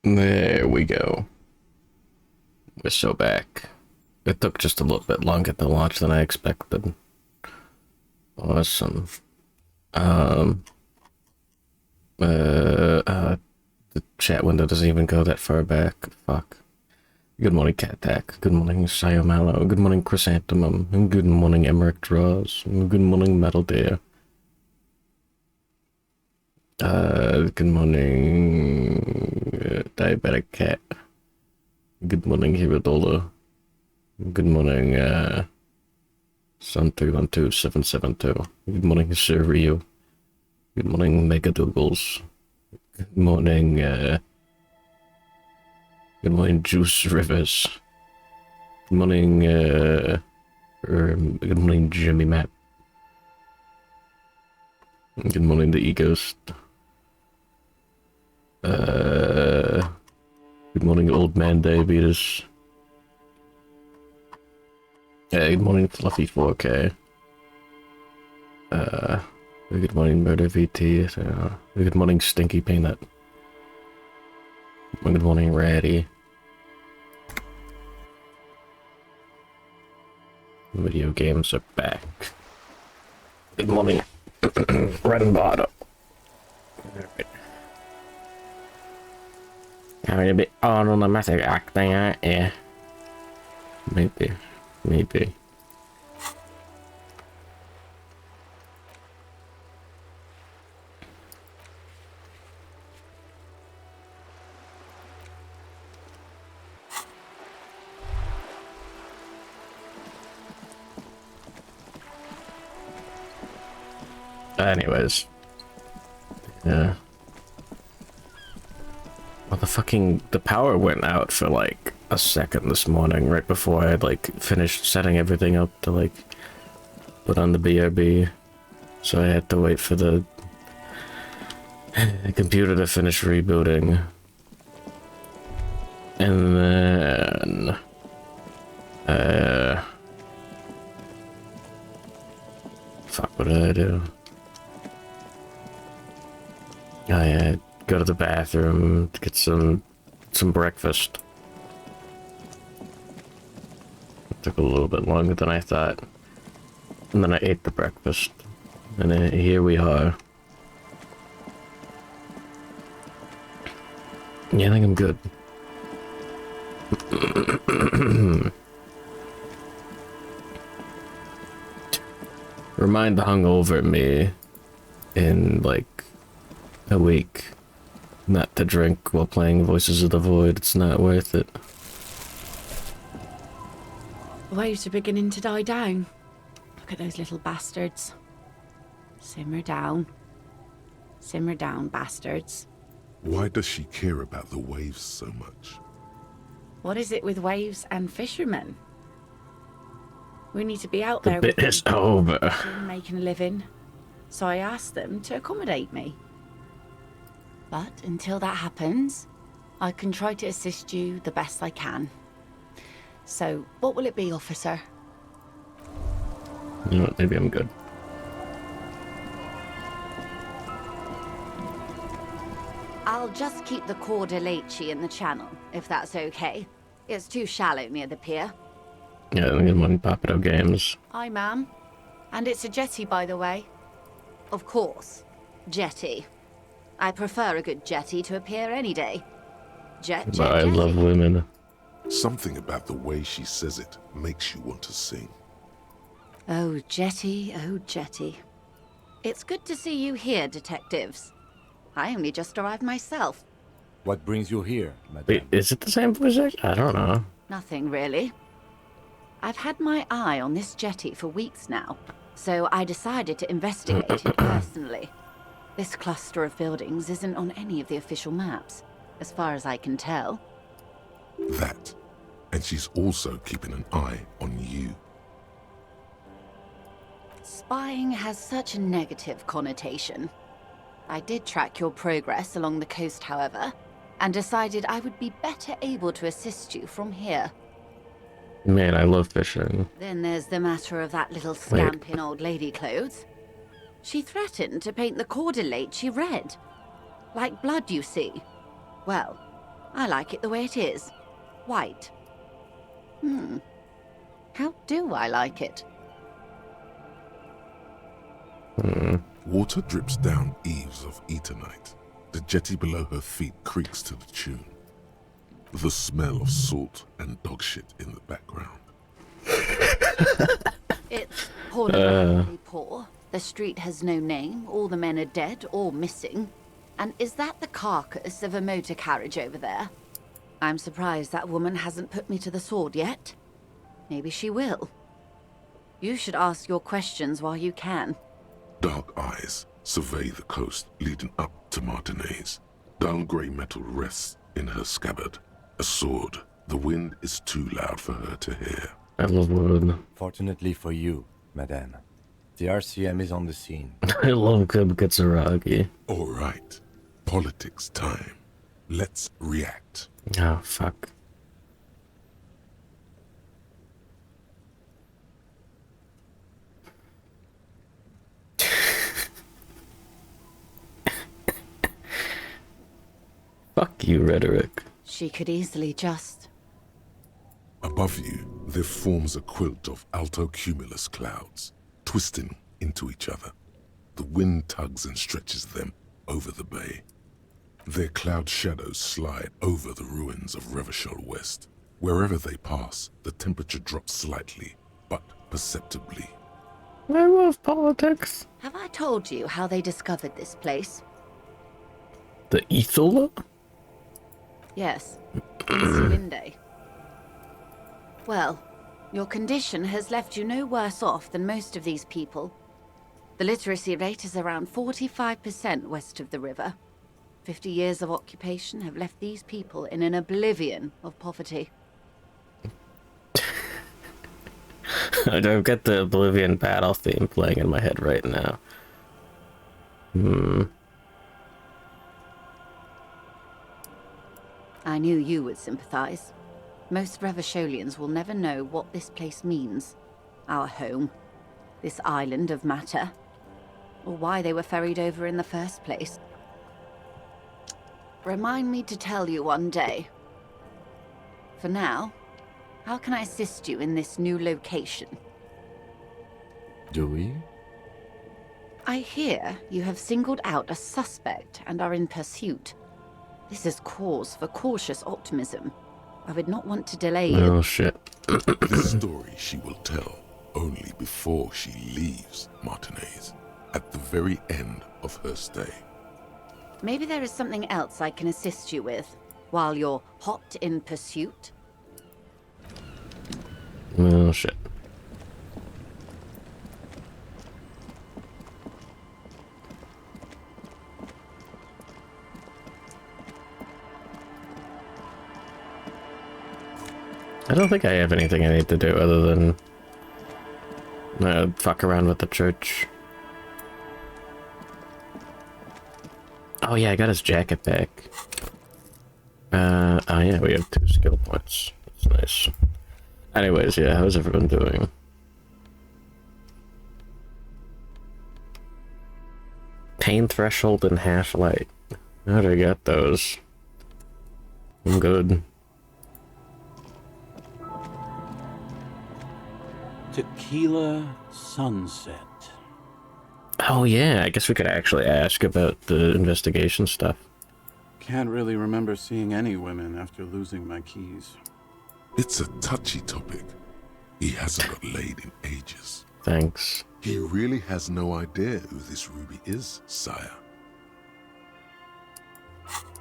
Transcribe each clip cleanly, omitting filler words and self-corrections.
There we go. We're so back. It took just a little bit longer to launch than I expected. Awesome. The chat window doesn't even go that far back. Fuck. Good morning, Cattack. Good morning, Mallow. Good morning, Chrysanthemum. And good morning, Emmerich Draws. And good morning, Metal Deer. Good morning, Diabetic Cat. Good morning, Hiradola. Good morning, Sun312772. Good morning, Sir Rio. Good morning, Mega Dougals. Good morning, Juice Rivers. Good morning, good morning, Jimmy Matt. Good morning, the Egos. Good morning, Old Man Diabetes. Good morning, Fluffy 4K. Good morning, Murder VT. Good morning, Stinky Peanut. Good morning, Ratty. Video games are back. Good morning, Red and Bottom. Alright. Having a bit automatic acting, aren't you? Maybe. Anyways. Yeah. Well, the power went out for like a second this morning, right before I had like finished setting everything up to like put on the BRB. So I had to wait for the computer to finish rebooting. And then fuck, what did I do? I go to the bathroom to get some breakfast. It took a little bit longer than I thought. And then I ate the breakfast. And then here we are. Yeah, I think I'm good. Remind the hungover me in like a week not to drink while playing Voices of the Void. It's not worth it. The waves are beginning to die down. Look at those little bastards. Simmer down, bastards. Why does she care about the waves so much? What is it with waves and fishermen? We need to be out there The bit is over. Making a living. So I asked them to accommodate me. But until that happens, I can try to assist you the best I can. So, what will it be, officer? You know what, maybe I'm good. I'll just keep the Corda Leche in the channel, if that's okay. It's too shallow near the pier. Yeah, good morning, Papado Games. Hi, ma'am. And it's a jetty, by the way. Of course. Jetty. I prefer a good jetty to a pier any day. Jetty. I love women. Something about the way she says it makes you want to sing. Oh, jetty, oh, jetty. It's good to see you here, detectives. I only just arrived myself. What brings you here, madame? Wait, is it the same voice actor? I don't know. Nothing, really. I've had my eye on this jetty for weeks now, so I decided to investigate it personally. This cluster of buildings isn't on any of the official maps, as far as I can tell. That. And she's also keeping an eye on you. Spying has such a negative connotation. I did track your progress along the coast, however, and decided I would be better able to assist you from here. Man, I love fishing. Then there's the matter of that little scamp in old lady clothes. She threatened to paint the Corda Leche red. Like blood, you see. Well, I like it the way it is. White. How do I like it? Water drips down eaves of Eternite. The jetty below her feet creaks to the tune. The smell of salt and dog shit in the background. It's pornographically poor. The street has no name, all the men are dead or missing. And is that the carcass of a motor carriage over there? I'm surprised that woman hasn't put me to the sword yet. Maybe she will. You should ask your questions while you can. Dark eyes survey the coast leading up to Martinez. Dull grey metal rests in her scabbard. A sword. The wind is too loud for her to hear. I love wood. Fortunately for you, madame, the RCM is on the scene. I love Kitsuragi. All right. Politics time. Let's react. Oh, fuck. Fuck you, rhetoric. She could easily just... Above you, there forms a quilt of altocumulus clouds, twisting into each other. The wind tugs and stretches them over the bay. Their cloud shadows slide over the ruins of Revachol West. Wherever they pass, the temperature drops slightly, but perceptibly. I love politics. Have I told you how they discovered this place? The Ethola? Yes. Linde. Well, your condition has left you no worse off than most of these people. The literacy rate is around 45% west of the river. 50 years of occupation have left these people in an oblivion of poverty. I don't get the Oblivion battle theme playing in my head right now. I knew you would sympathize. Most Revacholians will never know what this place means. Our home. This island of matter. Or why they were ferried over in the first place. Remind me to tell you one day. For now, how can I assist you in this new location? Do we? I hear you have singled out a suspect and are in pursuit. This is cause for cautious optimism. I would not want to delay you. Oh shit. This story she will tell only before she leaves Martinez, at the very end of her stay. Maybe there is something else I can assist you with, while you're hot in pursuit? Oh shit. I don't think I have anything I need to do other than fuck around with the church. Oh yeah, I got his jacket back. Oh yeah, we have 2 skill points. That's nice. Anyways, yeah, how's everyone doing? Pain threshold and half light. How'd I get those? I'm good. Tequila Sunset. Oh yeah, I guess we could actually ask about the investigation stuff. Can't really remember seeing any women after losing my keys. It's a touchy topic. He hasn't got laid in ages. Thanks. He really has no idea who this Ruby is, sire.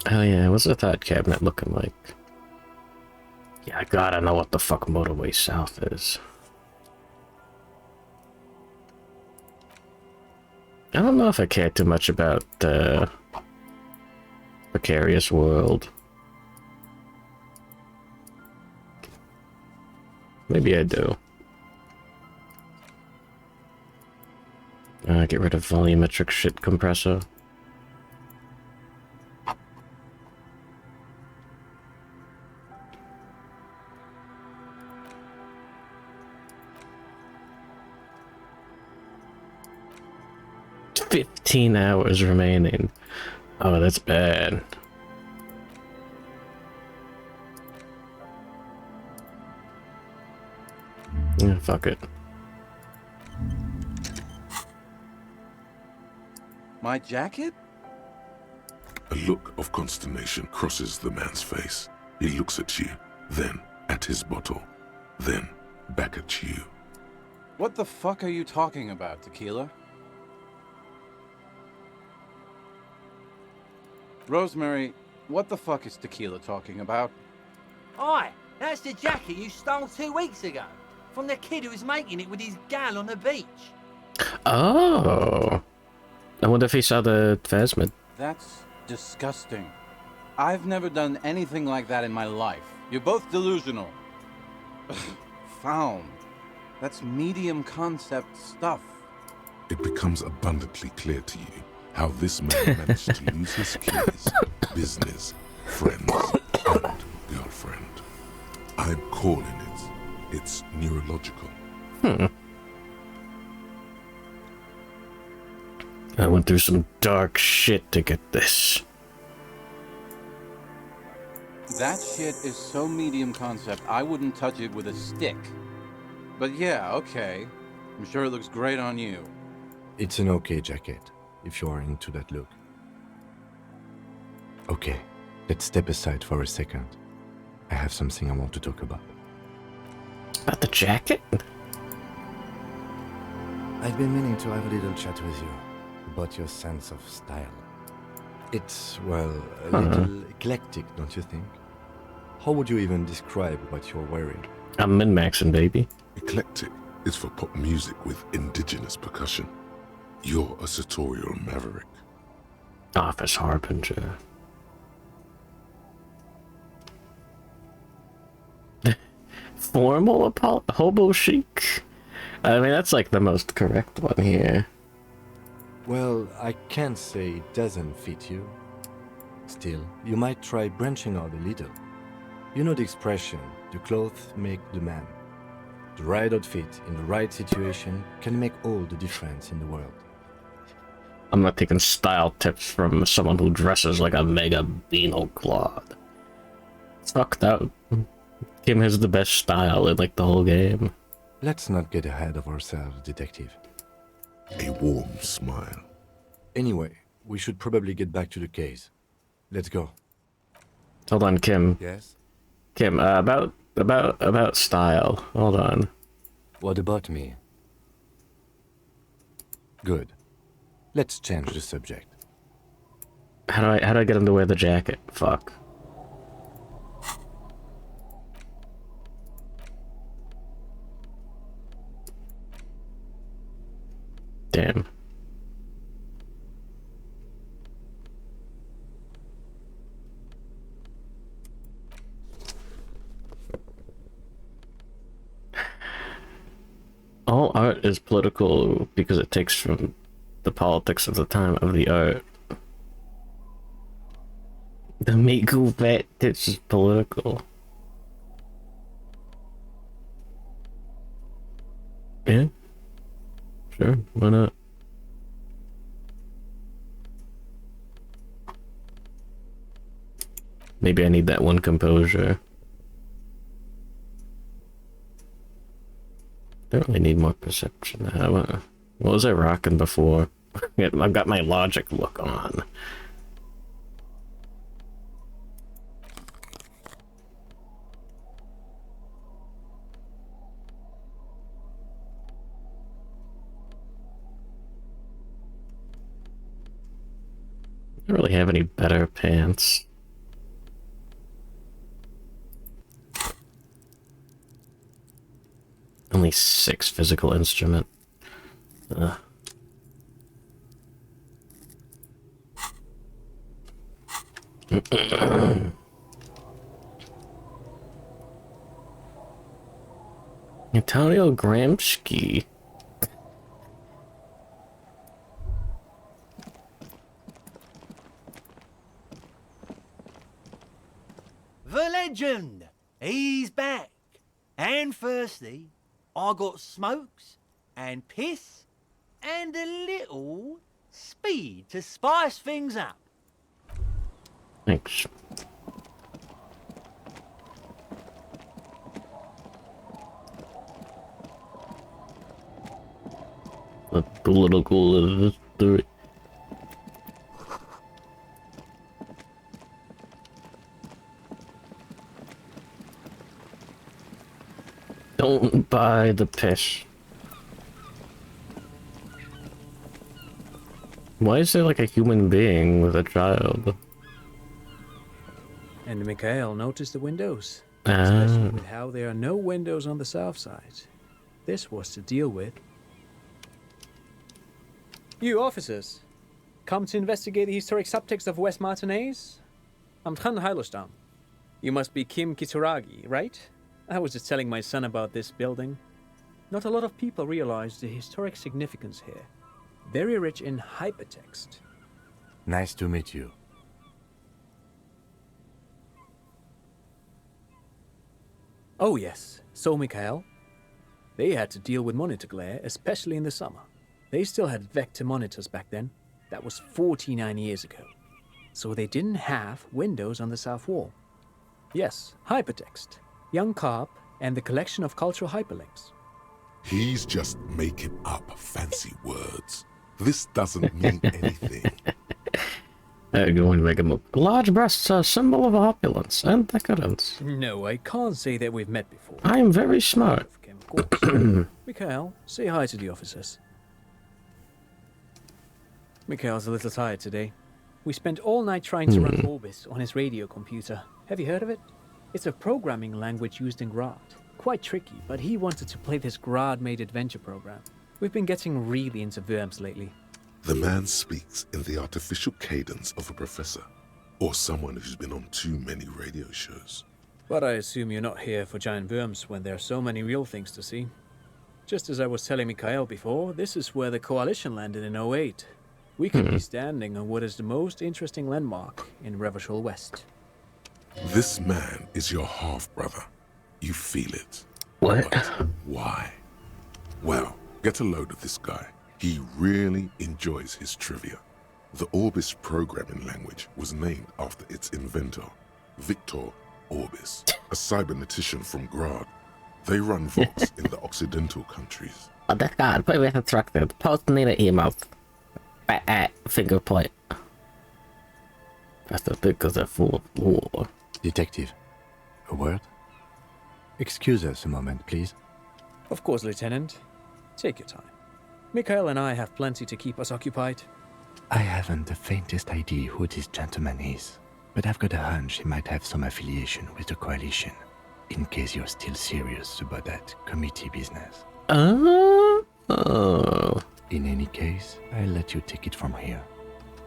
Oh yeah, what's the thought cabinet looking like? Yeah, I gotta know what the fuck Motorway South is. I don't know if I care too much about Precarious World. Maybe I do. Get rid of volumetric shit compressor. It's 15 hours remaining. Oh, that's bad. Yeah, fuck it. My jacket? A look of consternation crosses the man's face. He looks at you, then at his bottle, then back at you. What the fuck are you talking about, Tequila? Rosemary, what the fuck is Tequila talking about? Aye, that's the jacket you stole 2 weeks ago. From the kid who was making it with his gal on the beach. Oh. I wonder if he saw the Phasmid. That's disgusting. I've never done anything like that in my life. You're both delusional. Found. That's medium concept stuff. It becomes abundantly clear to you how this man managed to lose his keys, business, friends, and girlfriend. I'm calling it. It's neurological. I went through some dark shit to get this. That shit is so medium concept, I wouldn't touch it with a stick. But yeah, okay. I'm sure it looks great on you. It's an okay jacket, if you are into that look. Okay, let's step aside for a second. I have something I want to talk about. About the jacket? I've been meaning to have a little chat with you about your sense of style. It's, well, a little eclectic, don't you think? How would you even describe what you're wearing? I'm min-maxing, baby. Eclectic is for pop music with indigenous percussion. You're a sartorial maverick. Office Harbinger. Formal hobo chic? I mean, that's like the most correct one here. Well, I can't say it doesn't fit you. Still, you might try branching out a little. You know the expression, the clothes make the man. The right outfit in the right situation can make all the difference in the world. I'm not taking style tips from someone who dresses like a mega beano clod. Fuck that. Kim has the best style in like the whole game. Let's not get ahead of ourselves, detective. A warm smile. Anyway, we should probably get back to the case. Let's go. Hold on, Kim. Yes? Kim, about style. Hold on. What about me? Good. Let's change the subject. How do I get him to wear the jacket? Fuck. Damn. All art is political because it takes from the politics of the time of the art. The Migu vet is political. Yeah. Sure, why not? Maybe I need that one composure. Don't really need more perception. What was I rocking before? I've got my logic look on. I don't really have any better pants. Only 6 physical instrument. Ugh. Antonio Gramsci. The legend! He's back. And firstly, I got smokes and piss and a little speed to spice things up. Thanks. The political history. Don't buy the piss. Why is there like a human being with a child? And Mikhail noticed the windows, especially with how there are no windows on the south side. This was to deal with. You officers, come to investigate the historic subtext of West Martinez? I'm Tran Hailostam. You must be Kim Kituragi, right? I was just telling my son about this building. Not a lot of people realize the historic significance here. Very rich in hypertext. Nice to meet you. Oh yes, so Mikhail. They had to deal with monitor glare, especially in the summer. They still had vector monitors back then. That was 49 years ago. So they didn't have windows on the south wall. Yes, hypertext, young carp, and the collection of cultural hyperlinks. He's just making up fancy words. This doesn't mean anything. Going to make him look. Large breasts are a symbol of opulence and decadence. No, I can't say that we've met before. I am very smart. Of course. Mikhail, say hi to the officers. Mikhail's a little tired today. We spent all night trying to run Orbis on his radio computer. Have you heard of it? It's a programming language used in Grad. Quite tricky, but he wanted to play this Grad-made adventure program. We've been getting really into Worms lately. The man speaks in the artificial cadence of a professor, or someone who's been on too many radio shows. But I assume you're not here for giant worms when there are so many real things to see. Just as I was telling Mikhail before, this is where the Coalition landed in '08. We could be standing on what is the most interesting landmark in Revachol West. This man is your half-brother. You feel it. What? But why? Well, get a load of this guy. He really enjoys his trivia. The Orbis programming language was named after its inventor, Victor Orbis, a cybernetician from Grad. They run Vox in the Occidental countries. Oh, that guy, previous instructed. Post needed email. Finger point. That's the thing, because they're full of war. Detective, a word? Excuse us a moment, please. Of course, Lieutenant. Take your time. Mikhail and I have plenty to keep us occupied. I haven't the faintest idea who this gentleman is, but I've got a hunch he might have some affiliation with the Coalition, in case you're still serious about that committee business. Oh. In any case, I'll let you take it from here.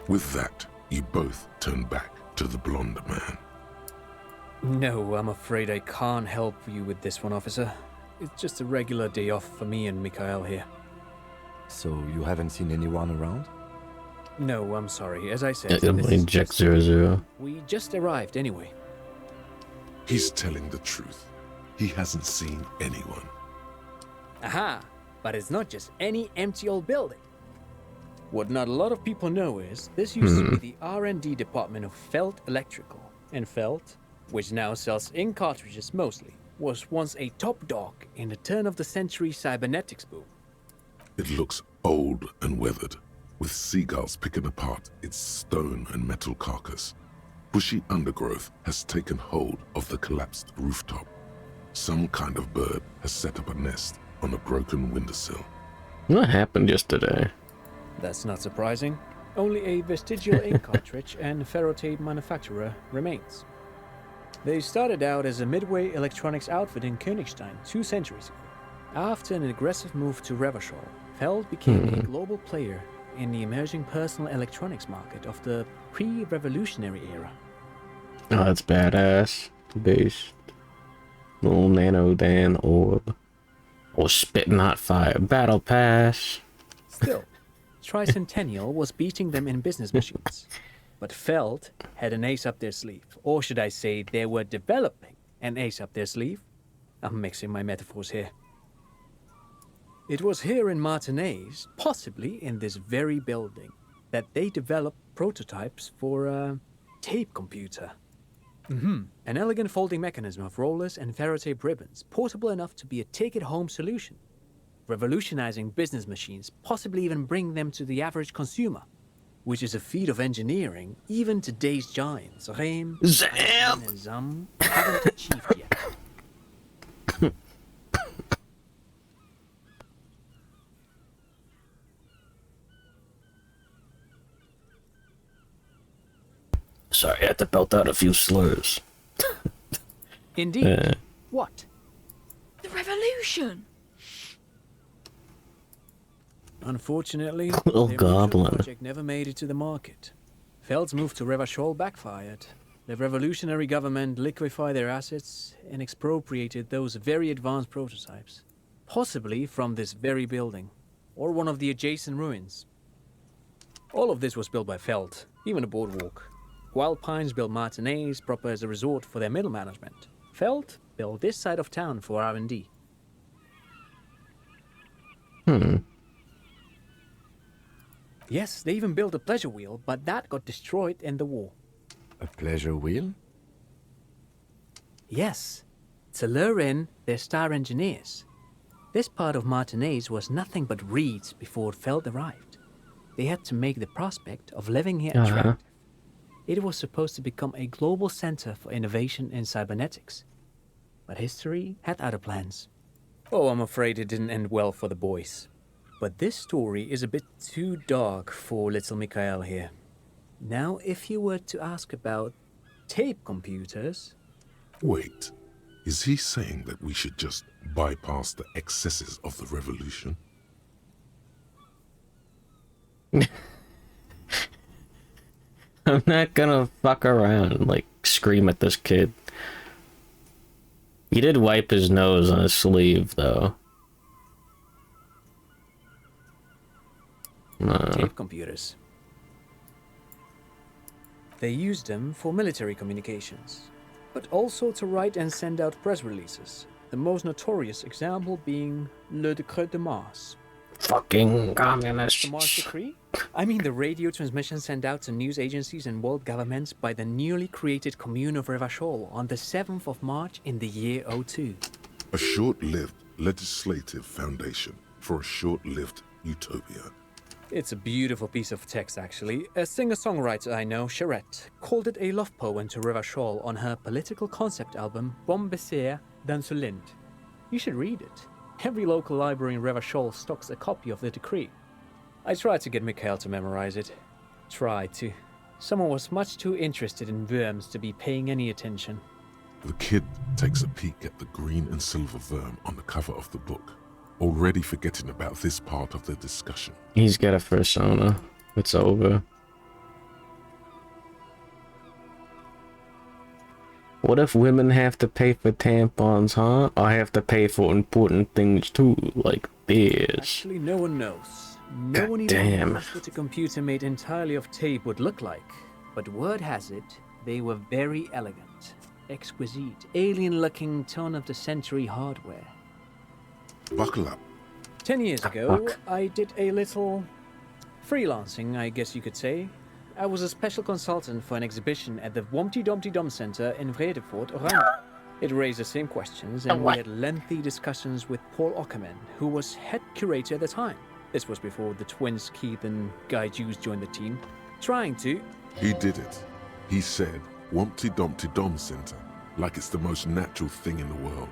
With that, you both turn back to the blonde man. No, I'm afraid I can't help you with this one, officer. It's just a regular day off for me and Mikhail here. So you haven't seen anyone around? No, I'm sorry. As I said, Jack 00. We just arrived anyway. He's telling the truth. He hasn't seen anyone. Aha! But it's not just any empty old building. What not a lot of people know is this used to be the R&D department of Felt Electrical. And Felt, which now sells ink cartridges mostly, was once a top dog in the turn-of-the-century cybernetics boom. It looks old and weathered, with seagulls picking apart its stone and metal carcass. Bushy undergrowth has taken hold of the collapsed rooftop. Some kind of bird has set up a nest on a broken windowsill. What happened yesterday? That's not surprising. Only a vestigial ink cartridge and ferrotape manufacturer remains. They started out as a midway electronics outfit in Königstein 2 centuries ago. After an aggressive move to Revachol, Feld became a global player in the emerging personal electronics market of the pre-revolutionary era. Oh, that's badass. Beast. Little nano Dan orb. Or spitting hot fire. Battle pass. Still, Tricentennial was beating them in business machines. But Feld had an ace up their sleeve. Or should I say, they were developing an ace up their sleeve? I'm mixing my metaphors here. It was here in Martinez, possibly in this very building, that they developed prototypes for a tape computer. An elegant folding mechanism of rollers and ferrotape ribbons, portable enough to be a take-it-home solution. revolutionizing business machines, possibly even bring them to the average consumer, which is a feat of engineering even today's giants, Rehm, Zam! and Zam, haven't achieved yet. Sorry, I had to belt out a few slurs. Indeed. What? The revolution! Unfortunately, Little the original goblin. project never made it to the market. Feld's move to Revachol backfired. The revolutionary government liquefied their assets and expropriated those very advanced prototypes. Possibly from this very building, or one of the adjacent ruins. All of this was built by Feld, even the boardwalk. Wild Pines built Martinez proper as a resort for their middle management. Feld built this side of town for R&D. Yes, they even built a pleasure wheel, but that got destroyed in the war. A pleasure wheel? Yes, to lure in their star engineers. This part of Martinez was nothing but reeds before Feld arrived. They had to make the prospect of living here attractive. It was supposed to become a global center for innovation in cybernetics. But history had other plans. Oh, I'm afraid it didn't end well for the boys. But this story is a bit too dark for little Mikhail here. Now, if you were to ask about tape computers... Wait, is he saying that we should just bypass the excesses of the revolution? I'm not gonna fuck around and, like, scream at this kid. He did wipe his nose on his sleeve, though. Tape computers. They used them for military communications, but also to write and send out press releases. The most notorious example being Le Decret de Mars. Fucking The communists. Mars Decree? I mean the radio transmission sent out to news agencies and world governments by the newly created Commune of Revachol on the 7th of March in the year 02. A short-lived legislative foundation for a short-lived utopia. It's a beautiful piece of text, actually. A singer-songwriter I know, Charette, called it a love poem to Revachol on her political concept album, Bon Baiser dans le Lind. You should read it. Every local library in Revachol stocks a copy of the decree. I tried to get Mikhail to memorize it. Tried to. Someone was much too interested in worms to be paying any attention. The kid takes a peek at the green and silver worm on the cover of the book, already forgetting about this part of the discussion. He's got a persona. It's over. What if women have to pay for tampons, huh? I have to pay for important things too, like this. Actually, no one knows. No one even Goddamn. knows what a computer made entirely of tape would look like. But word has it, they were very elegant, exquisite, alien-looking turn-of-the-century hardware. Buckle up. 10 years ago, Fuck. I did a little freelancing, I guess you could say. I was a special consultant for an exhibition at the Wompty-Dompty Center in Vredefort, Oranje. It raised the same questions, and we had lengthy discussions with Paul Ockerman, who was head curator at the time. This was before the twins Keith and Guy Juice joined the team, trying to... He did it. He said, Wompty-Dompty Center, like it's the most natural thing in the world.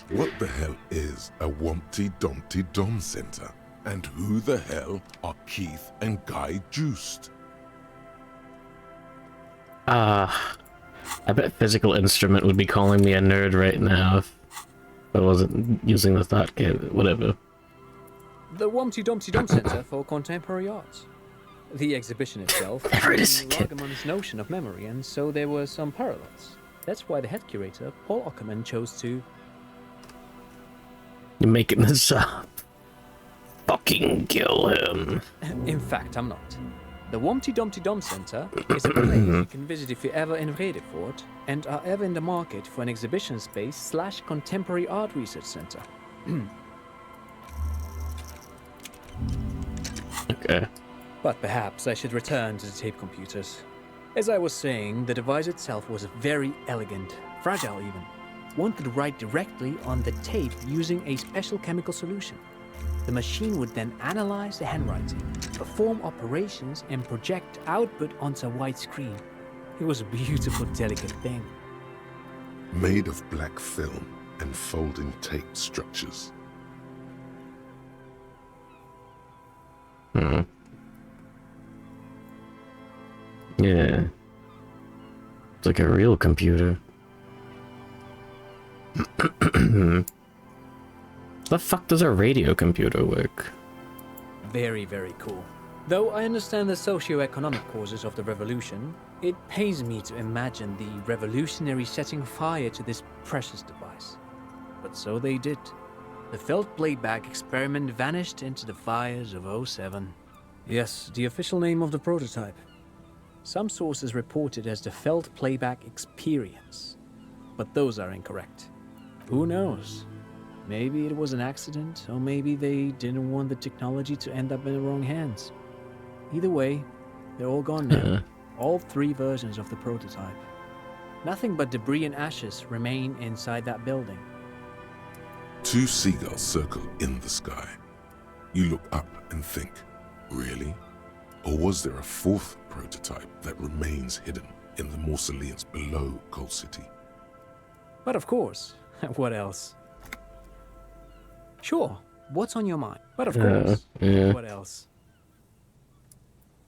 What the hell is a Wompty-Dompty Center? And who the hell are Keith and Guy Juiced? I bet Physical Instrument would be calling me a nerd right now if I wasn't using the thought kit. Whatever. The Wompty-Dompty Center for Contemporary Arts. The exhibition itself Never is a kid. Lagerman's notion of memory, and so there were some parallels. That's why the head curator, Paul Ockerman, chose to... You're making this up. Fucking kill him. In fact, I'm not. The Wompty-Dompty Center is a place you can visit if you're ever in Vredefort and are ever in the market for an exhibition space / contemporary art research center. Okay. But perhaps I should return to the tape computers. As I was saying, the device itself was very elegant, fragile even. One could write directly on the tape using a special chemical solution. The machine would then analyze the handwriting, perform operations, and project output onto a white screen. It was a beautiful, delicate thing. Made of black film and folding tape structures. Hmm. Yeah. It's like a real computer. The fuck does a radio computer work? Very, very cool. Though I understand the socio-economic causes of the revolution, it pains me to imagine the revolutionaries setting fire to this precious device. But so they did. The felt playback experiment vanished into the fires of '07. Yes, the official name of the prototype. Some sources report it as the felt playback experience, but those are incorrect. Who knows? Maybe it was an accident, or maybe they didn't want the technology to end up in the wrong hands. Either way, they're all gone now. All 3 versions of the prototype. Nothing but debris and ashes remain inside that building. 2 seagulls circle in the sky. You look up and think, really? Or was there a 4th prototype that remains hidden in the mausoleums below Coal City? But of course, what else? Sure, what's on your mind? But of course, what else?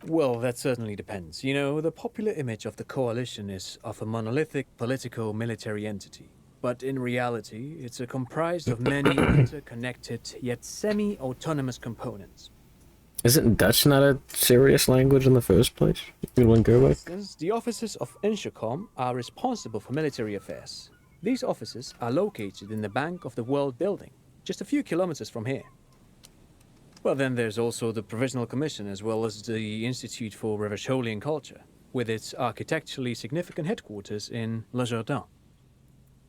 Well, that certainly depends. You know, the popular image of the coalition is of a monolithic politico-military entity. But in reality, it's comprised of many interconnected yet semi-autonomous components. Isn't Dutch not a serious language in the first place? You wouldn't go For with? instance, the offices of Inchcom are responsible for military affairs. These offices are located in the Bank of the World building, just a few kilometers from here. Well, then there's also the Provisional Commission, as well as the Institute for Revacholian Culture, with its architecturally significant headquarters in Le Jardin.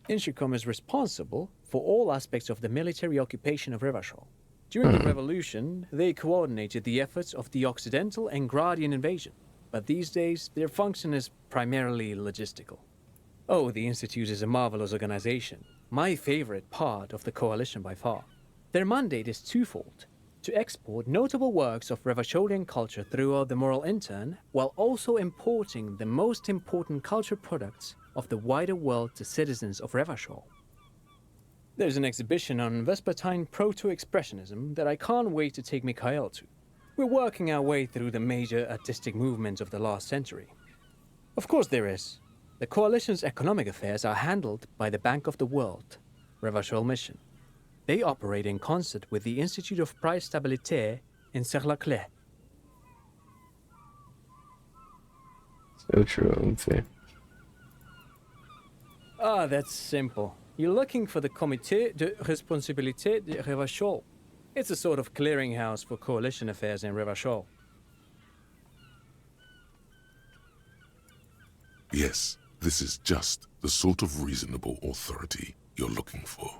Inchcom is responsible for all aspects of the military occupation of Revachol. During the revolution, they coordinated the efforts of the Occidental and Gradian invasion, but these days their function is primarily logistical. Oh, the Institute is a marvelous organization, my favorite part of the coalition by far. Their mandate is twofold: to export notable works of Revacholian culture throughout the moral intern, while also importing the most important culture products of the wider world to citizens of Revachol. There's an exhibition on Vespertine proto-expressionism that I can't wait to take Mikhail to. We're working our way through the major artistic movements of the last century. Of course there is. The coalition's economic affairs are handled by the Bank of the World, Revachol Mission. They operate in concert with the Institute of Price Stabilité in Serre-la-Clé. So true, okay. Ah, that's simple. You're looking for the Comité de Responsabilité de Revachol. It's a sort of clearinghouse for coalition affairs in Revachol. Yes, this is just the sort of reasonable authority you're looking for.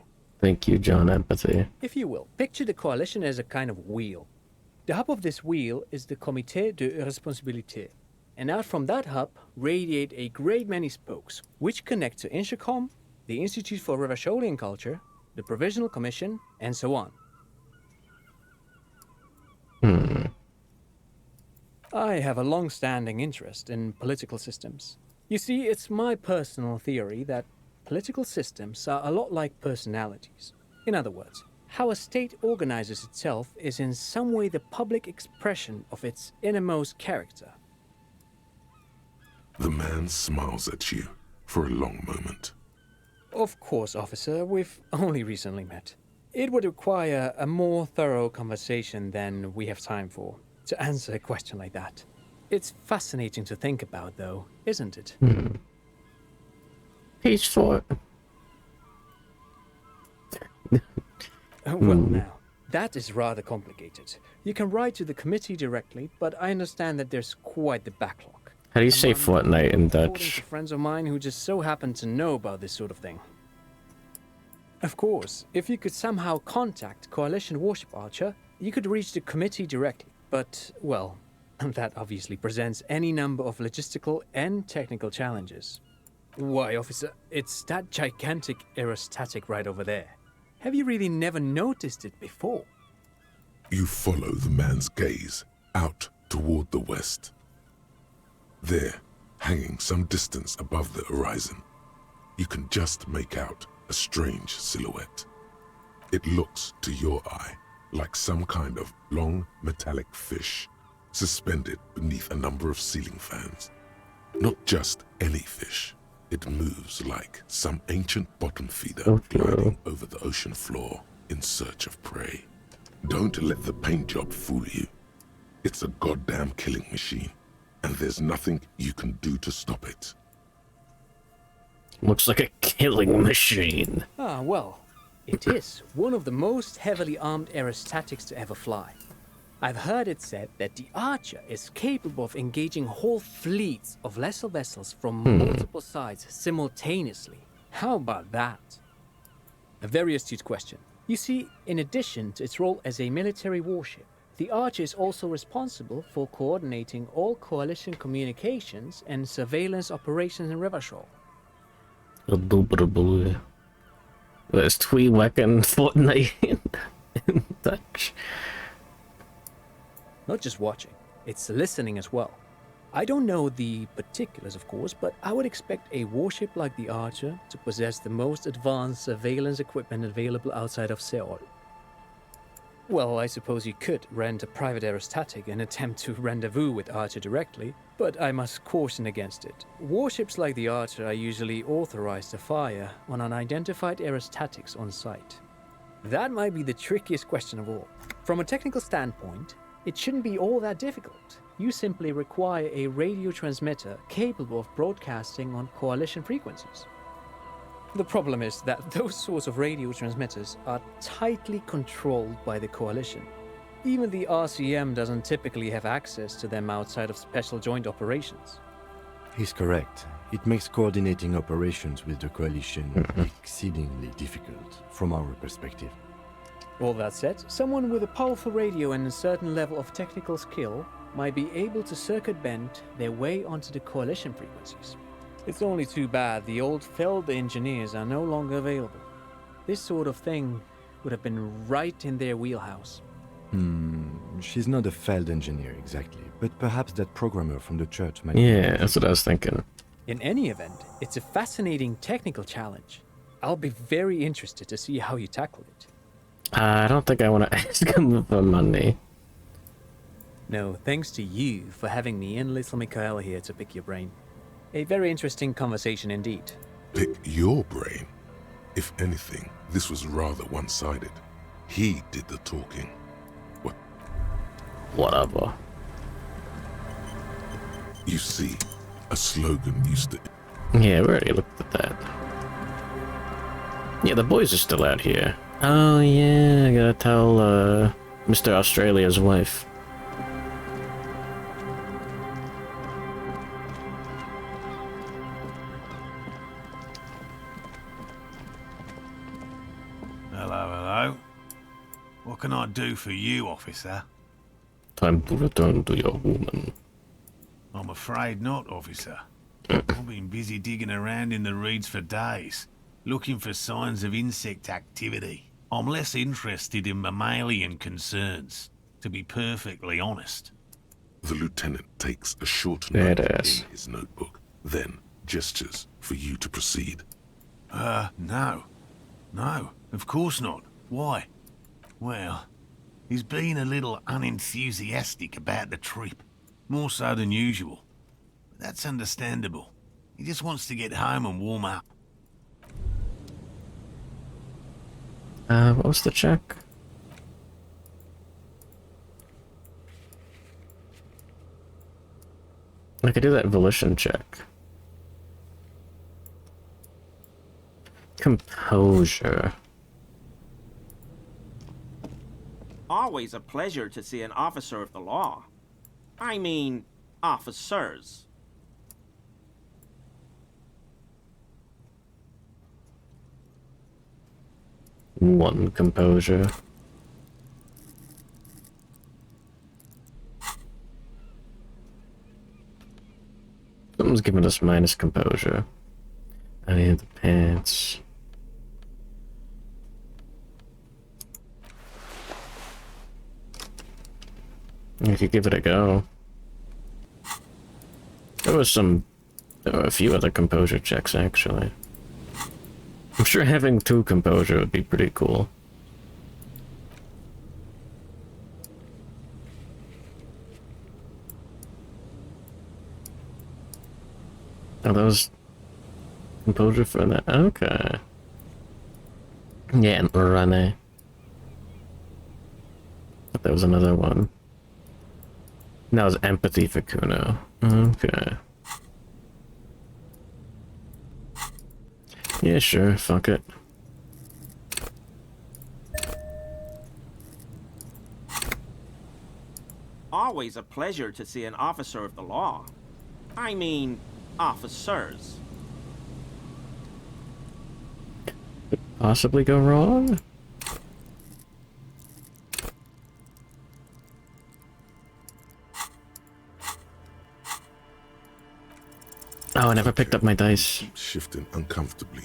Thank you, John Empathy. If you will, picture the coalition as a kind of wheel. The hub of this wheel is the Comité de Responsabilité. And out from that hub radiate a great many spokes, which connect to Inchcom, the Institute for Revacholian Culture, the Provisional Commission, and so on. I have a long-standing interest in political systems. You see, it's my personal theory that political systems are a lot like personalities. In other words, how a state organizes itself is in some way the public expression of its innermost character. The man smiles at you for a long moment. Of course, officer, we've only recently met. It would require a more thorough conversation than we have time for to answer a question like that. It's fascinating to think about, though, isn't it? Page 4. Well, now, that is rather complicated. You can write to the committee directly, but I understand that there's quite the backlog. How do you say Fortnite in According Dutch? to friends of mine who just so happen to know about this sort of thing. Of course, if you could somehow contact Coalition Warship Archer, you could reach the committee directly. But, well, that obviously presents any number of logistical and technical challenges. Why, officer, it's that gigantic aerostatic right over there. Have you really never noticed it before? You follow the man's gaze out toward the west. There, hanging some distance above the horizon, you can just make out a strange silhouette. It looks to your eye like some kind of long metallic fish suspended beneath a number of ceiling fans. Not just any fish. It moves like some ancient bottom feeder gliding over the ocean floor in search of prey. Don't let the paint job fool you. It's a goddamn killing machine, and there's nothing you can do to stop it. Looks like a killing machine. Ah, well, it is one of the most heavily armed aerostatics to ever fly. I've heard it said that the Archer is capable of engaging whole fleets of lesser vessels from multiple sides simultaneously. How about that? A very astute question. You see, in addition to its role as a military warship, the Archer is also responsible for coordinating all coalition communications and surveillance operations in Rivershaw. There's Tweewacken Fortnite in Dutch. Not just watching, it's listening as well. I don't know the particulars, of course, but I would expect a warship like the Archer to possess the most advanced surveillance equipment available outside of Seoul. Well, I suppose you could rent a private aerostatic and attempt to rendezvous with Archer directly, but I must caution against it. Warships like the Archer are usually authorized to fire on unidentified aerostatics on site. That might be the trickiest question of all. From a technical standpoint, it shouldn't be all that difficult. You simply require a radio transmitter capable of broadcasting on coalition frequencies. The problem is that those sorts of radio transmitters are tightly controlled by the coalition. Even the RCM doesn't typically have access to them outside of special joint operations. He's correct. It makes coordinating operations with the coalition exceedingly difficult from our perspective. All that said, someone with a powerful radio and a certain level of technical skill might be able to circuit bend their way onto the coalition frequencies. It's only too bad the old Feld engineers are no longer available. This sort of thing would have been right in their wheelhouse. She's not a Feld engineer exactly, but perhaps that programmer from the church might Yeah, that's what I was thinking. In any event, it's a fascinating technical challenge. I'll be very interested to see how you tackle it. I don't think I want to ask him for money. No, thanks to you for having me and little Mikael here to pick your brain. A very interesting conversation indeed. Pick your brain. If anything, this was rather one-sided. He did the talking. Whatever. You see, a slogan used to... Yeah, we already looked at that. Yeah, the boys are still out here. Oh yeah, I gotta tell Mr. Australia's wife. Hello. What can I do for you, officer? Time to return to your woman. I'm afraid not, officer. I've been busy digging around in the reeds for days, looking for signs of insect activity. I'm less interested in mammalian concerns, to be perfectly honest. The lieutenant takes a short note Badass. in his notebook, then gestures for you to proceed. No, of course not. Why? Well, he's been a little unenthusiastic about the trip, more so than usual. But that's understandable. He just wants to get home and warm up. What was the check? I could do that volition check. Composure. Always a pleasure to see an officer of the law. I mean, officers. One composure. Someone's giving us minus composure. I need the pants. I could give it a go. There were a few other composure checks, actually. I'm sure having 2 composure would be pretty cool. Oh, that was composure for that. Okay. Yeah, and Rane. But there was another one. And that was empathy for Kuno. Okay. Yeah, sure, fuck it. Always a pleasure to see an officer of the law. I mean, officers. Could possibly go wrong? Oh, I never picked up my dice. Keeps shifting uncomfortably,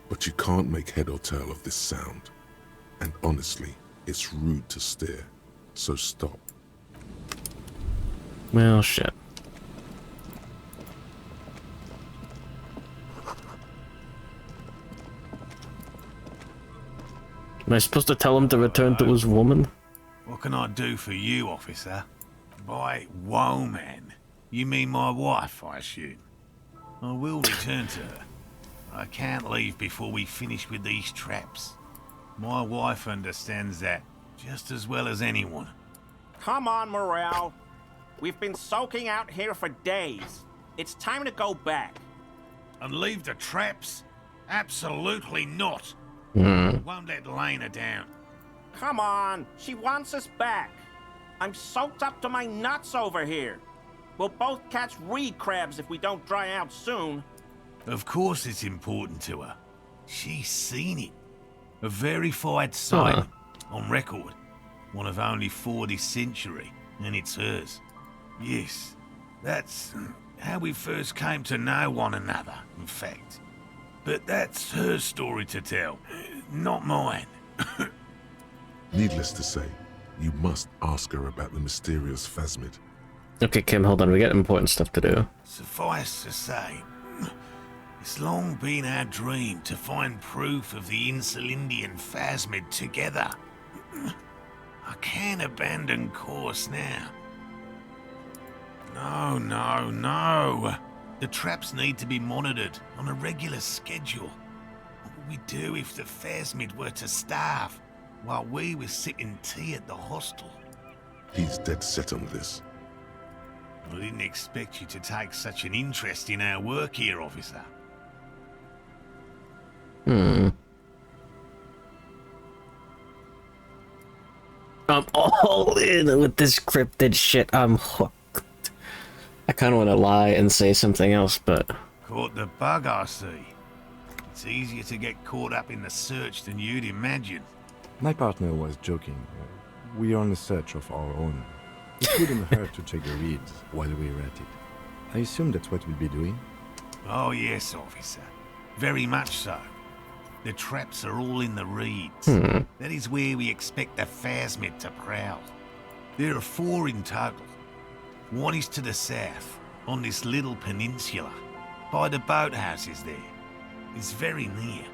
but you can't make head or tail of this sound. And honestly, it's rude to stare, so stop. Well, shit. Am I supposed to tell him to return to his woman? What can I do for you, officer? By woman, you mean my wife, I assume? I will return to her. I can't leave before we finish with these traps. My wife understands that just as well as anyone. Come on, Morale. We've been soaking out here for days. It's time to go back. And leave the traps? Absolutely not. Won't let Lena down. Come on, she wants us back. I'm soaked up to my nuts over here. We'll both catch reed crabs if we don't dry out soon. Of course it's important to her. She's seen it. A verified sighting, on record. One of only 4 this century, and it's hers. Yes, that's how we first came to know one another, in fact. But that's her story to tell, not mine. Needless to say, you must ask her about the mysterious phasmid. Okay, Kim, hold on. We got important stuff to do. Suffice to say, it's long been our dream to find proof of the Insulindian phasmid together. I can't abandon course now. No. The traps need to be monitored on a regular schedule. What would we do if the phasmid were to starve while we were sipping tea at the hostel? He's dead set on this. I didn't expect you to take such an interest in our work here, officer. I'm all in with this cryptid shit. I'm hooked. I kind of want to lie and say something else, but... Caught the bug, I see. It's easier to get caught up in the search than you'd imagine. My partner was joking. We are on the search of our own. It wouldn't hurt to check the reeds while we're at it. I assume that's what we'll be doing? Oh yes, officer. Very much so. The traps are all in the reeds. That is where we expect the phasmid to prowl. There are 4 in total. One is to the south, on this little peninsula, by the boathouses there. It's very near.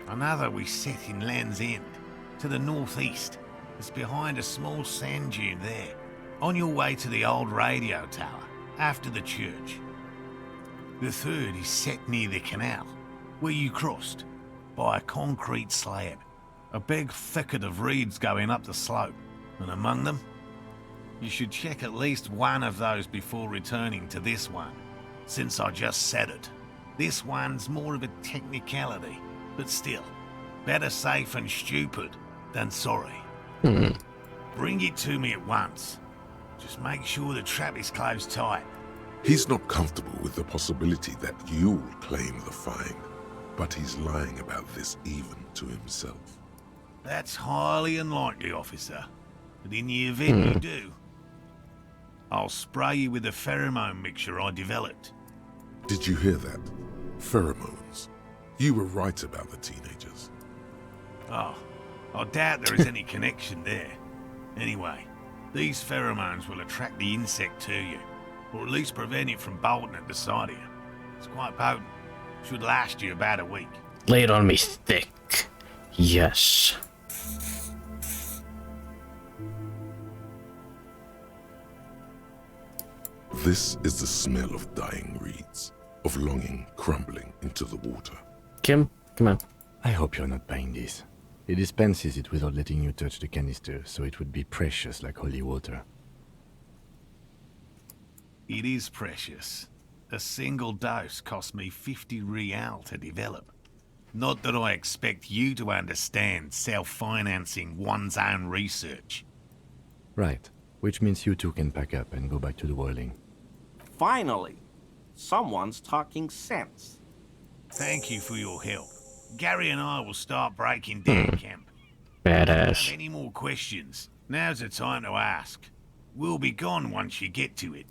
Another we set in Land's End, to the northeast. It's behind a small sand dune there, on your way to the old radio tower, after the church. The third is set near the canal, where you crossed, by a concrete slab. A big thicket of reeds going up the slope, and among them, you should check at least one of those before returning to this one, since I just said it. This one's more of a technicality, but still, better safe and stupid than sorry. Bring it to me at once. Just make sure the trap is closed tight. He's not comfortable with the possibility that you'll claim the find, but he's lying about this even to himself. That's highly unlikely, officer. But in the event you do, I'll spray you with a pheromone mixture I developed. Did you hear that? Pheromones. You were right about the teenagers. Oh, I doubt there is any connection there. Anyway, these pheromones will attract the insect to you, or at least prevent it from bolting at the sight of you. It's quite potent. Should last you about a week. Lay it on me thick. Yes. This is the smell of dying reeds, of longing crumbling into the water. Kim, come on. I hope you're not buying this. He dispenses it without letting you touch the canister, so it would be precious like holy water. It is precious. A single dose cost me 50 real to develop. Not that I expect you to understand self-financing one's own research. Right, which means you two can pack up and go back to the whirling. Finally, someone's talking sense. Thank you for your help. Gary and I will start breaking down camp. Badass. Any more questions? Now's the time to ask. We'll be gone once you get to it.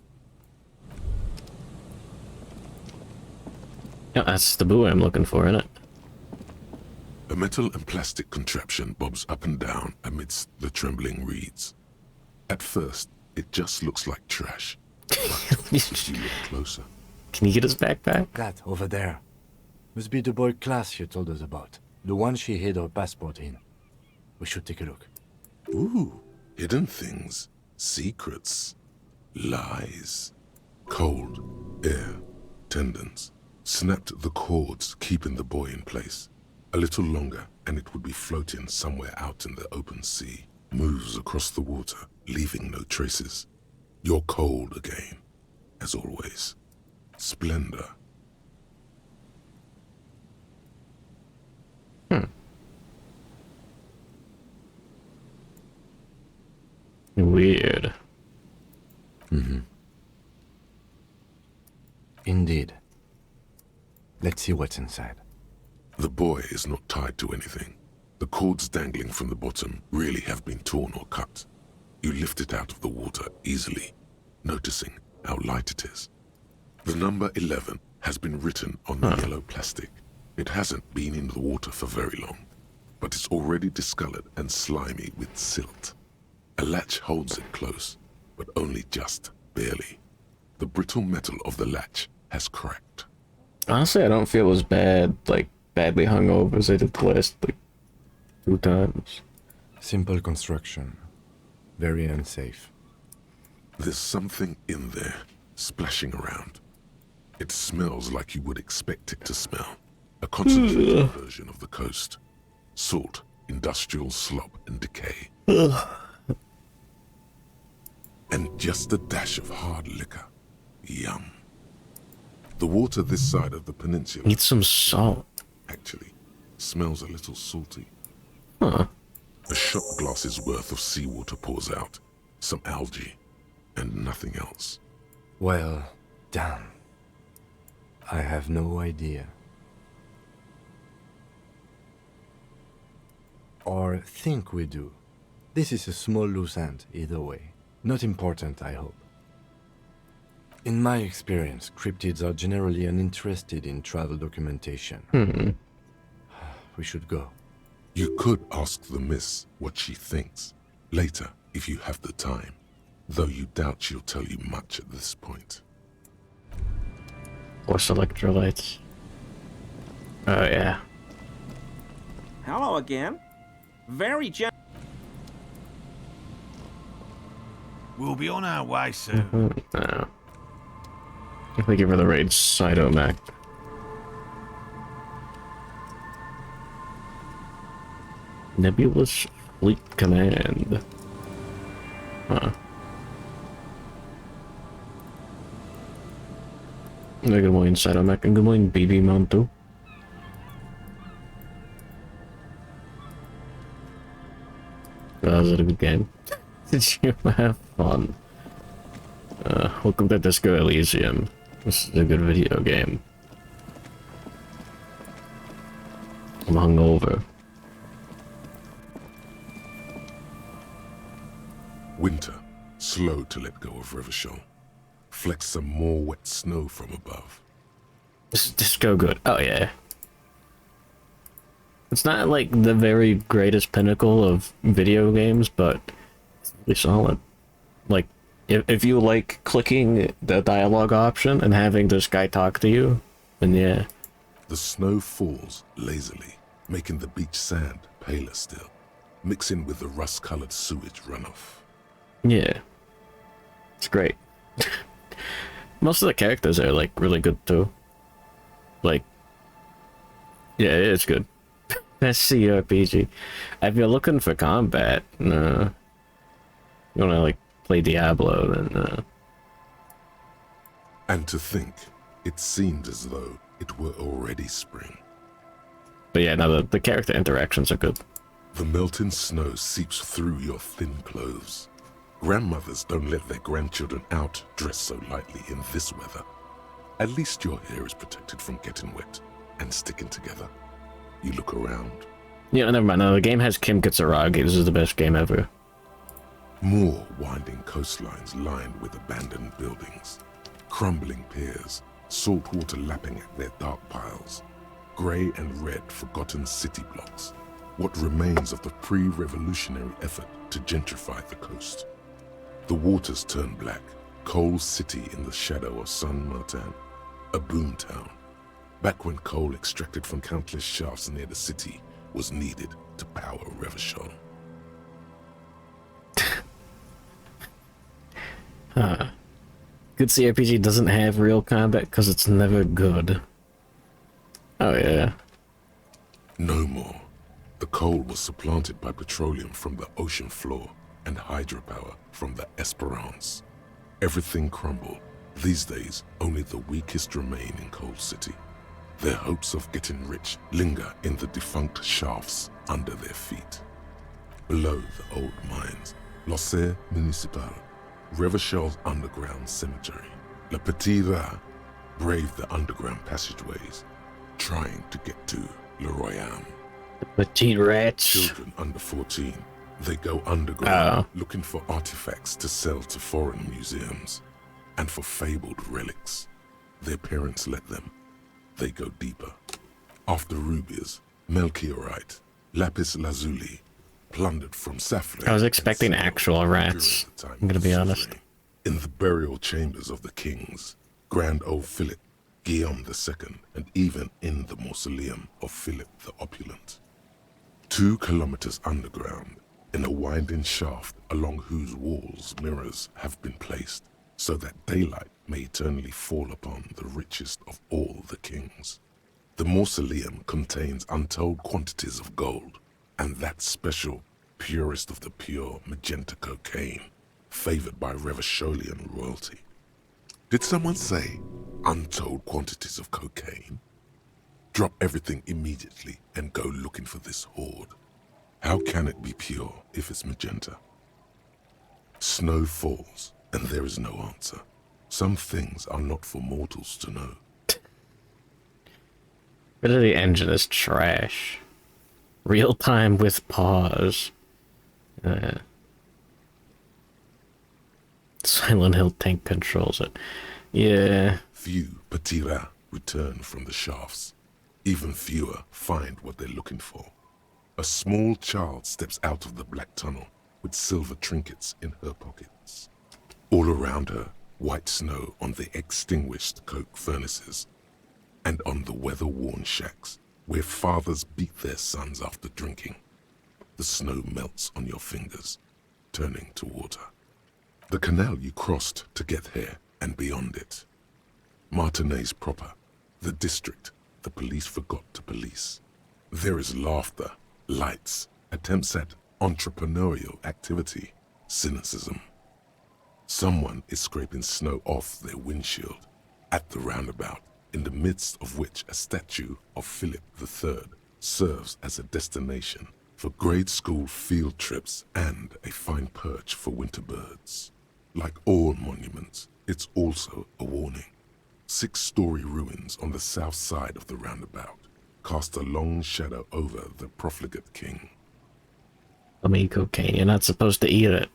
Yeah, that's the buoy I'm looking for, isn't it? A metal and plastic contraption bobs up and down amidst the trembling reeds. At first, it just looks like trash. But if you look closer, Can you get his backpack? That, over there. Must be the boy class you told us about. The one she hid her passport in. We should take a look. ooh, hidden things, secrets, lies. Cold, air, tendons. Snapped the cords keeping the boy in place. A little longer, and it would be floating somewhere out in the open sea. Moves across the water, leaving no traces. You're cold again, as always. Splendor. Weird. Indeed. Let's see what's inside. The boy is not tied to anything. The cords dangling from the bottom really have been torn or cut. You lift it out of the water easily, noticing how light it is. The number 11 has been written on the yellow plastic. It hasn't been in the water for very long, but it's already discolored and slimy with silt. A latch holds it close, but only just barely. The brittle metal of the latch has cracked. Honestly, I don't feel as bad, like, badly hungover as I did the last, like, 2 times. Simple construction. Very unsafe. There's something in there, splashing around. It smells like you would expect it to smell. A concentrated version of the coast. Salt, industrial slop, and decay. And just a dash of hard liquor. Yum. The water this side of the peninsula Need some salt. actually smells a little salty. Huh. A shot glass's worth of seawater pours out. Some algae. And nothing else. Well, damn. I have no idea. Or think we do. This is a small loose end, either way. Not important, I hope. In my experience, cryptids are generally uninterested in travel documentation. We should go. You could ask the miss what she thinks. Later, if you have the time. Though you doubt she'll tell you much at this point. Force electrolytes. Oh, yeah. Hello again. Very gen- We'll be on our way soon. No. If we give her the raid Cytomac. Nebulous Fleet Command. Huh. Good morning, Cytomac, and good morning, BB Montu. Was it a good game? Did you have fun? Welcome to Disco Elysium. This is a good video game. I'm hungover. Winter, slow to let go of Rivershore. Flex some more wet snow from above. This is Disco good. Oh yeah. It's not like the very greatest pinnacle of video games, but it's Pretty solid. Like, if you like clicking the dialogue option and having this guy talk to you, then yeah. The snow falls lazily, making the beach sand paler still, mixing with the rust-colored sewage runoff. Yeah. It's great. Most of the characters are, like, really good, too. Like, yeah, it's good. Best CRPG. If you're looking for combat, you wanna, like, play Diablo, then, And to think, it seemed as though it were already spring. But yeah, no, the character interactions are good. The melting snow seeps through your thin clothes. Grandmothers don't let their grandchildren out dressed so lightly in this weather. At least your hair is protected from getting wet and sticking together. You look around. Yeah, never mind. No, the game has Kim Kitsuragi. This is the best game ever. More winding coastlines lined with abandoned buildings. Crumbling piers, salt water lapping at their dark piles. Grey and red forgotten city blocks. What remains of the pre-revolutionary effort to gentrify the coast. The waters turn black, Coal City in the shadow of San Martin, a boom town. Back when coal extracted from countless shafts near the city was needed to power Revachol. Good CRPG doesn't have real combat because it's never good. Oh yeah. No more. The coal was supplanted by petroleum from the ocean floor and hydropower from the Esperance. Everything crumbled. These days, only the weakest remain in Coal City. Their hopes of getting rich linger in the defunct shafts under their feet. Below the old mines, L'Océan Municipal, Revachol's underground cemetery. Le Petit Rat braved the underground passageways, trying to get to Le Royaume. The Petit Rats. Children under 14, they go underground looking for artifacts to sell to foreign museums. And for fabled relics, their parents let them. They go deeper. After rubies, melchiorite, lapis lazuli, plundered from sapphire. I was expecting actual rats, I'm gonna be honest. In the burial chambers of the kings, Grand old Philip, Guillaume II, and even in the mausoleum of Philip the Opulent. 2 kilometers underground, in a winding shaft along whose walls mirrors have been placed, so that daylight may eternally fall upon the richest of all the kings. The mausoleum contains untold quantities of gold, and that special, purest of the pure magenta cocaine, favored by Revacholian royalty. Did someone say untold quantities of cocaine? Drop everything immediately and go looking for this hoard. How can it be pure if it's magenta? Snow falls, and there is no answer. Some things are not for mortals to know. Really, the engine is trash. Real time with pause. Silent Hill tank controls it. Yeah. Few Petit Rats return from the shafts. Even fewer find what they're looking for. A small child steps out of the black tunnel with silver trinkets in her pockets. All around her, white snow on the extinguished coke furnaces and on the weather-worn shacks where fathers beat their sons after drinking. The snow melts on your fingers, turning to water. The canal you crossed to get here and beyond it. Martinez proper, the district the police forgot to police. There is laughter, lights, attempts at entrepreneurial activity, cynicism. Someone is scraping snow off their windshield at the roundabout, in the midst of which a statue of Philip III serves as a destination for grade school field trips and a fine perch for winter birds. Like all monuments, it's also a warning. 6-story ruins on the south side of the roundabout cast a long shadow over the profligate king. I mean, cocaine, you're not supposed to eat it.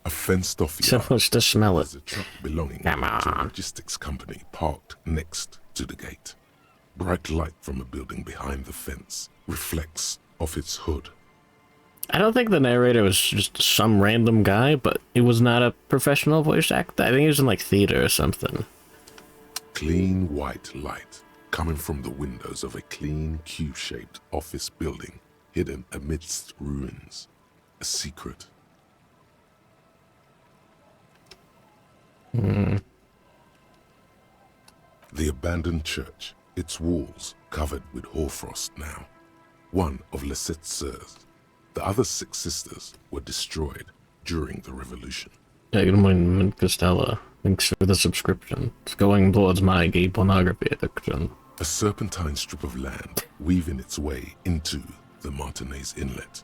A fenced-off You're supposed to smell it. a truck belonging to a logistics company parked next to the gate. Bright light from a building behind the fence reflects off its hood. I don't think the narrator was just some random guy, but he was not a professional voice actor. I think he was in like theater or something. Clean white light coming from the windows of a clean cube-shaped office building hidden amidst ruins. A secret. The abandoned church, its walls covered with hoarfrost now. One of Lissette's sœurs. The other 6 sisters were destroyed during the revolution. Yeah, good morning, Costello. Thanks for the subscription. It's going towards my gay pornography addiction. A serpentine strip of land weaving its way into the Martinez Inlet.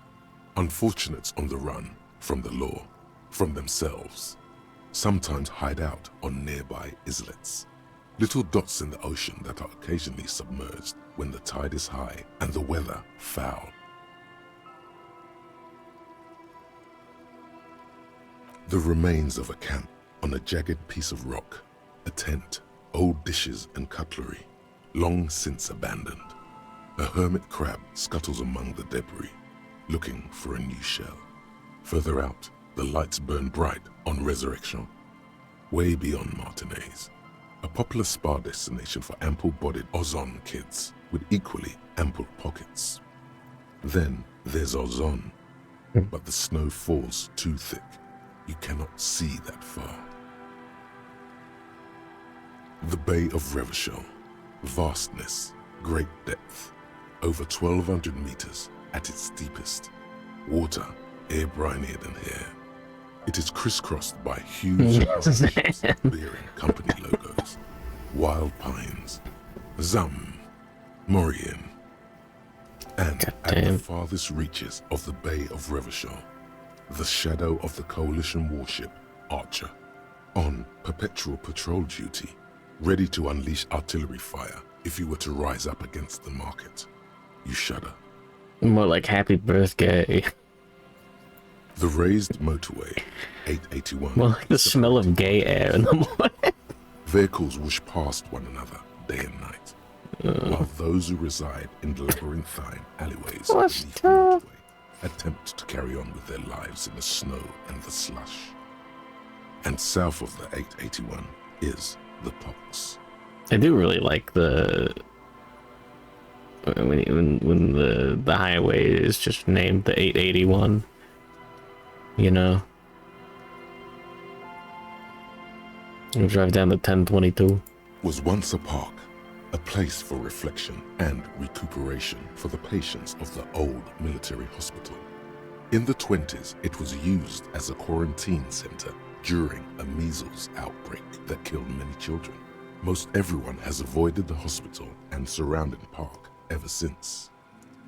Unfortunates on the run from the law, from themselves. Sometimes hide out on nearby islets. Little dots in the ocean that are occasionally submerged when the tide is high and the weather foul. The remains of a camp on a jagged piece of rock, a tent, old dishes and cutlery, long since abandoned. A hermit crab scuttles among the debris, looking for a new shell. Further out, the lights burn bright on Resurrection, way beyond Martinez, a popular spa destination for ample-bodied Ozon kids with equally ample pockets. Then there's Ozon, but the snow falls too thick. You cannot see that far. The Bay of Revachol, vastness, great depth, over 1,200 meters at its deepest. Water, air brinier than hair. It is crisscrossed by huge ships bearing company logos. Wild Pines, Zam, Morian, and at the farthest reaches of the Bay of Revachol, the shadow of the Coalition warship, Archer, on perpetual patrol duty, ready to unleash artillery fire if you were to rise up against the market. You shudder. More like happy birthday. The raised motorway, 881. More like the smell of gay air in the morning. Vehicles whoosh past one another day and night, while those who reside in labyrinthine alleyways beneath the motorway attempt to carry on with their lives in the snow and the slush. And south of the 881 is the Pox. I do really like the when the highway is just named the 881. You know, you drive down the 1022. Was once a park, a place for reflection and recuperation for the patients of the old military hospital. In the 20s, it was used as a quarantine center during a measles outbreak that killed many children. Most everyone has avoided the hospital and surrounding park ever since.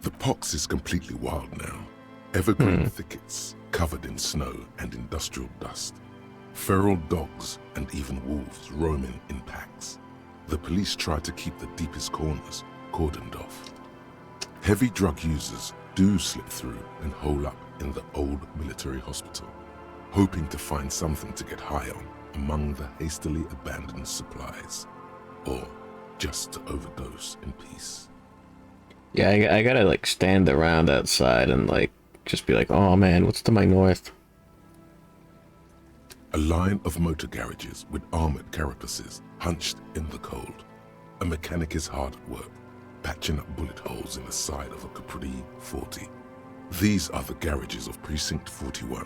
The Pox is completely wild now. Evergreen thickets covered in snow and industrial dust. Feral dogs and even wolves roaming in packs. The police try to keep the deepest corners cordoned off. Heavy drug users do slip through and hole up in the old military hospital, hoping to find something to get high on among the hastily abandoned supplies, or just to overdose in peace. Yeah, I gotta like stand around outside and like just be like, oh man, what's to my north? A line of motor garages with armored carapaces hunched in the cold. A mechanic is hard at work, patching up bullet holes in the side of a Capri 40. These are the garages of Precinct 41.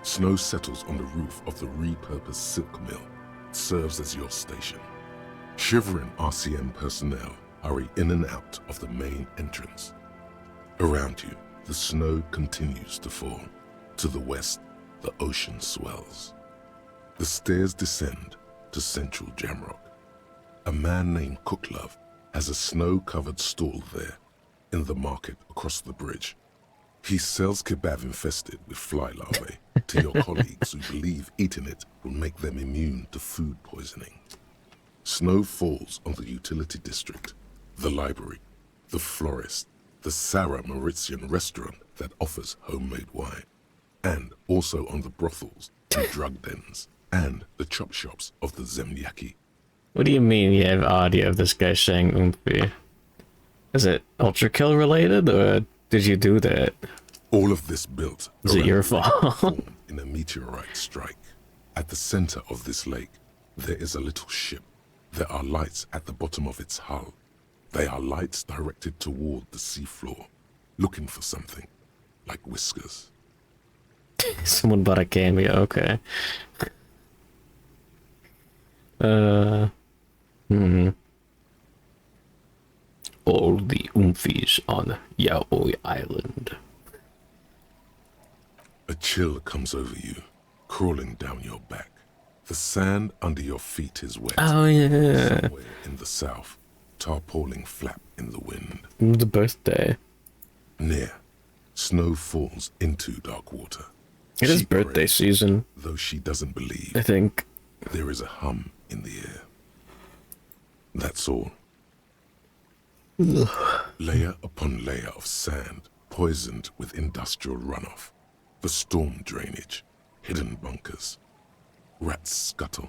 Snow settles on the roof of the repurposed silk mill. It serves as your station. Shivering RCM personnel hurry in and out of the main entrance. Around you, the snow continues to fall. To the west, the ocean swells. The stairs descend to Central Jamrock. A man named Cooklove has a snow-covered stall there in the market across the bridge. He sells kebab infested with fly larvae to your colleagues who believe eating it will make them immune to food poisoning. Snow falls on the utility district, the library, the florist, the Sarah Mauritian restaurant that offers homemade wine, and also on the brothels and drug dens, and the chop shops of the Zemlyaki. What do you mean you have audio of this guy saying Oomphy? Is it Ultra Kill related, or did you do that? All of this built Is it around your a lake fault? formed in a meteorite strike. At the center of this lake, there is a little ship. There are lights at the bottom of its hull. They are lights directed toward the seafloor, looking for something, like whiskers. Someone bought a cameo, okay. All the Oomfies on Yaoi Island. A chill comes over you, crawling down your back. The sand under your feet is wet. Oh yeah. Somewhere in the south, tarpaulin flap in the wind. The birthday. Near, snow falls into dark water. It is She birthday prays, season, though she doesn't believe. I think. There is a hum in the air. That's all. Layer upon layer of sand, poisoned with industrial runoff. The storm drainage, hidden bunkers. Rats scuttle.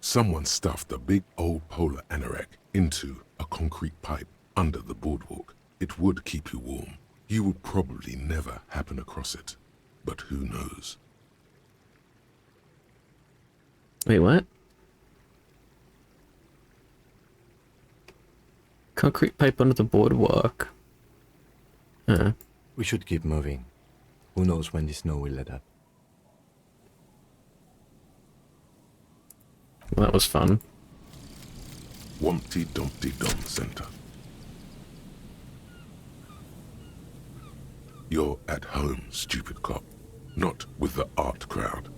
Someone stuffed a big old polar anorak into a concrete pipe under the boardwalk. It would keep you warm. You would probably never happen across it. But who knows? Wait, what? Concrete pipe under the boardwalk. Huh. We should keep moving. Who knows when the snow will let up. Well, that was fun. Wompty-Dompty Dom Center. You're at home, stupid cop. Not with the art crowd.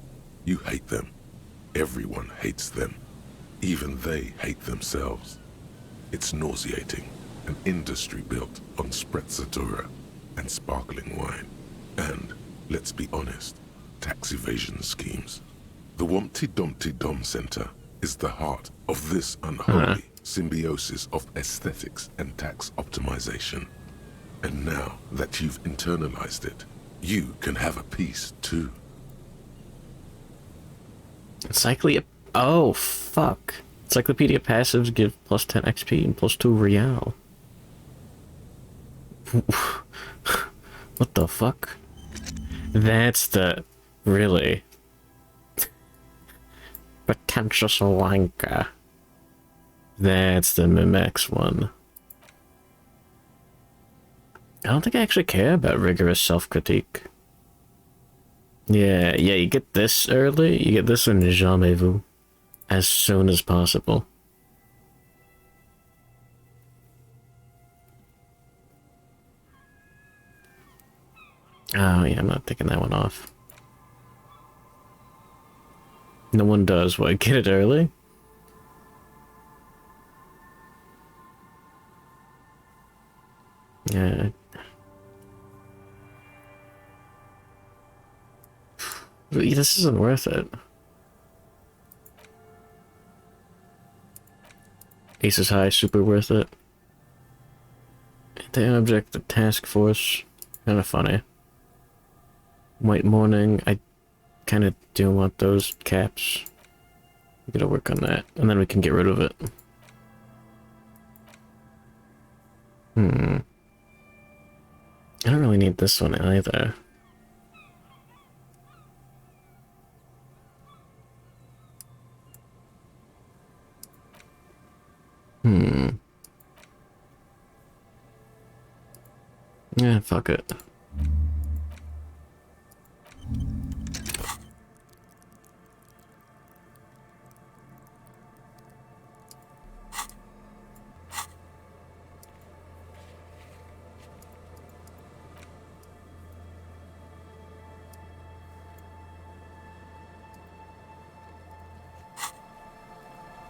You hate them. Everyone hates them. Even they hate themselves. It's nauseating. An industry built on sprezzatura and sparkling wine. And, let's be honest, tax evasion schemes. The Wompty-Dompty Dom Center is the heart of this unholy symbiosis of aesthetics and tax optimization. And now that you've internalized it, you can have a piece too. Oh, fuck. Encyclopedia passives give plus 10 XP and plus 2 real. What the fuck? That's the... Really? Pretentious wanker. That's the Mimex one. I don't think I actually care about rigorous self-critique. Yeah, you get this early, you get this in Jamais-vous. As soon as possible. Oh yeah, I'm not taking that one off. No one does. What, get it early? Yeah. This isn't worth it. Ace is high, super worth it. Anti-object, the task force, kind of funny. White morning, I kind of do want those caps. We gotta work on that, and then we can get rid of it. I don't really need this one either. Yeah, fuck it.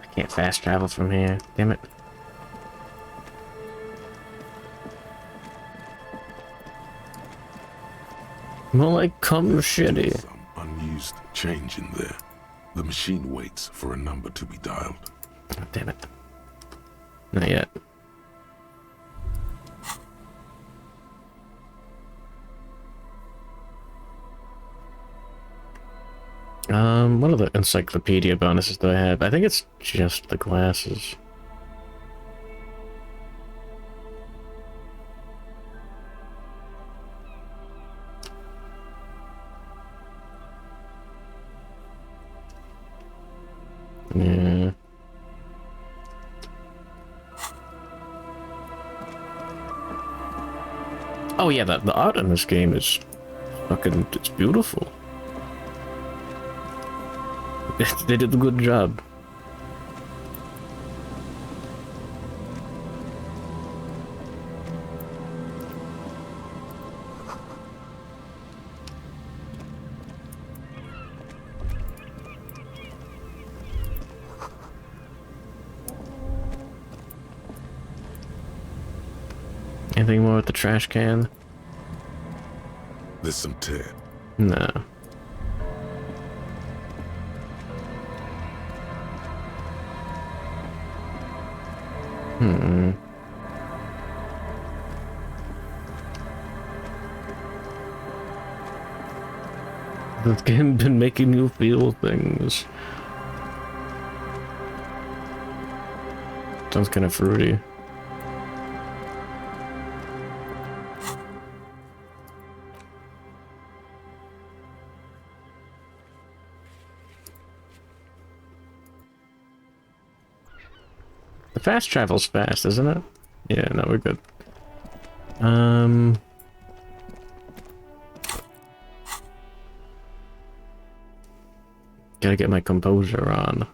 I can't fast travel from here. Damn it. More like come shitty. Some unused change in there. The machine waits for a number to be dialed. Oh, damn it. Not yet. What other encyclopedia bonuses do I have? I think it's just the glasses. Oh yeah, the art in this game is fucking, it's beautiful. They did a good job. Anything more with the trash can? There's some tear. No. This game been making you feel things. Sounds kind of fruity. The fast travel's fast, isn't it? Yeah, no, we're good. Gotta get my composure on.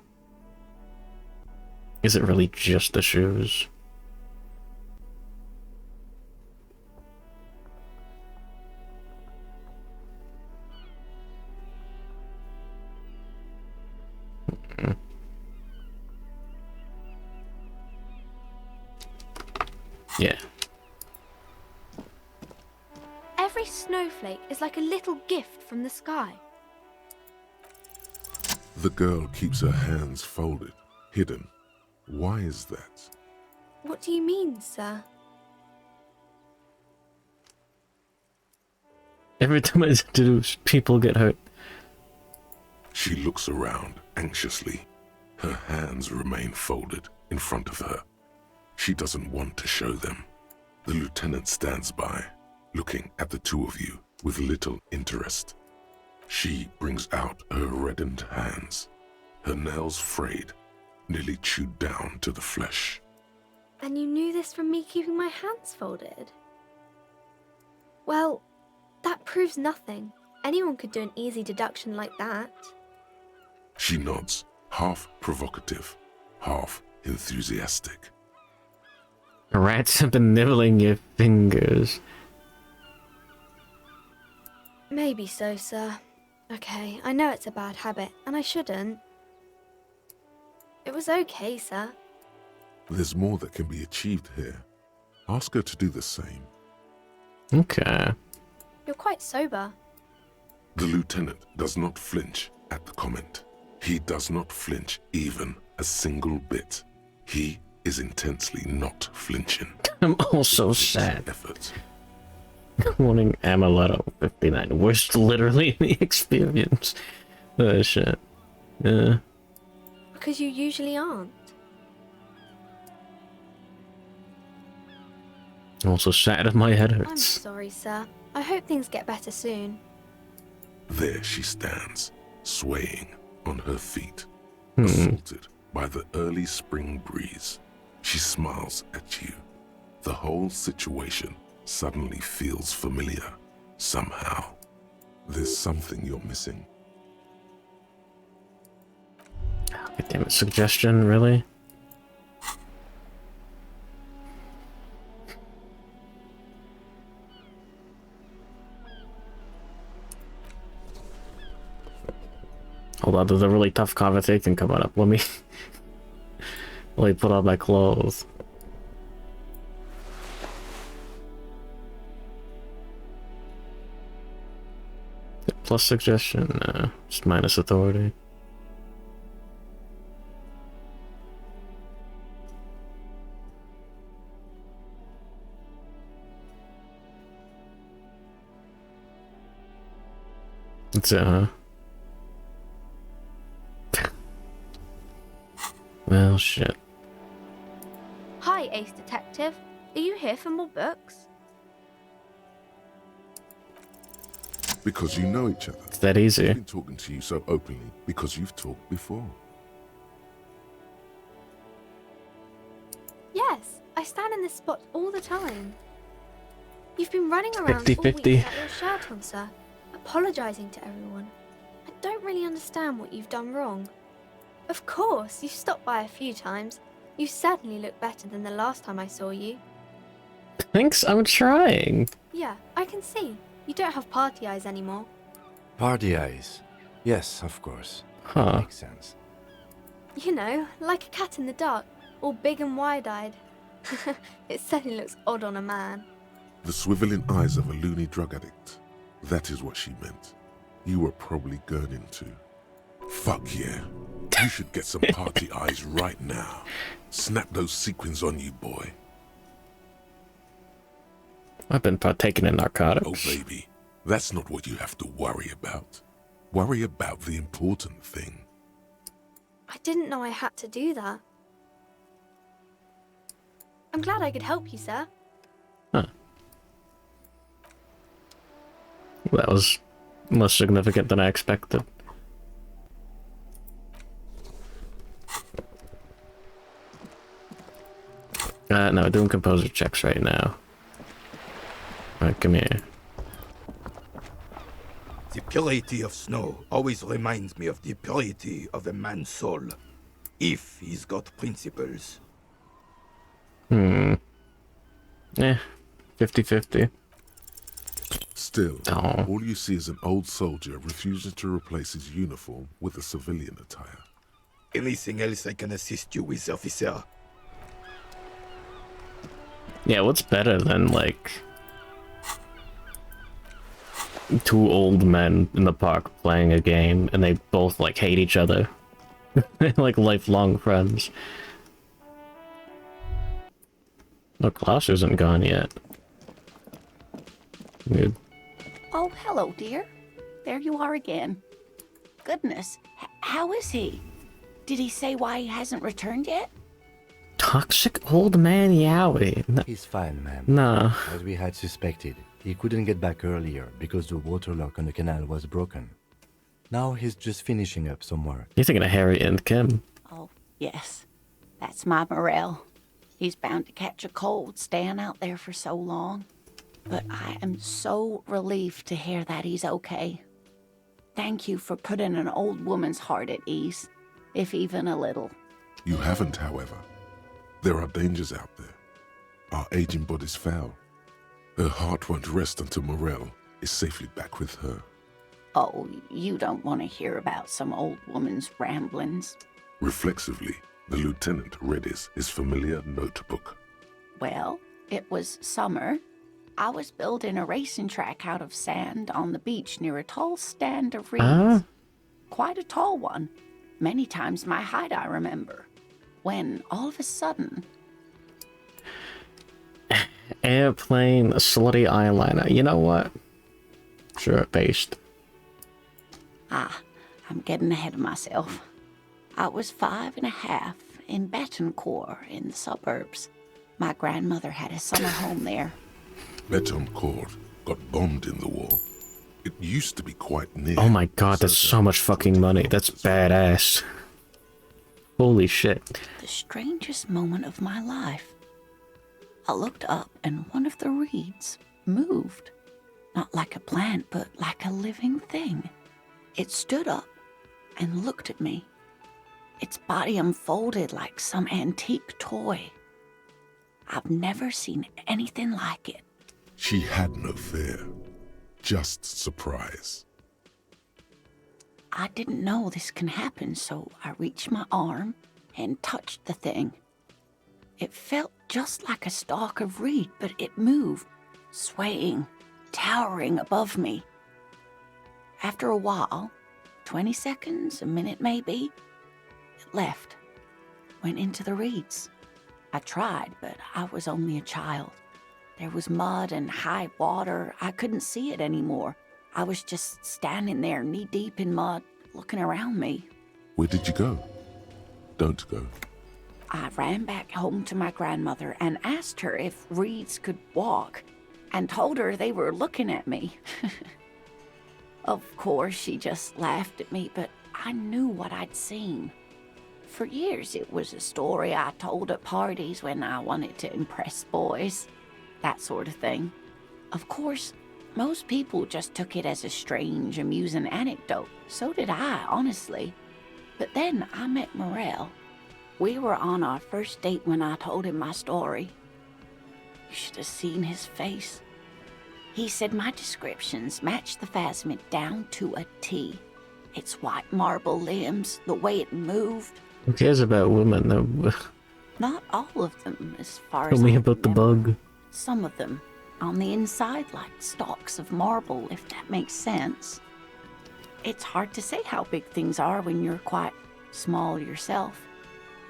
Is it really just the shoes? Yeah. Every snowflake is like a little gift from the sky. The girl keeps her hands folded, hidden. Why is that? What do you mean, sir? Every time I seduce, people get hurt. She looks around anxiously. Her hands remain folded in front of her. She doesn't want to show them. The lieutenant stands by, looking at the two of you with little interest. She brings out her reddened hands, her nails frayed, nearly chewed down to the flesh. And you knew this from me keeping my hands folded? Well, that proves nothing. Anyone could do an easy deduction like that. She nods, half provocative, half enthusiastic. Rats have been nibbling your fingers. Maybe so, sir. Okay, I know it's a bad habit, and I shouldn't. It was okay, sir. There's more that can be achieved here. Ask her to do the same. Okay. You're quite sober. The lieutenant does not flinch at the comment. He does not flinch even a single bit. He is intensely not flinching. I'm also sad. Effort. Good morning, Amaletto 59. Worst literally in the experience. Oh shit. Yeah. Because you usually aren't. I'm also sad if my head I'm hurts. sorry, sir. I hope things get better soon. There she stands, swaying on her feet, assaulted by the early spring breeze. She smiles at you. The whole situation suddenly feels familiar, somehow. There's something you're missing. God damn it, suggestion, really? Hold on, there's a really tough conversation coming up. Let me put on my clothes. Plus suggestion? No, just minus authority. That's it, huh? Well, shit. Hi, Ace Detective. Are you here for more books? Because you know each other. It's that easy. I've been talking to you so openly because you've talked before. Yes, I stand in this spot all the time. You've been running around 50-50. all week without your shirt on, sir, apologising to everyone. I don't really understand what you've done wrong. Of course, you've stopped by a few times. You certainly look better than the last time I saw you. Thanks, I'm trying. Yeah, I can see. You don't have party eyes anymore. Party eyes. Yes, of course. Huh. Makes sense. You know, like a cat in the dark, all big and wide-eyed. It certainly looks odd on a man. The swiveling eyes of a loony drug addict. That is what she meant. You were probably gurning too. Fuck yeah. You should get some party eyes right now. Snap those sequins on you, boy. I've been partaking in narcotics. Oh, baby. That's not what you have to worry about. Worry about the important thing. I didn't know I had to do that. I'm glad I could help you, sir. Huh. That was more significant than I expected. No, doing composer checks right now. Alright, come here. The purity of snow always reminds me of the purity of a man's soul, if he's got principles. Eh, 50-50. Still, Oh. all you see is an old soldier refusing to replace his uniform with a civilian attire. Anything else I can assist you with, officer? Yeah, what's better than, like, two old men in the park playing a game and they both, like, hate each other? They're, like, lifelong friends. No, Klaus isn't gone yet. Good. Oh, hello, dear. There you are again. Goodness, how is he? Did he say why he hasn't returned yet? Toxic old man Yowie. No. He's fine, ma'am. Nah. As we had suspected, he couldn't get back earlier because the water lock on the canal was broken. Now he's just finishing up some work. You're thinking of Harry and Kim. Oh, yes. That's my Morel. He's bound to catch a cold staying out there for so long. But I am so relieved to hear that he's okay. Thank you for putting an old woman's heart at ease, if even a little. You haven't, however. There are dangers out there. Our aging body's foul. Her heart won't rest until Morel is safely back with her. Oh, you don't want to hear about some old woman's ramblings. Reflexively, the lieutenant read his familiar notebook. Well, it was summer. I was building a racing track out of sand on the beach near a tall stand of reeds. Quite a tall one. Many times my height, I remember. When, all of a sudden... Airplane, slutty eyeliner. You know what? Sure, paste. I'm getting ahead of myself. I was 5.5 in Betancourt in the suburbs. My grandmother had a summer home there. Betancourt got bombed in the war. It used to be quite near. Oh my god, that's so much fucking money. That's badass. Holy shit. The strangest moment of my life. I looked up and one of the reeds moved. Not like a plant, but like a living thing. It stood up and looked at me. Its body unfolded like some antique toy. I've never seen anything like it. She had no fear, just surprise. I didn't know this can happen, so I reached my arm and touched the thing. It felt just like a stalk of reed, but it moved, swaying, towering above me. After a while, 20 seconds, a minute maybe, it left, went into the reeds. I tried, but I was only a child. There was mud and high water. I couldn't see it anymore. I was just standing there knee-deep in mud, looking around me. Where did you go? Don't go. I ran back home to my grandmother and asked her if reeds could walk, and told her they were looking at me. Of course, she just laughed at me, but I knew what I'd seen. For years, it was a story I told at parties when I wanted to impress boys. That sort of thing. Of course, most people just took it as a strange, amusing anecdote. So did I, honestly. But then I met Morel. We were on our first date when I told him my story. You should have seen his face. He said my descriptions matched the phasmid down to a T. Its white marble limbs, the way it moved. Who cares about women though? Not all of them, as far Tell as me I about the remember. bug. Some of them, on the inside like stalks of marble, if that makes sense. It's hard to say how big things are when you're quite small yourself.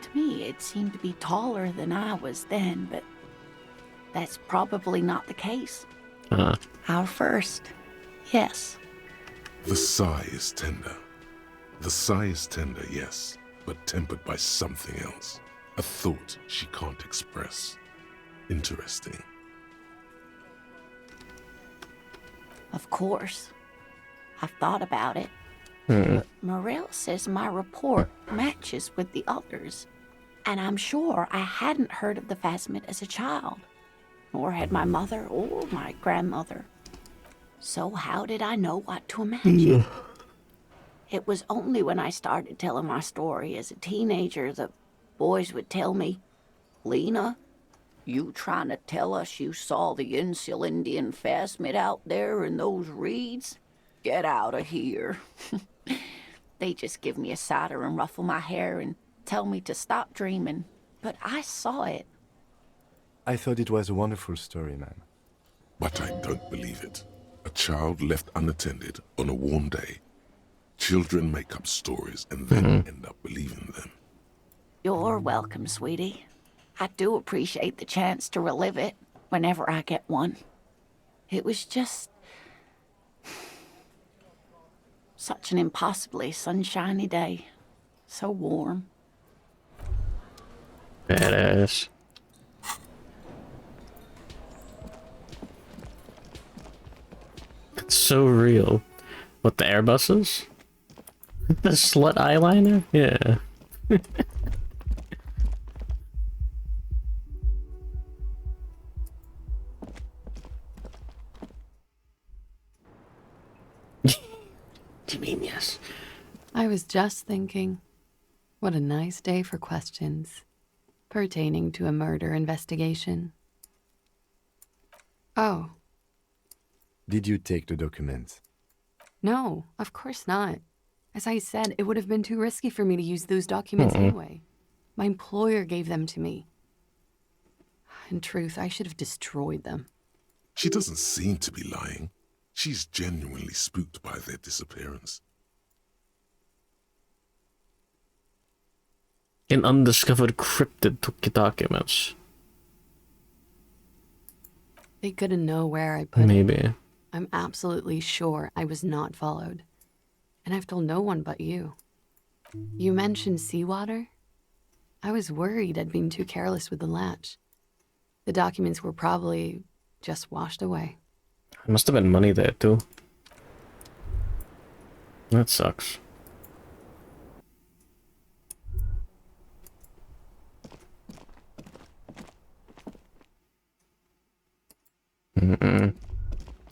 To me, it seemed to be taller than I was then, but that's probably not the case. Our first, yes. The sigh is tender. The sigh is tender, yes, but tempered by something else. A thought she can't express. Interesting. Of course. I've thought about it. But Morel says my report matches with the others. And I'm sure I hadn't heard of the phasmid as a child. Nor had my mother or my grandmother. So how did I know what to imagine? It was only when I started telling my story as a teenager that boys would tell me, Lena, you trying to tell us you saw the Insulindian phasmid out there in those reeds? Get out of here. They just give me a cider and ruffle my hair and tell me to stop dreaming. But I saw it. I thought it was a wonderful story, man. But I don't believe it. A child left unattended on a warm day. Children make up stories and then end up believing them. You're welcome, sweetie. I do appreciate the chance to relive it whenever I get one. It was just such an impossibly sunshiny day. So warm. Badass. It's so real. What, the Airbuses? The slut eyeliner? Yeah. Do you mean yes? I was just thinking, what a nice day for questions pertaining to a murder investigation. Oh. Did you take the documents? No, of course not. As I said, it would have been too risky for me to use those documents anyway. My employer gave them to me. In truth, I should have destroyed them. She doesn't seem to be lying. She's genuinely spooked by their disappearance. An undiscovered cryptid took your documents. They couldn't know where I put it. Maybe. I'm absolutely sure I was not followed. And I've told no one but you. You mentioned seawater? I was worried I'd been too careless with the latch. The documents were probably just washed away. There must have been money there too. That sucks.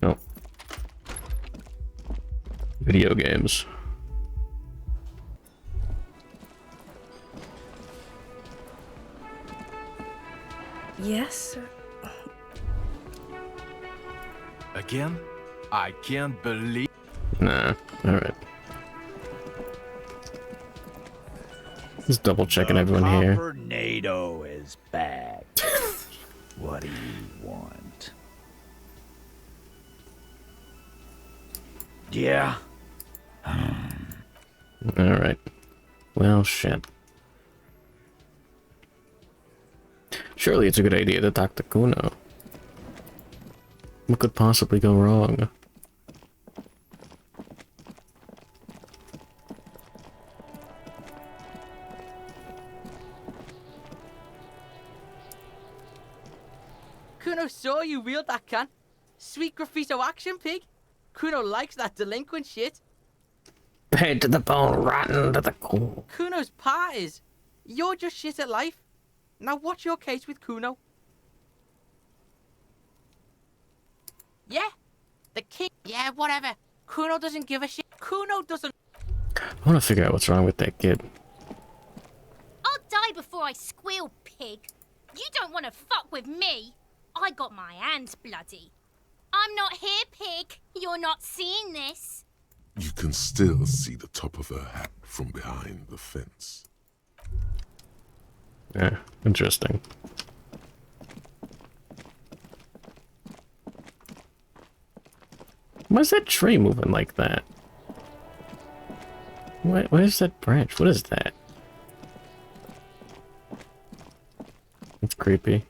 No. Video games. Yes, sir. Again? I can't believe... Nah, alright. Just double checking everyone here. NATO is back. What do you want? Yeah. Alright. Well, shit. Surely it's a good idea to talk to Kuno. What could possibly go wrong? Kuno saw you wield that can. Sweet graffito action, pig. Kuno likes that delinquent shit. Paid to the bone, rotten to the core. Kuno's part is. You're just shit at life. Now what's your case with Kuno? Yeah? The king. Yeah, whatever. Kuno doesn't give a shit. Kuno doesn't. I want to figure out what's wrong with that kid. I'll die before I squeal, pig. You don't want to fuck with me. I got my hands bloody. I'm not here, pig. You're not seeing this. You can still see the top of her hat from behind the fence. Yeah, interesting. Why is that tree moving like that? What is that branch? What is that? It's creepy.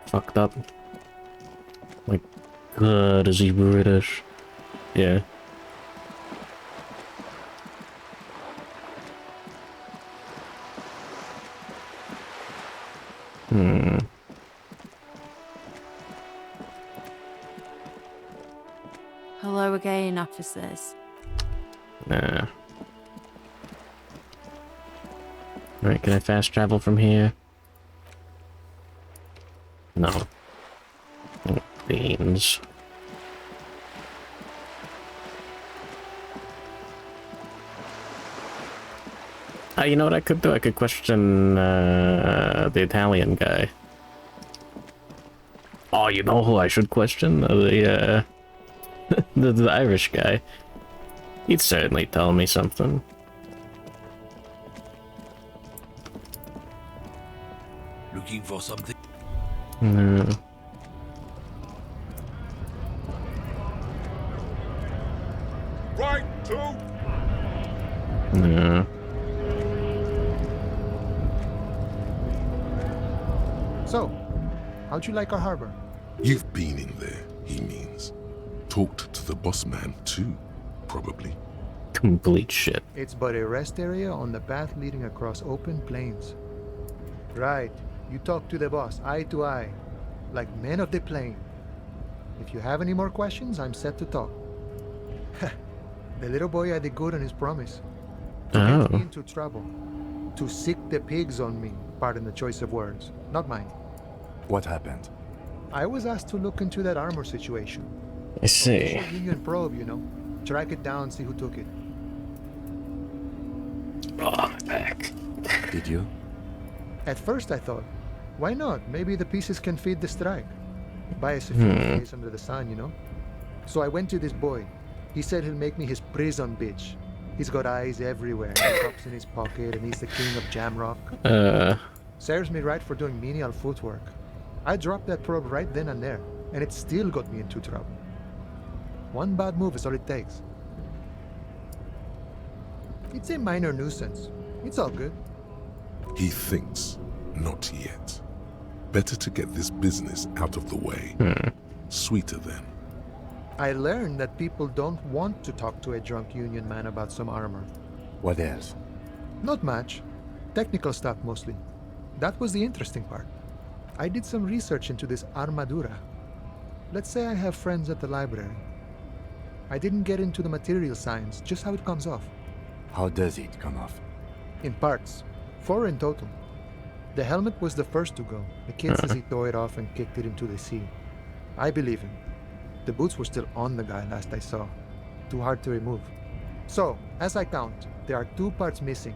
Fucked up. Like, God, is he British? Yeah. Hello again, officers. Nah. Alright, can I fast travel from here? No. Oh, beans. You know what I could do? I could question the Italian guy. Oh, you know who I should question? The the Irish guy. He'd certainly tell me something. Looking for something? No. Right, two. No. So, how'd you like our harbor? You've been in there, he means. Talked to the boss man too, probably. Complete shit. It's but a rest area on the path leading across open plains. Right, you talk to the boss, eye to eye, like men of the plain. If you have any more questions, I'm set to talk. The little boy had the good on his promise. To get me into trouble. To sick the pigs on me, pardon the choice of words, not mine. What happened? I was asked to look into that armor situation. I see. Official Union probe, you know. Track it down, see who took it. Oh, my back. Did you? At first I thought, why not? Maybe the pieces can feed the strike. Bias a few days under the sun, you know? So I went to this boy. He said he'll make me his prison bitch. He's got eyes everywhere, cups in his pocket, and he's the king of Jamrock. Serves me right for doing menial footwork. I dropped that probe right then and there, and it still got me into trouble. One bad move is all it takes. It's a minor nuisance. It's all good. He thinks, not yet. Better to get this business out of the way. Sweeter then. I learned that people don't want to talk to a drunk Union man about some armor. What else? Not much. Technical stuff mostly. That was the interesting part. I did some research into this armadura. Let's say I have friends at the library. I didn't get into the material science, just how it comes off. How does it come off? In parts. 4 in total. The helmet was the first to go. The kid says he tore it off and kicked it into the sea. I believe him. The boots were still on the guy last I saw. Too hard to remove. So, as I count, there are 2 parts missing.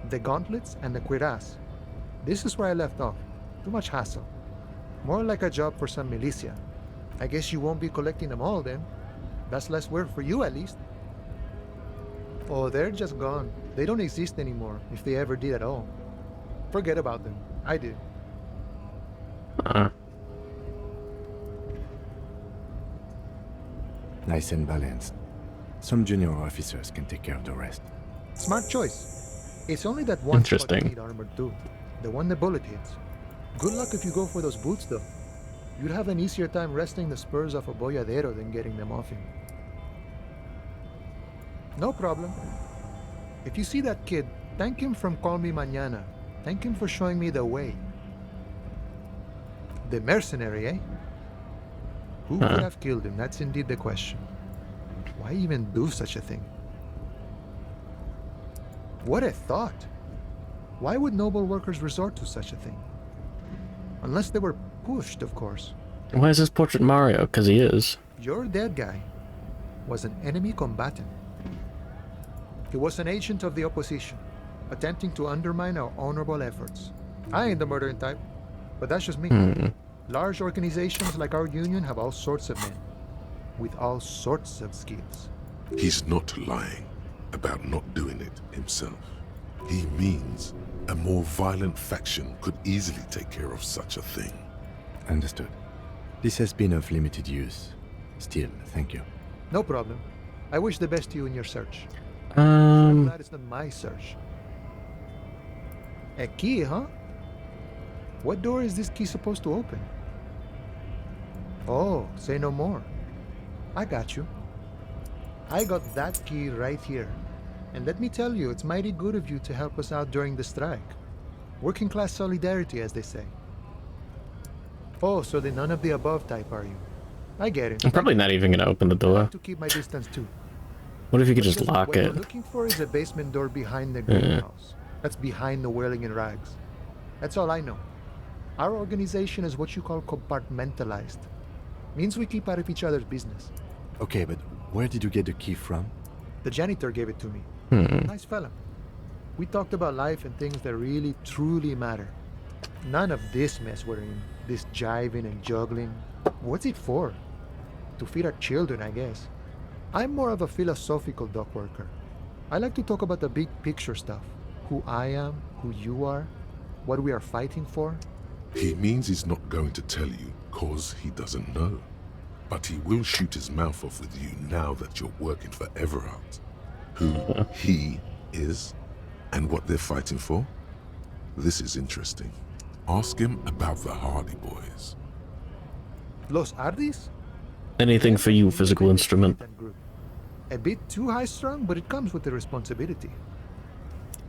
The gauntlets and the cuirass. This is where I left off. Too much hassle. More like a job for some militia. I guess you won't be collecting them all then. That's less work for you at least. Oh, they're just gone. They don't exist anymore, if they ever did at all. Forget about them. I did. Nice and balanced. Some junior officers can take care of the rest. Smart choice. It's only that one spot you need armored too. The one the bullet hits. Good luck if you go for those boots though. You'd have an easier time wresting the spurs off a boyadero than getting them off him. No problem. If you see that kid, thank him from Call Me Mañana. Thank him for showing me the way. The mercenary, eh? Who could have killed him? That's indeed the question. Why even do such a thing? What a thought! Why would noble workers resort to such a thing? Unless they were pushed, of course. Why is this portrait Mario? Because he is. Your dead guy was an enemy combatant. He was an agent of the opposition, attempting to undermine our honorable efforts. I ain't the murdering type, but that's just me. Large organizations like our union have all sorts of men, with all sorts of skills. He's not lying about not doing it himself. He means a more violent faction could easily take care of such a thing. Understood. This has been of limited use. Still, thank you. No problem. I wish the best to you in your search. I'm glad it's not my search. A key, huh? What door is this key supposed to open? Oh, say no more. I got you. I got that key right here. And let me tell you, it's mighty good of you to help us out during the strike. Working class solidarity, as they say. Oh, so the none of the above type, are you? I get it. I'm probably not even gonna open the I door. have to keep my distance too. What if you could But just listen, lock what it? we're looking for is a basement door behind the Yeah. greenhouse. That's behind the whirling in rags. That's all I know. Our organization is what you call compartmentalized. Means we keep out of each other's business. Okay, but where did you get the key from? The janitor gave it to me. Nice fella. We talked about life and things that really, truly matter. None of this mess we're in. This jiving and juggling. What's it for? To feed our children, I guess. I'm more of a philosophical dock worker. I like to talk about the big picture stuff. Who I am, who you are, what we are fighting for. He means he's not going to tell you cause he doesn't know. But he will shoot his mouth off with you now that you're working for Everard. Who he is and what they're fighting for. This is interesting. Ask him about the Hardy Boys. Los Ardis? Anything for you, physical instrument. A bit too high-strung, but it comes with the responsibility.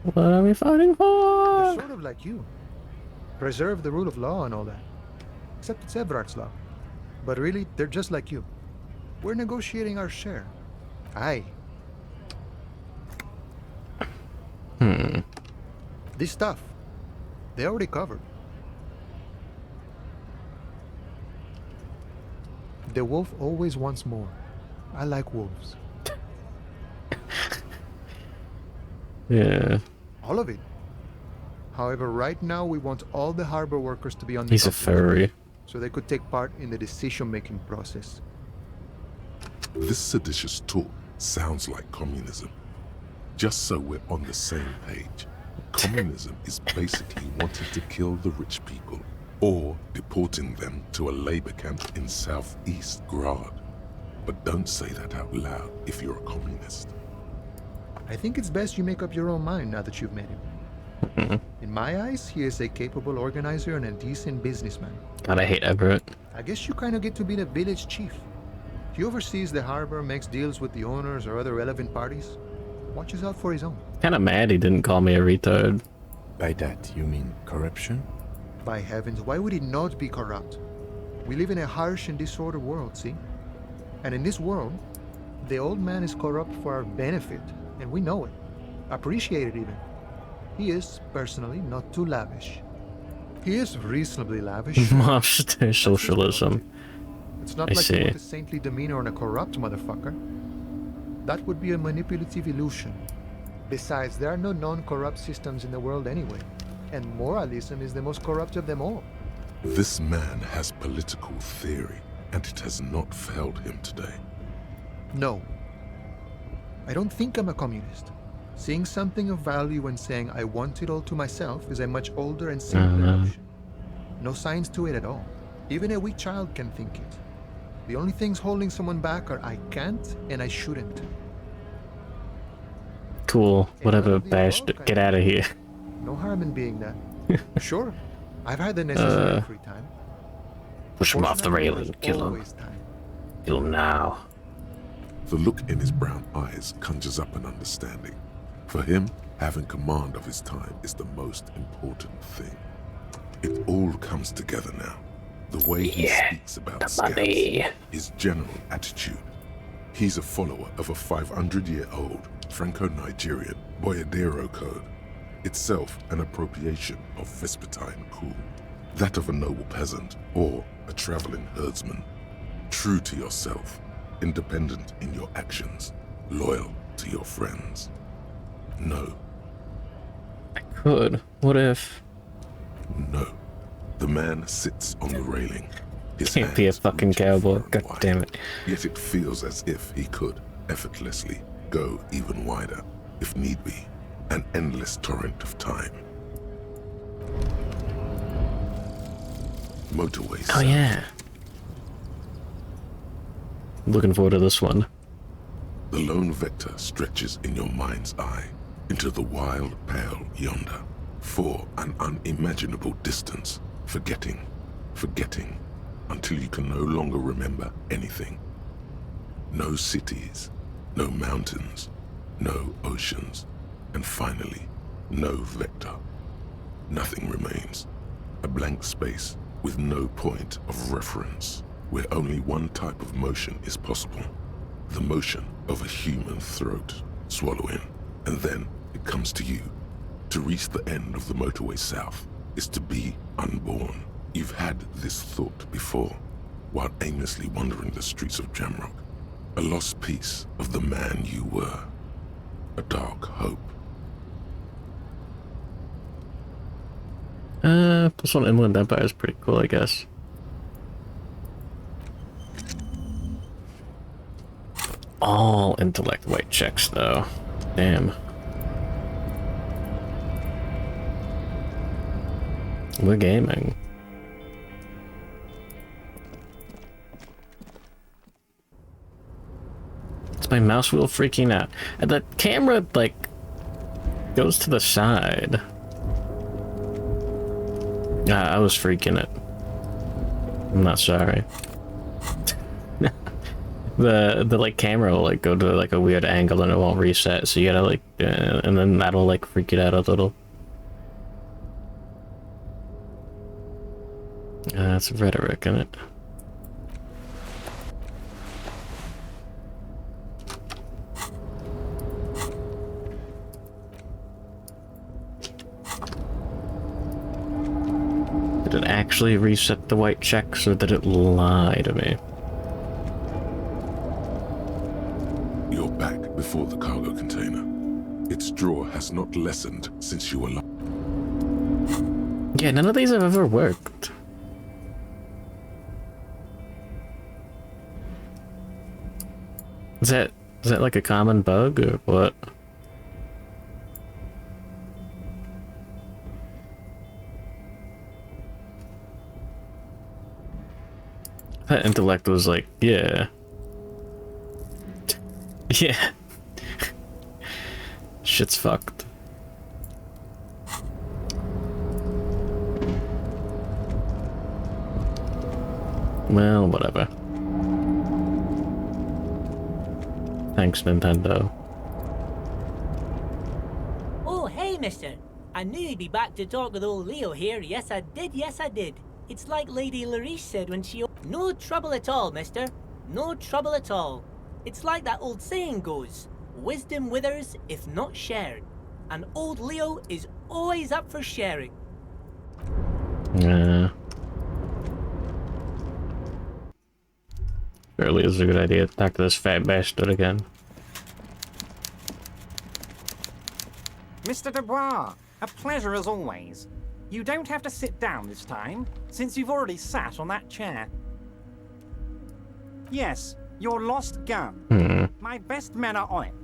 What are we fighting for? They're sort of like you. Preserve the rule of law and all that. Except it's Everard's law. But really, they're just like you. We're negotiating our share. Aye. This stuff, they already covered. The wolf always wants more. I like wolves. Yeah. All of it. However, right now we want all the harbor workers to be on the He's a dock furry. so they could take part in the decision-making process. This seditious talk sounds like communism. Just so we're on the same page, communism is basically wanting to kill the rich people or deporting them to a labor camp in southeast Grad. But don't say that out loud if you're a communist. I think it's best you make up your own mind now that you've met him. In my eyes, he is a capable organizer and a decent businessman. God, I hate Everett. I guess you kind of get to be the village chief. He oversees the harbor, makes deals with the owners or other relevant parties, watches out for his own. Kinda mad he didn't call me a retard. By that, you mean corruption? By heavens, why would he not be corrupt? We live in a harsh and disordered world, see? And in this world, the old man is corrupt for our benefit, and we know it. Appreciate it even. He is, personally, not too lavish. He is reasonably lavish. Monster socialism. It's not I like see. you want a saintly demeanor on a corrupt motherfucker. That would be a manipulative illusion. Besides, there are no non-corrupt systems in the world anyway. And moralism is the most corrupt of them all. This man has political theory, and it has not failed him today. No. I don't think I'm a communist. Seeing something of value and saying I want it all to myself is a much older and simpler notion. No science to it at all. Even a weak child can think it. The only things holding someone back are I can't and I shouldn't. Cool. Whatever, bashed. Get out of here. No harm in being that. Sure, I've had the necessary free time. Push him off the railing. Kill him. Always time. Kill him now. The look in his brown eyes conjures up an understanding. For him, having command of his time is the most important thing. It all comes together now. The way he speaks about scouts, his general attitude. He's a follower of a 500-year-old Franco-Nigerian Boyadero code, itself an appropriation of Vespertine cool. that of a noble peasant or a traveling herdsman. True to yourself, independent in your actions, loyal to your friends. No. I could. What if? No. The man sits on the railing. His Can't be a hands fucking reach cowboy. far and God wide, damn it. Yet it feels as if he could effortlessly go even wider, if need be, an endless torrent of time. Motorways. Oh yeah. Looking forward to this one. The lone vector stretches in your mind's eye into the wild pale yonder, for an unimaginable distance, forgetting, until you can no longer remember anything. No cities, no mountains, no oceans, and finally, no vector. Nothing remains. A blank space with no point of reference, where only one type of motion is possible. The motion of a human throat, swallowing, and then it comes to you. To reach the end of the motorway south is to be unborn. You've had this thought before, while aimlessly wandering the streets of Jamrock. A lost piece of the man you were. A dark hope. +1 Inland Empire is pretty cool, I guess. All intellect white checks, though. Damn. We're gaming. It's my mouse wheel freaking out. And the camera, like, goes to the side. I was freaking it. I'm not sorry. the like camera will like go to like a weird angle and it won't reset, so you gotta like and then that'll like freak it out a little. That's rhetoric, isn't it? Did it actually reset the white checks, or did it lie to me? You're back before the cargo container. Its draw has not lessened since you were Yeah, none of these have ever worked. Is that like a common bug or what? That intellect was like, yeah. Yeah. Shit's fucked. Well, whatever. Thanks, Nintendo. Oh, hey, mister. I knew you'd be back to talk with old Leo here. Yes, I did. Yes, I did. It's like Lady Larice said when she... No trouble at all, mister. No trouble at all. It's like that old saying goes, wisdom withers if not shared. And old Leo is always up for sharing. Yeah. Surely is a good idea to talk to this fat bastard again. Mr. Dubois, a pleasure as always. You don't have to sit down this time, since you've already sat on that chair. Yes, your lost gun. My best men are on it.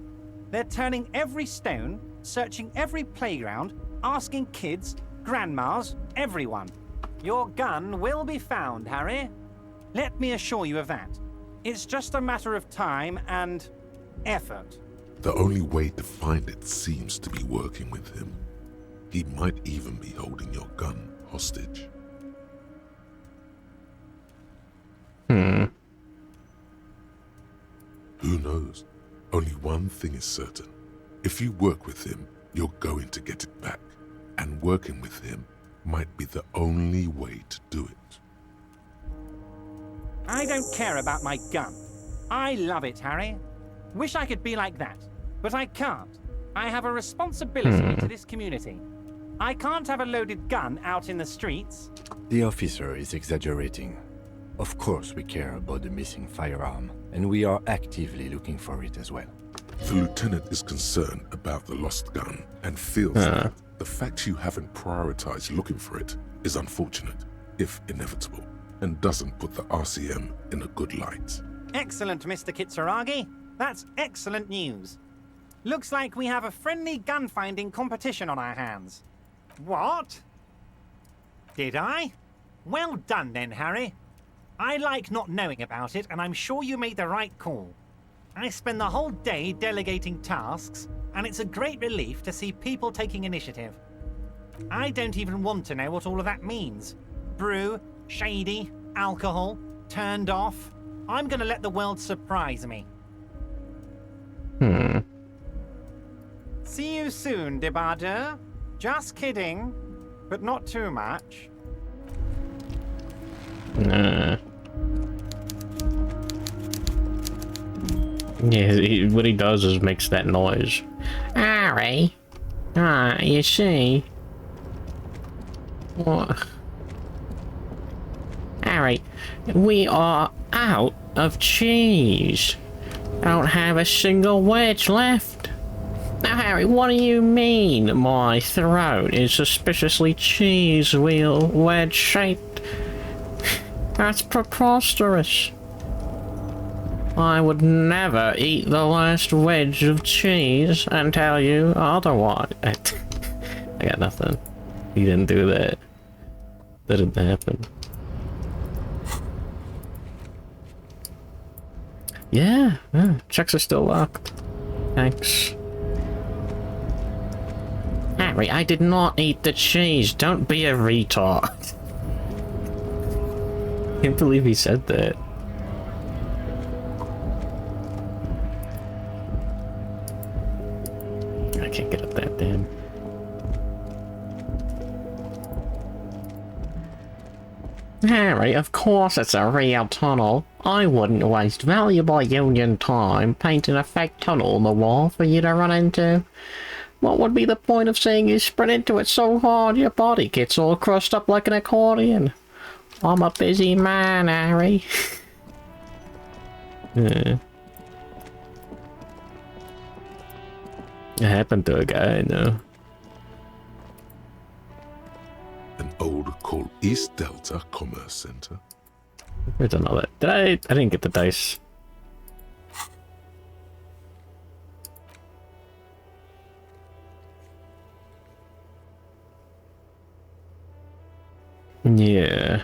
They're turning every stone, searching every playground, asking kids, grandmas, everyone. Your gun will be found, Harry. Let me assure you of that. It's just a matter of time and effort. The only way to find it seems to be working with him. He might even be holding your gun hostage. Who knows? Only one thing is certain. If you work with him, you're going to get it back. And working with him might be the only way to do it. I don't care about my gun. I love it, Harry. Wish I could be like that, but I can't. I have a responsibility to this community. I can't have a loaded gun out in the streets. The officer is exaggerating. Of course we care about the missing firearm, and we are actively looking for it as well. The lieutenant is concerned about the lost gun and feels that the fact you haven't prioritized looking for it is unfortunate, if inevitable, and doesn't put the RCM in a good light. Excellent, Mr. Kitsuragi. That's excellent news. Looks like we have a friendly gun-finding competition on our hands. What? Did I? Well done then, Harry. I like not knowing about it, and I'm sure you made the right call. I spend the whole day delegating tasks, and it's a great relief to see people taking initiative. I don't even want to know what all of that means. Brew, shady, alcohol, turned off. I'm gonna let the world surprise me. See you soon, Debardeur. Just kidding, but not too much. Nah. Yeah, what he does is makes that noise. Harry, you see? What? Harry, we are out of cheese. I don't have a single wedge left. Now, Harry, what do you mean my throat is suspiciously cheese wheel wedge shaped? That's preposterous. I would never eat the last wedge of cheese and tell you otherwise. I got nothing. He didn't do that. That didn't happen. Yeah, checks are still locked. Thanks. Harry, I did not eat the cheese. Don't be a retard. Can't believe he said that. I can't get up that damn. Harry, of course it's a real tunnel. I wouldn't waste valuable Union time painting a fake tunnel on the wall for you to run into. What would be the point of seeing you sprint into it so hard your body gets all crushed up like an accordion? I'm a busy man, Harry. Yeah. It happened to a guy I know. An old called East Delta Commerce Center. I don't know that. Did I didn't get the dice. Yeah.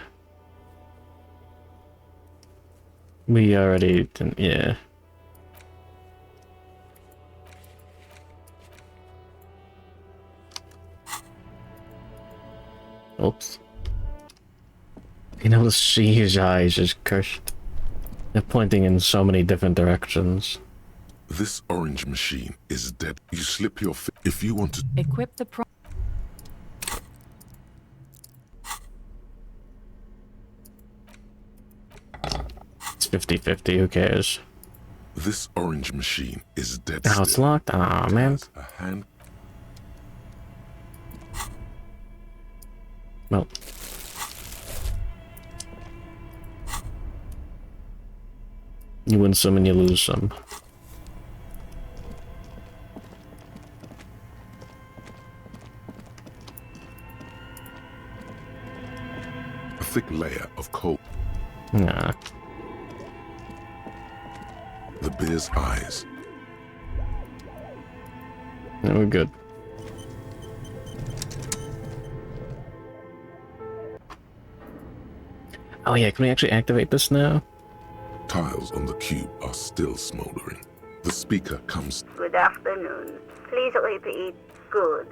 We already didn't, yeah. Oops. You know, see his eyes is cursed. They're pointing in so many different directions. This orange machine is dead. You slip your if you want to Equip the It's 50-50, who cares? This orange machine is dead. Oh, it's locked? Aw, man. A hand. Well. You win some and you lose some. A thick layer of coal. Nah. The bear's eyes. Yeah, we're good. Oh yeah, can we actually activate this now? Tiles on the cube are still smoldering. The speaker comes. Good afternoon. Please repeat. Good.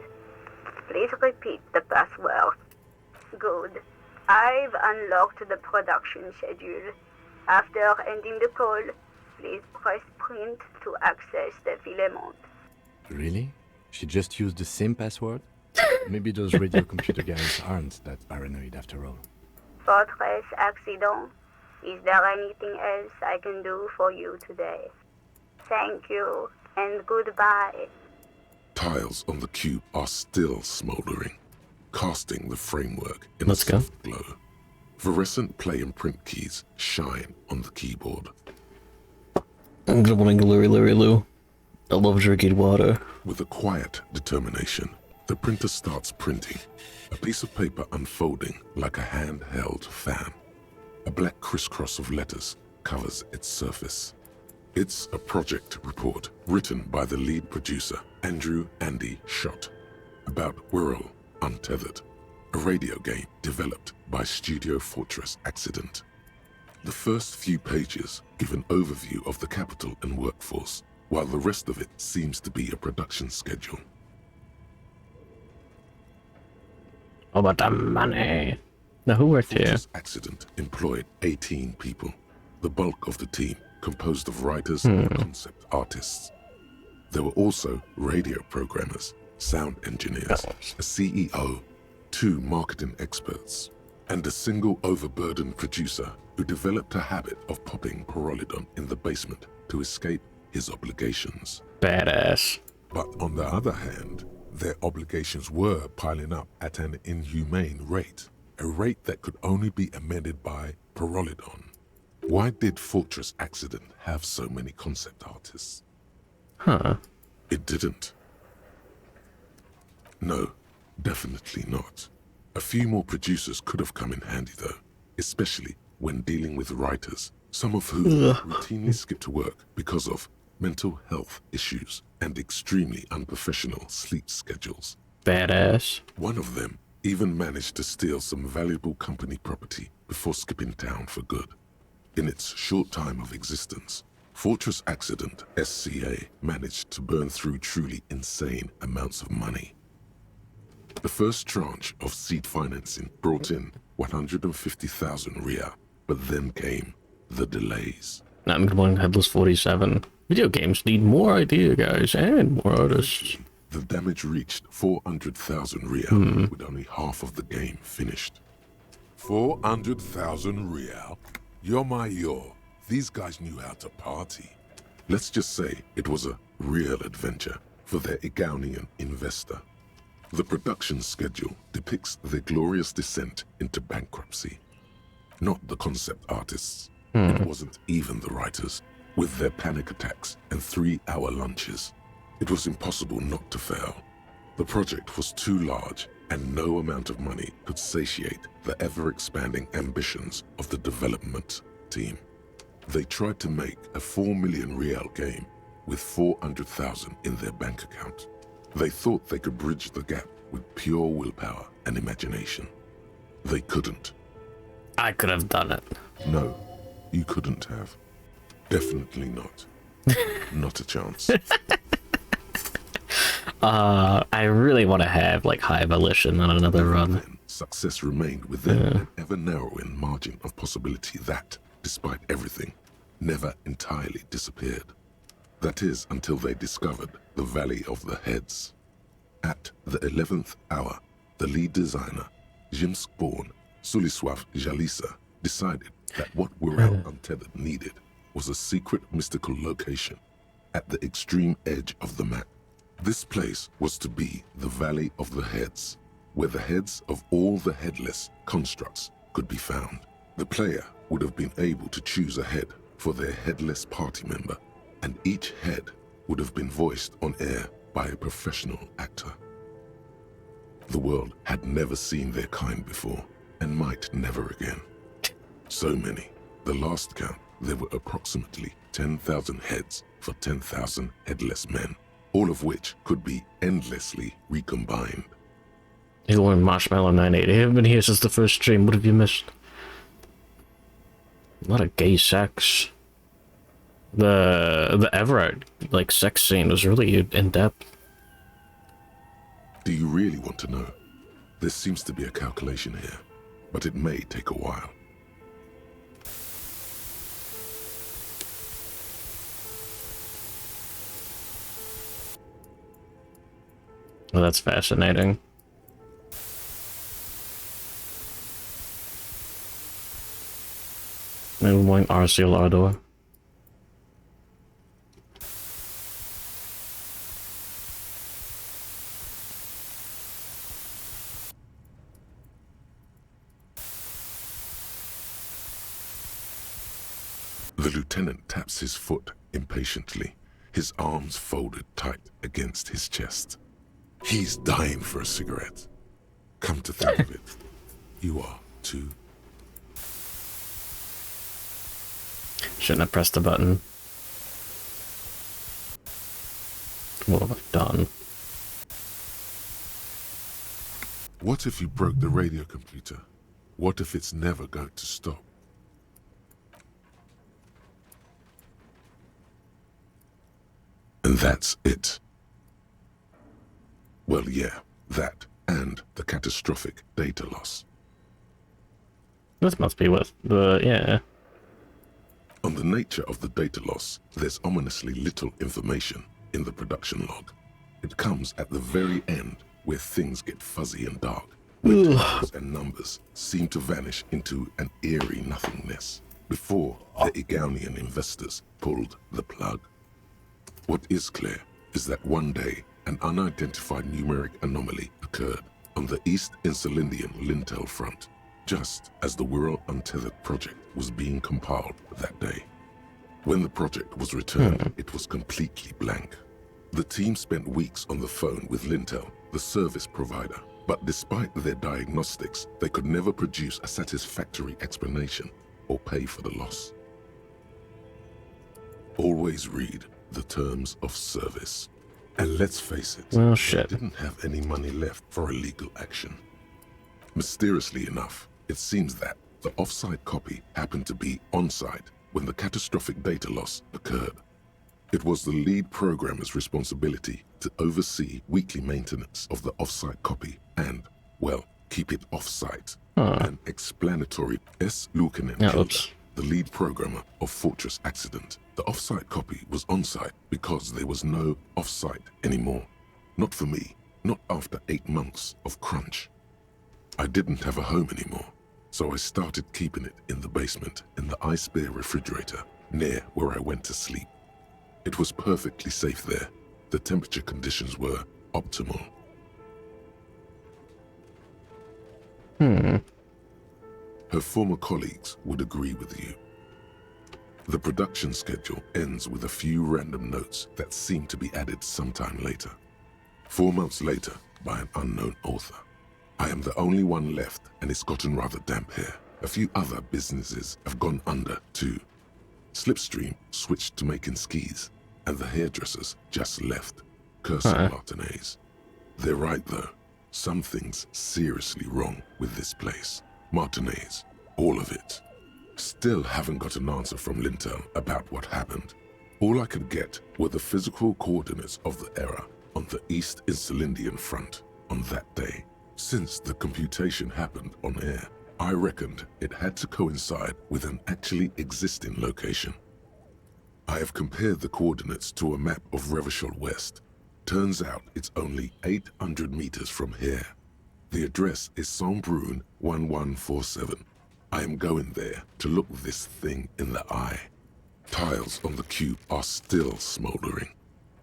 Please repeat the password. Good. I've unlocked the production schedule. After ending the call, please press print to access the filament. Really? She just used the same password? Maybe those radio computer guys aren't that paranoid after all. Fortress accident. Is there anything else I can do for you today? Thank you, and goodbye. Tiles on the cube are still smoldering. casting the framework in Let's a go. soft glow. Fluorescent play and print keys shine on the keyboard. Good morning, Lou. I love drinking water. With a quiet determination, the printer starts printing, a piece of paper unfolding like a handheld fan. A black crisscross of letters covers its surface. It's a project report written by the lead producer, Andrew Andy Schott, about Whirl Untethered, a radio game developed by Studio Fortress Accident. The first few pages give an overview of the capital and workforce, while the rest of it seems to be a production schedule. How about the money? Now, who worked here? Fortress Accident employed 18 people, the bulk of the team composed of writers and concept artists. There were also radio programmers, sound engineers, a CEO, 2 marketing experts, and a single overburdened producer who developed a habit of popping Pyrrolidon in the basement to escape his obligations. Badass. But on the other hand, their obligations were piling up at an inhumane rate, a rate that could only be amended by Pyrrolidon. Why did Fortress Accident have so many concept artists? Huh. It didn't. No, definitely not. A few more producers could have come in handy though, especially when dealing with writers, some of whom routinely skip to work because of mental health issues and extremely unprofessional sleep schedules. Badass. One of them even managed to steal some valuable company property before skipping town for good. In its short time of existence, Fortress Accident SCA managed to burn through truly insane amounts of money. The first tranche of seed financing brought in 150,000 Ria, but then came the delays. Good morning, Headless 47. Video games need more idea, guys, and more artists. The damage reached 400,000 Ria, with only half of the game finished. 400,000 Ria? Yo. These guys knew how to party. Let's just say it was a real adventure for their Igaunian investor. The production schedule depicts their glorious descent into bankruptcy. Not the concept artists. It wasn't even the writers, with their panic attacks and 3-hour lunches. It was impossible not to fail. The project was too large, and no amount of money could satiate the ever-expanding ambitions of the development team. They tried to make a 4 million Rial game with 400,000 in their bank account. They thought they could bridge the gap with pure willpower and imagination. They couldn't. I could have done it. No, you couldn't have. Definitely not. Not a chance. I really want to have like High Volition on another run. Success remained within an ever-narrowing margin of possibility that, despite everything, never entirely disappeared. That is until they discovered the Valley of the Heads. At the 11th hour, the lead designer, Jimsk-born Sulisław Jalisa, decided that what Whirl Untethered needed was a secret mystical location at the extreme edge of the map. This place was to be the Valley of the Heads, where the heads of all the headless constructs could be found. The player would have been able to choose a head for their headless party member, and each head would have been voiced on air by a professional actor. The world had never seen their kind before, and might never again. So many. The last count, there were approximately 10,000 heads for 10,000 headless men, all of which could be endlessly recombined. You were Marshmallow 980. I haven't been here since the first stream. What have you missed? A lot of gay sex. The Everett like sex scene was really in depth. Do you really want to know? There seems to be a calculation here, but it may take a while. Well, that's fascinating. Maybe one RCL Ardor. The lieutenant taps his foot impatiently, his arms folded tight against his chest. He's dying for a cigarette. Come to think of it, you are too. Shouldn't have pressed the button. What have I done? What if you broke the radio computer? What if it's never going to stop? And that's it. Well, yeah, that and the catastrophic data loss. This must be what the, yeah. On the nature of the data loss, there's ominously little information in the production log. It comes at the very end where things get fuzzy and dark, where totals and numbers seem to vanish into an eerie nothingness before the Egonian investors pulled the plug. What is clear is that one day an unidentified numeric anomaly occurred on the East Insulindian Lintel front, just as the Wirral Untethered project was being compiled that day. When the project was returned, it was completely blank. The team spent weeks on the phone with Lintel, the service provider, but despite their diagnostics, they could never produce a satisfactory explanation or pay for the loss. Always read the terms of service. And let's face it, well, shit. They didn't have any money left for illegal action. Mysteriously enough, it seems that the off-site copy happened to be on-site when the catastrophic data loss occurred. It was the lead programmer's responsibility to oversee weekly maintenance of the off-site copy and, well, keep it off-site. An explanatory S. Lukanen Kilda, the lead programmer of Fortress Accident. The off-site copy was on-site because there was no off-site anymore. Not for me, not after 8 months of crunch. I didn't have a home anymore, so I started keeping it in the basement in the ice bear refrigerator near where I went to sleep. It was perfectly safe there. The temperature conditions were optimal. Her former colleagues would agree with you. The production schedule ends with a few random notes that seem to be added sometime later. 4 months later, by an unknown author. I am the only one left, and it's gotten rather damp here. A few other businesses have gone under, too. Slipstream switched to making skis, and the hairdressers just left, cursing Martinez. They're right, though. Something's seriously wrong with this place. Martinez, all of it. Still haven't got an answer from Lintel about what happened. All I could get were the physical coordinates of the error on the East Insulindian front on that day. Since the computation happened on air, I reckoned it had to coincide with an actually existing location. I have compared the coordinates to a map of Revachol West. Turns out it's only 800 meters from here. The address is Saint-Brun 1147. I am going there to look this thing in the eye. Tiles on the cube are still smoldering,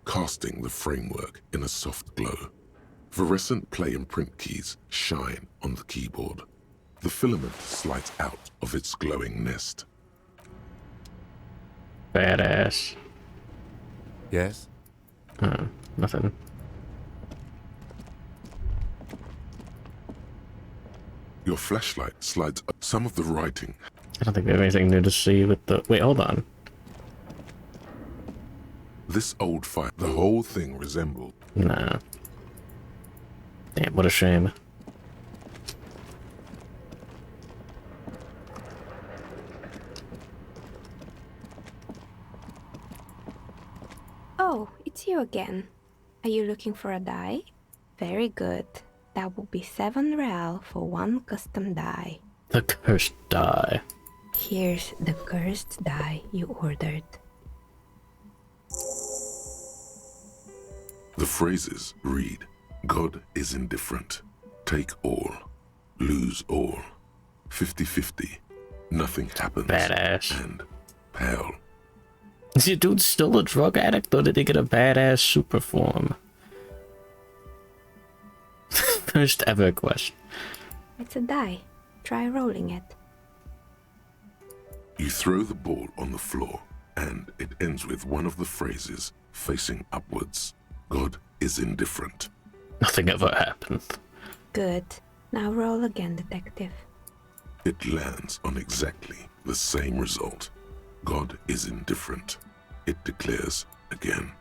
casting the framework in a soft glow. Fluorescent play and print keys shine on the keyboard. The filament slides out of its glowing nest. Badass. Yes? Nothing. Your flashlight slides up some of the writing. I don't think we have anything new to see with the... Wait, hold on. This old file, the whole thing resembled... Nah. Damn, what a shame. Oh, it's you again. Are you looking for a die? Very good. That will be 7 real for 1 custom die. The cursed die. Here's the cursed die you ordered. The phrases read, God is indifferent. Take all. Lose all. 50-50. Nothing happens. Badass. And pal. Is your dude still a drug addict, or did he get a badass super form? First ever question. It's a die. Try rolling it. You throw the ball on the floor, and it ends with one of the phrases facing upwards. God is indifferent. Nothing ever happened. Good. Now roll again, detective. It lands on exactly the same result. God is indifferent. It declares again.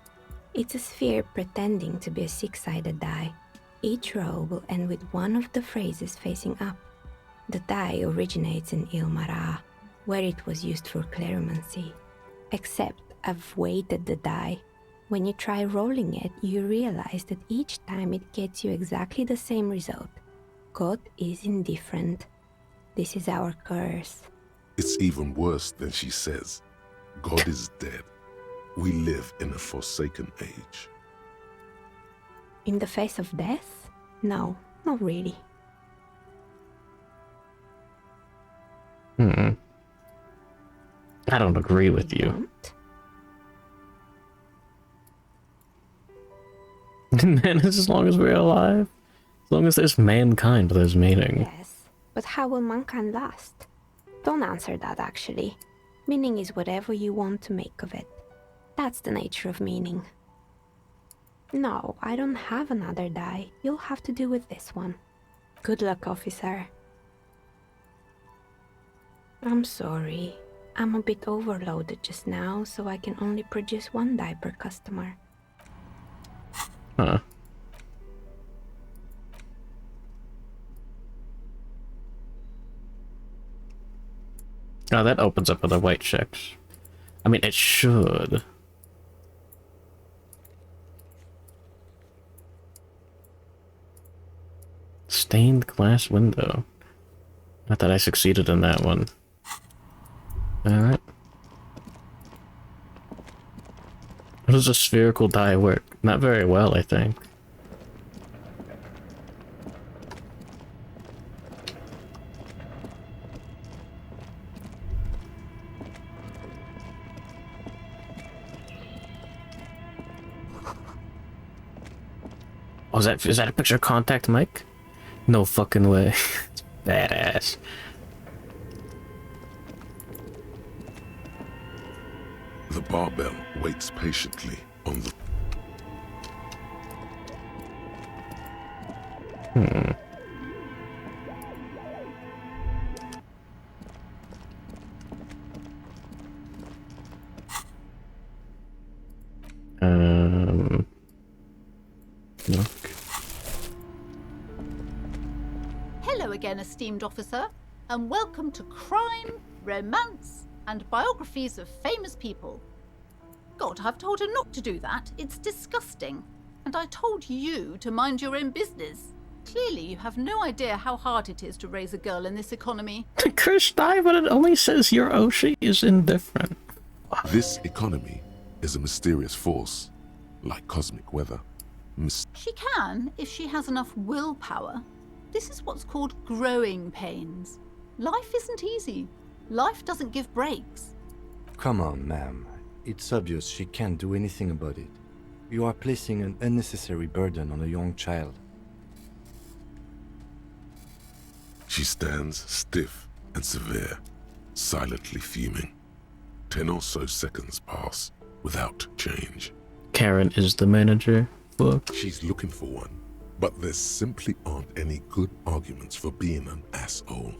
It's a sphere pretending to be a six-sided die. Each row will end with one of the phrases facing up. The die originates in Ilmara, where it was used for cleromancy. Except I've weighted the die. When you try rolling it, you realize that each time it gets you exactly the same result. God is indifferent. This is our curse. It's even worse than she says. God is dead. We live in a forsaken age. In the face of death? No, not really. I don't agree with you. Man, as long as we're alive, as long as there's mankind, there's meaning. Yes, but how will mankind last? Don't answer that, actually. Meaning is whatever you want to make of it. That's the nature of meaning. No, I don't have another die. You'll have to do with this one. Good luck, officer. I'm sorry. I'm a bit overloaded just now, so I can only produce one die per customer. Huh. Oh, that opens up other white checks. I mean, it should. Stained glass window. Not that I succeeded in that one. Alright. How does a spherical die work? Not very well, I think. Oh, is that a picture of Contact Mike? No fucking way. It's badass. The barbell waits patiently on the... Hello again, esteemed officer, and welcome to Crime, Romance, and Biographies of Famous People. God, I've told her not to do that. It's disgusting. And I told you to mind your own business. Clearly, you have no idea how hard it is to raise a girl in this economy. Chris die, but it only says your Oshi is indifferent. This economy is a mysterious force, like cosmic weather. She can, if she has enough willpower. This is what's called growing pains. Life isn't easy. Life doesn't give breaks. Come on, ma'am. It's obvious she can't do anything about it. You are placing an unnecessary burden on a young child. She stands stiff and severe, silently fuming. 10 or so seconds pass without change. Karen is the manager. Book. She's looking for one, but there simply aren't any good arguments for being an asshole.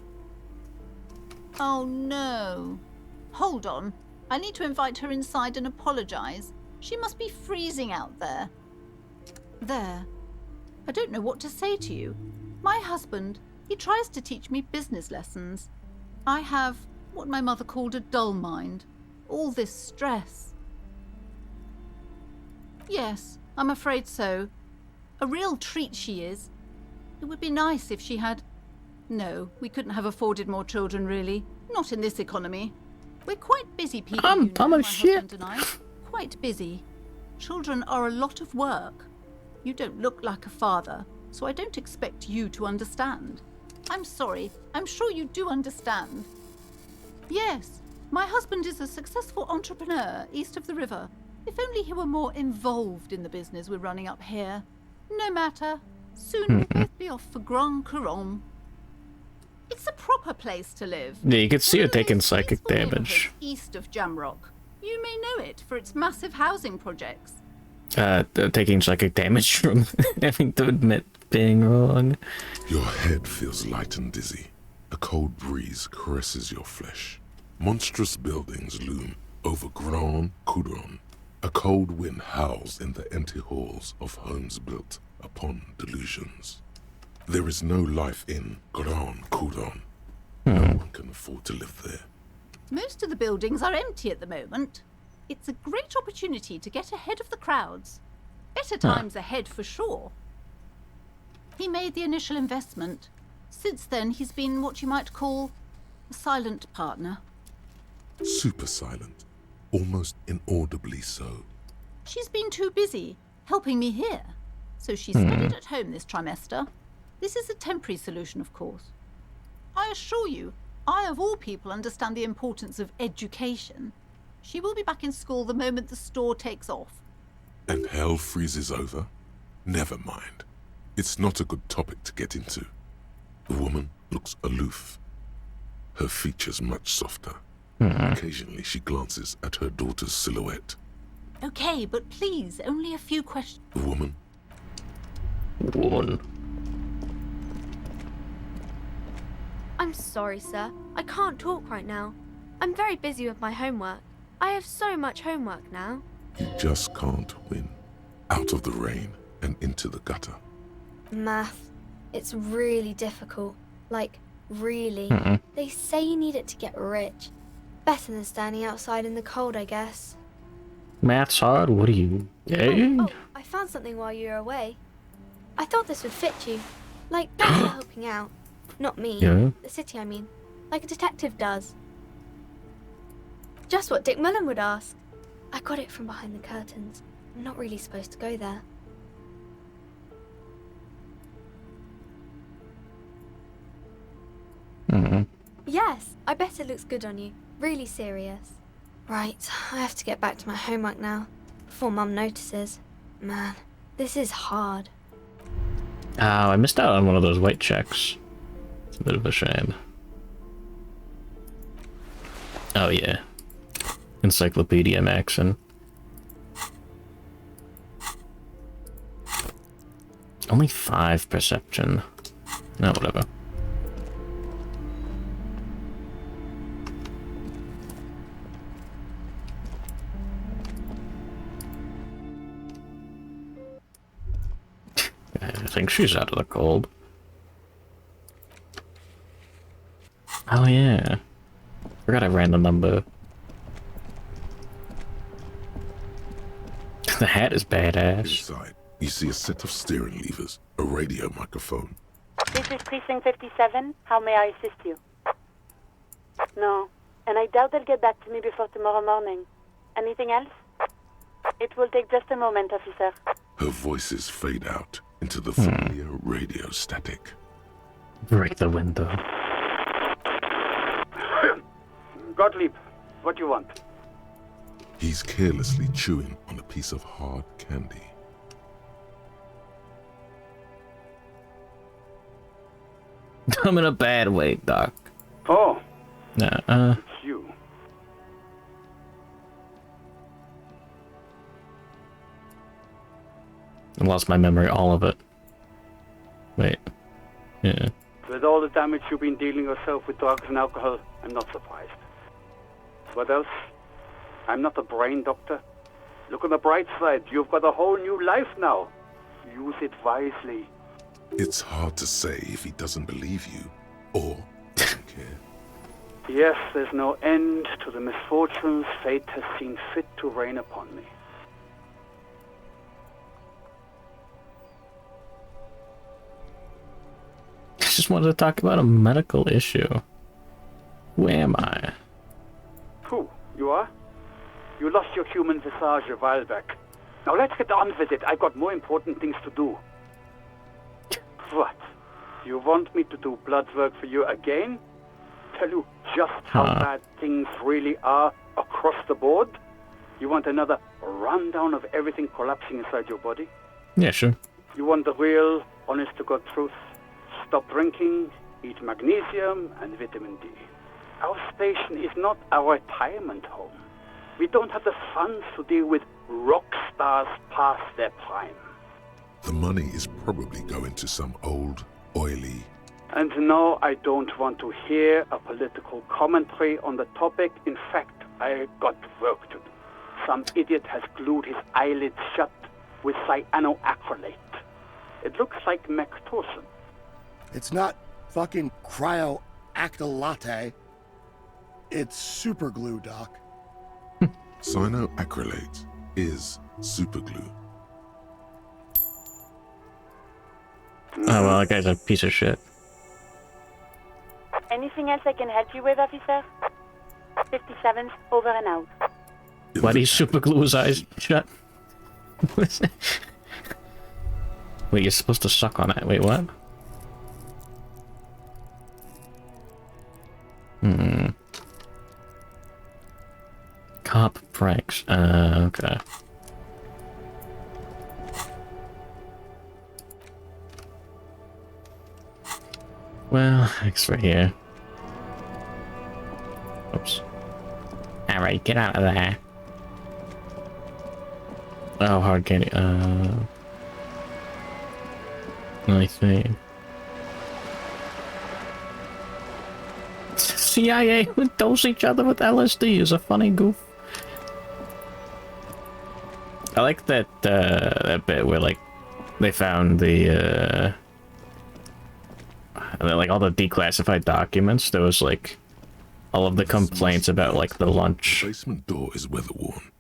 Oh no. Hold on. I need to invite her inside and apologize. She must be freezing out there. There. I don't know what to say to you. My husband, he tries to teach me business lessons. I have what my mother called a dull mind. All this stress. Yes, I'm afraid so. A real treat she is. It would be nice if she had... No, we couldn't have afforded more children, really. Not in this economy. We're quite busy people, I'm dumb as shit. and I. Quite busy. Children are a lot of work. You don't look like a father, so I don't expect you to understand. I'm sorry. I'm sure you do understand. Yes, my husband is a successful entrepreneur east of the river. If only he were more involved in the business we're running up here. No matter. Soon we'll both be off for Grand Couronne. It's a proper place to live. Yeah, you could see her taking One of the most psychic peaceful damage. neighborhoods East of Jamrock. You may know it for its massive housing projects. Taking psychic damage from having to admit being wrong. Your head feels light and dizzy. A cold breeze caresses your flesh. Monstrous buildings loom over Grand Coudron. A cold wind howls in the empty halls of homes built upon delusions. There is no life in Grand Coudron. No one can afford to live there. Most of the buildings are empty at the moment. It's a great opportunity to get ahead of the crowds. Better times ahead for sure. He made the initial investment. Since then, he's been what you might call a silent partner. Super silent. Almost inaudibly so. She's been too busy helping me here, so she studied at home this trimester. This is a temporary solution, of course. I assure you, I of all people understand the importance of education. She will be back in school the moment the store takes off. And hell freezes over? Never mind. It's not a good topic to get into. The woman looks aloof. Her features much softer. Occasionally she glances at her daughter's silhouette. Okay, but please, only a few questions. The woman. I'm sorry, sir. I can't talk right now. I'm very busy with my homework. I have so much homework now. You just can't win. Out of the rain and into the gutter. Math. It's really difficult. Like, really. They say you need it to get rich. Better than standing outside in the cold, I guess. Math's hard? What are you, gay? Oh, I found something while you were away. I thought this would fit you. Like, better helping out. Not me. Yeah. The city, I mean. Like a detective does. Just what Dick Mullen would ask. I got it from behind the curtains. I'm not really supposed to go there. Yes, I bet it looks good on you. Really serious. Right, I have to get back to my homework now. Before Mum notices. Man, this is hard. Oh, I missed out on one of those white checks. It's a bit of a shame. Oh yeah. Encyclopedia Maxon. Only 5 perception. No, whatever. I think she's out of the cold. Oh yeah. Forgot I ran the number. The hat is badass. Inside, you see a set of steering levers, a radio microphone. This is Precinct 57. How may I assist you? No, and I doubt they'll get back to me before tomorrow morning. Anything else? It will take just a moment, officer. Her voices fade out into the familiar radio static. Break the window. Gottlieb, what do you want? He's carelessly chewing on a piece of hard candy. I'm in a bad way, Doc. Oh. It's you. I lost my memory, all of it. Wait. Yeah. With all the damage you've been dealing yourself with drugs and alcohol, I'm not surprised. What else? I'm not a brain doctor. Look on the bright side. You've got a whole new life now. Use it wisely. It's hard to say if he doesn't believe you, or doesn't care. Yes, there's no end to the misfortunes fate has seen fit to rain upon me. I just wanted to talk about a medical issue. Who am I? Who? You are? You lost your human visage a while back. Now let's get on with it. I've got more important things to do. What? You want me to do blood work for you again? Tell you just how bad things really are across the board? You want another rundown of everything collapsing inside your body? Yeah, sure. You want the real, honest-to-God truth? Stop drinking, eat magnesium and vitamin D. Our station is not a retirement home. We don't have the funds to deal with rock stars past their prime. The money is probably going to some old, oily... And no, I don't want to hear a political commentary on the topic. In fact, I got work to do. Some idiot has glued his eyelids shut with cyanoacrylate. It looks like Mactorson. It's not fucking cryoacrylate. It's superglue, Doc. Cyanoacrylate is superglue. Oh, well, that guy's a piece of shit. Anything else I can help you with, officer? 57's over and out. Why do you super glue his eyes shut? What is it? Wait, you're supposed to suck on it. Wait, what? Cop pranks. Okay. Well, thanks for here. Oops. Alright, get out of there. Oh, hard candy. I see. CIA would dose each other with LSD is a funny goof. I like that that bit where like they found the like all the declassified documents. There was like all of the complaints about like the lunch. The basement door is weather-worn.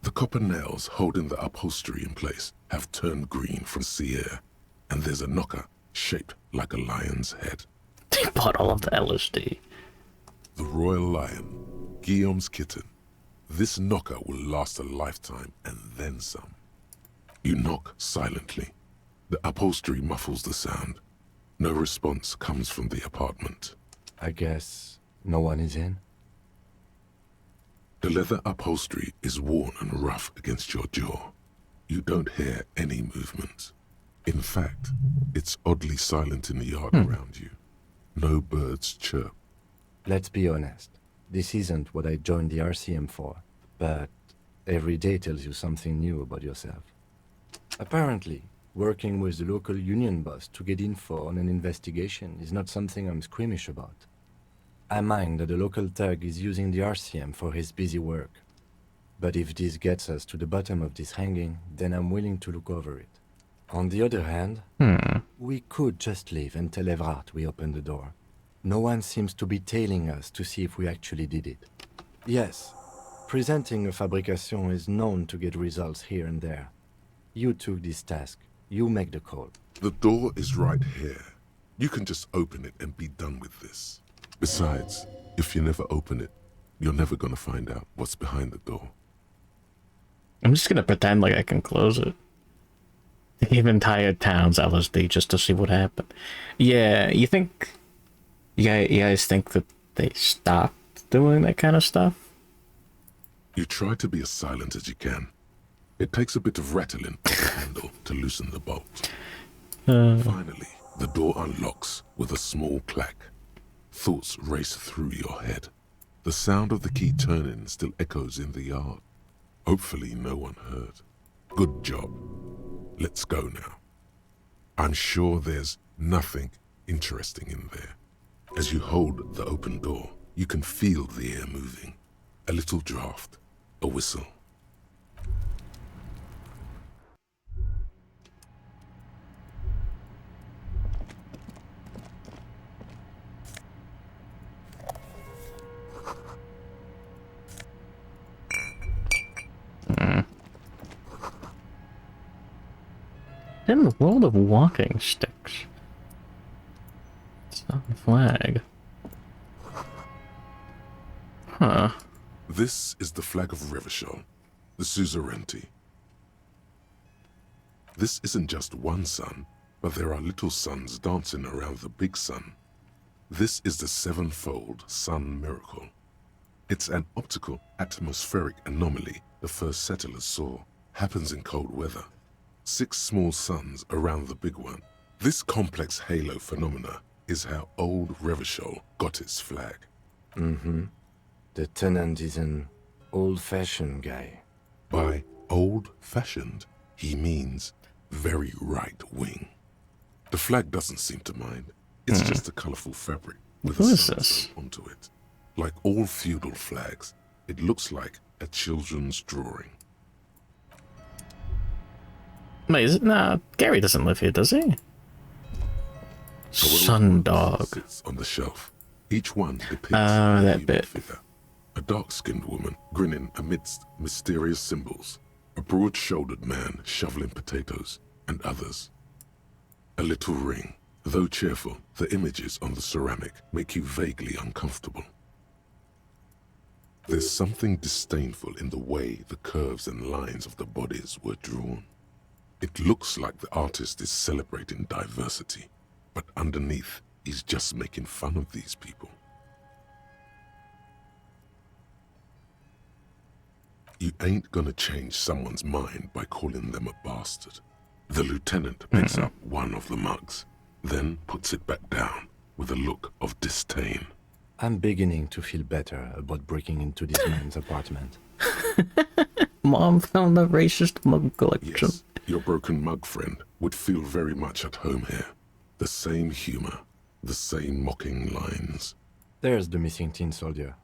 The copper nails holding the upholstery in place have turned green from sea air, and there's a knocker shaped like a lion's head. They bought all of the LSD. The royal lion, Guillaume's kitten. This knocker will last a lifetime and then some. You knock silently. The upholstery muffles the sound. No response comes from the apartment. I guess no one is in? The leather upholstery is worn and rough against your jaw. You don't hear any movement. In fact, it's oddly silent in the yard around you. No birds chirp. Let's be honest. This isn't what I joined the RCM for, but every day tells you something new about yourself. Apparently, working with the local union boss to get info on an investigation is not something I'm squeamish about. I mind that the local thug is using the RCM for his busy work. But if this gets us to the bottom of this hanging, then I'm willing to look over it. On the other hand, we could just leave and tell Evrard we opened the door. No one seems to be tailing us to see if we actually did it. Yes, presenting a fabrication is known to get results here and there. You took this task. You make the call. The door is right here. You can just open it and be done with this. Besides, if you never open it, you're never gonna find out what's behind the door. I'm just gonna pretend like I can close it. Even entire towns LSD just to see what happened. Yeah, you think... You guys think that they stopped doing that kind of stuff? You try to be as silent as you can. It takes a bit of rattling on the handle to loosen the bolt. Finally, the door unlocks with a small clack. Thoughts race through your head. The sound of the key turning still echoes in the yard. Hopefully no one heard. Good job. Let's go now. I'm sure there's nothing interesting in there. As you hold the open door, you can feel the air moving. A little draft, a whistle. In the world of walking sticks. It's not a flag. Huh. This is the flag of Revachol, the suzerainty. This isn't just one sun, but there are little suns dancing around the big sun. This is the sevenfold sun miracle. It's an optical atmospheric anomaly the first settlers saw. Happens in cold weather. 6 small suns around the big one. This complex halo phenomena is how old Revachol got its flag. Mm-hmm. The tenant is an old-fashioned guy. By old-fashioned, he means very right-wing. The flag doesn't seem to mind. It's just a colorful fabric with Who a is sun this? sewn onto it. Like all feudal flags, it looks like a children's drawing. Wait, is it? Nah, Gary doesn't live here, does he? Sundog. Sits on the shelf. Each one depicts Ah, a that human bit. figure. A dark-skinned woman grinning amidst mysterious symbols. A broad-shouldered man shoveling potatoes, and others. A little ring. Though cheerful, the images on the ceramic make you vaguely uncomfortable. There's something disdainful in the way the curves and lines of the bodies were drawn. It looks like the artist is celebrating diversity, but underneath, he's just making fun of these people. You ain't gonna change someone's mind by calling them a bastard. The lieutenant picks up one of the mugs, then puts it back down with a look of disdain. I'm beginning to feel better about breaking into this man's apartment. Mom found the racist mug collection. Yes, your broken mug friend would feel very much at home here. The same humor, the same mocking lines. There's the missing tin soldier.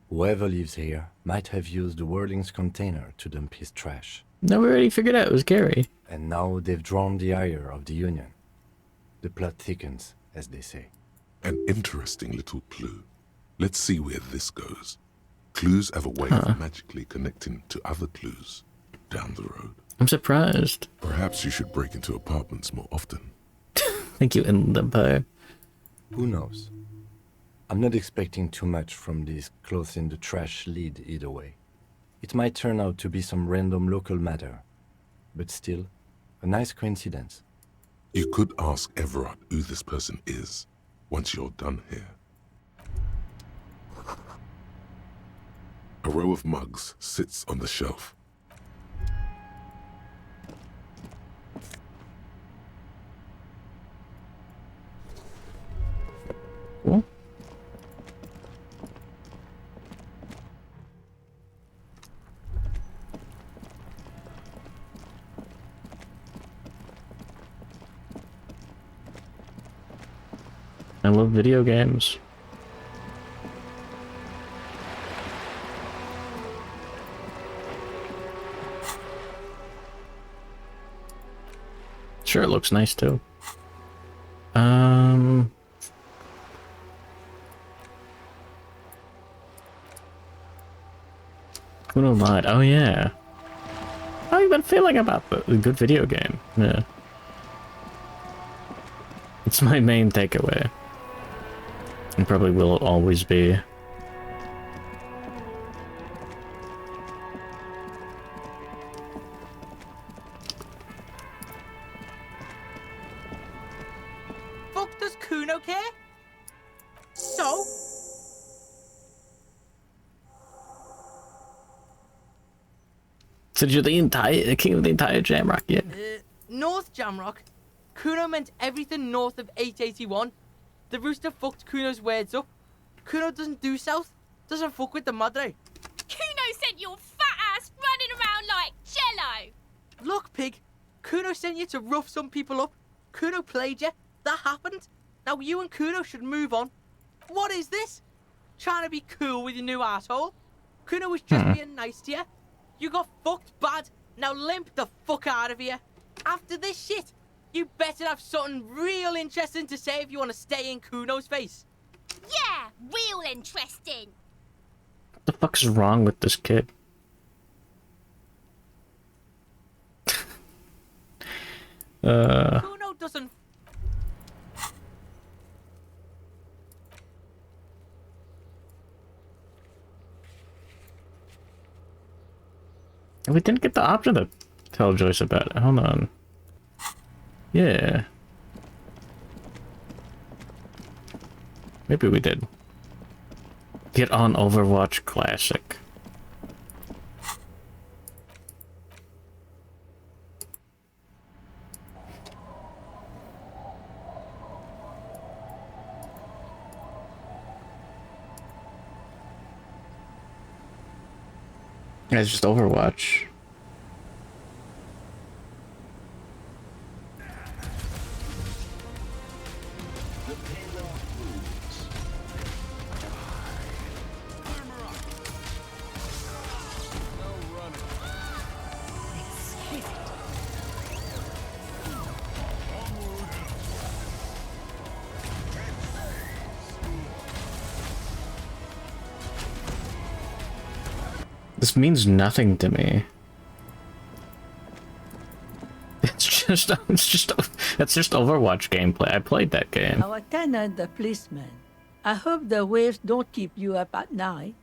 Whoever lives here might have used the Whirling's container to dump his trash. No, we already figured out it was Gary. And now they've drawn the ire of the Union. The plot thickens, as they say. An interesting little clue. Let's see where this goes. Clues have a way of magically connecting to other clues down the road. I'm surprised. Perhaps you should break into apartments more often. Thank you, Inland Empire. Who knows? I'm not expecting too much from this clothes in the trash lead either way. It might turn out to be some random local matter, but still, a nice coincidence. You could ask Everard who this person is once you're done here. A row of mugs sits on the shelf. Cool. I love video games. Sure, it looks nice too. Kuno lied. Oh yeah. How you been feeling about the good video game? Yeah. It's my main takeaway. And probably will always be. Fuck does Kuno care? So? So you're the king of the entire Jamrock, yeah? North Jamrock? Kuno meant everything north of 881. The rooster fucked Kuno's words up. Kuno doesn't do south. Doesn't fuck with the madre. Kuno sent your fat ass running around like jello. Look, pig. Kuno sent you to rough some people up. Kuno played you. That happened. Now you and Kuno should move on. What is this? Trying to be cool with your new asshole? Kuno was just being nice to you. You got fucked bad. Now limp the fuck out of here. After this shit, you better have something real interesting to say if you want to stay in Kuno's face. Yeah, real interesting. What the fuck's wrong with this kid? Kuno doesn't... We didn't get the option to tell Joyce about it. Hold on. Yeah. Maybe we did. Get on Overwatch Classic. It's just Overwatch. This means nothing to me. It's just Overwatch gameplay. I played that game. Our tenant, the policeman. I hope the waves don't keep you up at night.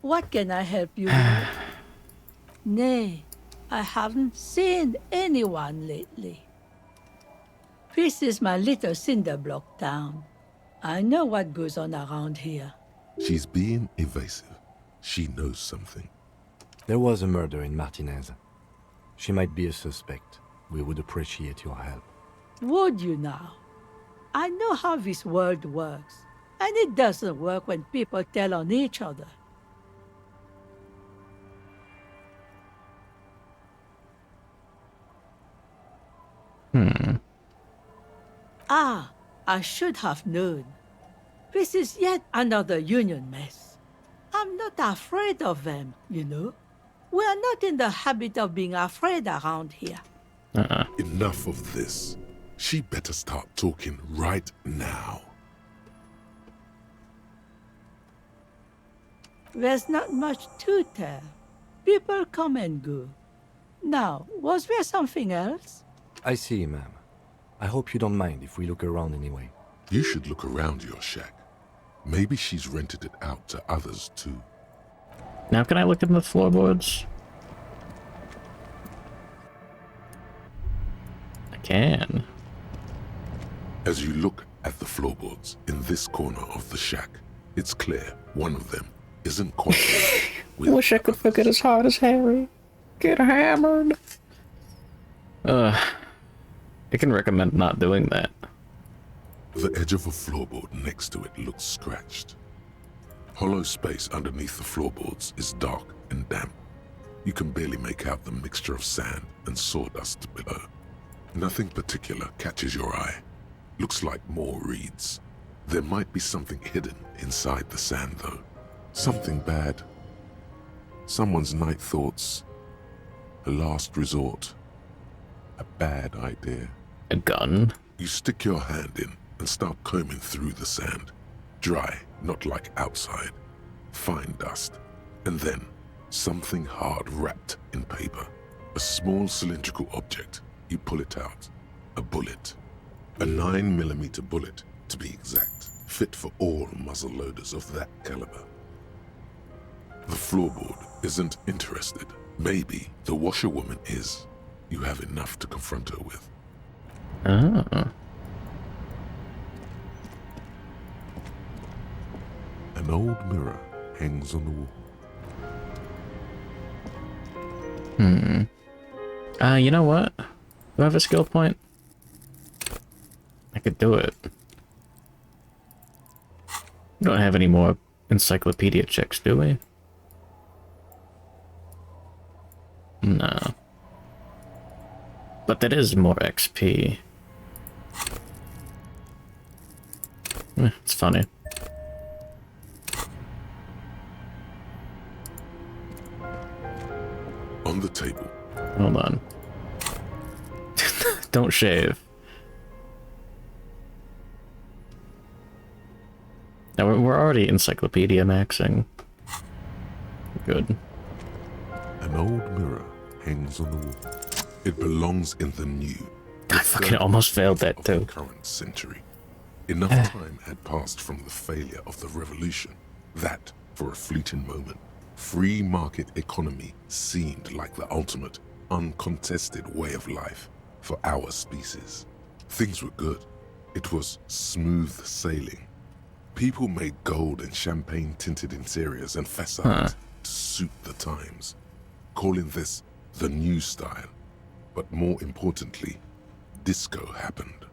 What can I help you with? Nay, I haven't seen anyone lately. This is my little cinder block town. I know what goes on around here. She's being evasive. She knows something. There was a murder in Martinez. She might be a suspect. We would appreciate your help. Would you now? I know how this world works, and it doesn't work when people tell on each other. Ah, I should have known. This is yet another union mess. I'm not afraid of them, you know. We are not in the habit of being afraid around here. Enough of this. She better start talking right now. There's not much to tell. People come and go. Now, was there something else? I see, ma'am. I hope you don't mind if we look around anyway. You should look around your shack. Maybe she's rented it out to others too. Now can I look at the floorboards? I can. As you look at the floorboards in this corner of the shack, it's clear one of them isn't quite. Wish I could forget as hard as Harry. Get hammered. I can recommend not doing that. The edge of a floorboard next to it looks scratched. Hollow space underneath the floorboards is dark and damp. You can barely make out the mixture of sand and sawdust below. Nothing particular catches your eye. Looks like more reeds. There might be something hidden inside the sand though. Something bad. Someone's night thoughts. A last resort. A bad idea. A gun? You stick your hand in and start combing through the sand. Dry, not like outside. Fine dust. And then, something hard wrapped in paper. A small cylindrical object. You pull it out. A bullet. A 9mm bullet, to be exact. Fit for all muzzle loaders of that caliber. The floorboard isn't interested. Maybe the washerwoman is. You have enough to confront her with. Ah. An old mirror hangs on the wall. You know what? Do I have a skill point? I could do it. We don't have any more encyclopedia checks, do we? No. But that is more XP. It's funny. On the table. Hold on. Don't shave. Now we're already encyclopedia maxing. Good. An old mirror hangs on the wall. It belongs in the new. I fucking almost failed that too. Current century. Enough time had passed from the failure of the revolution that, for a fleeting moment, free market economy seemed like the ultimate, uncontested way of life for our species. Things were good. It was smooth sailing. People made gold and champagne-tinted interiors and facades to suit the times, calling this the new style. But more importantly, disco happened.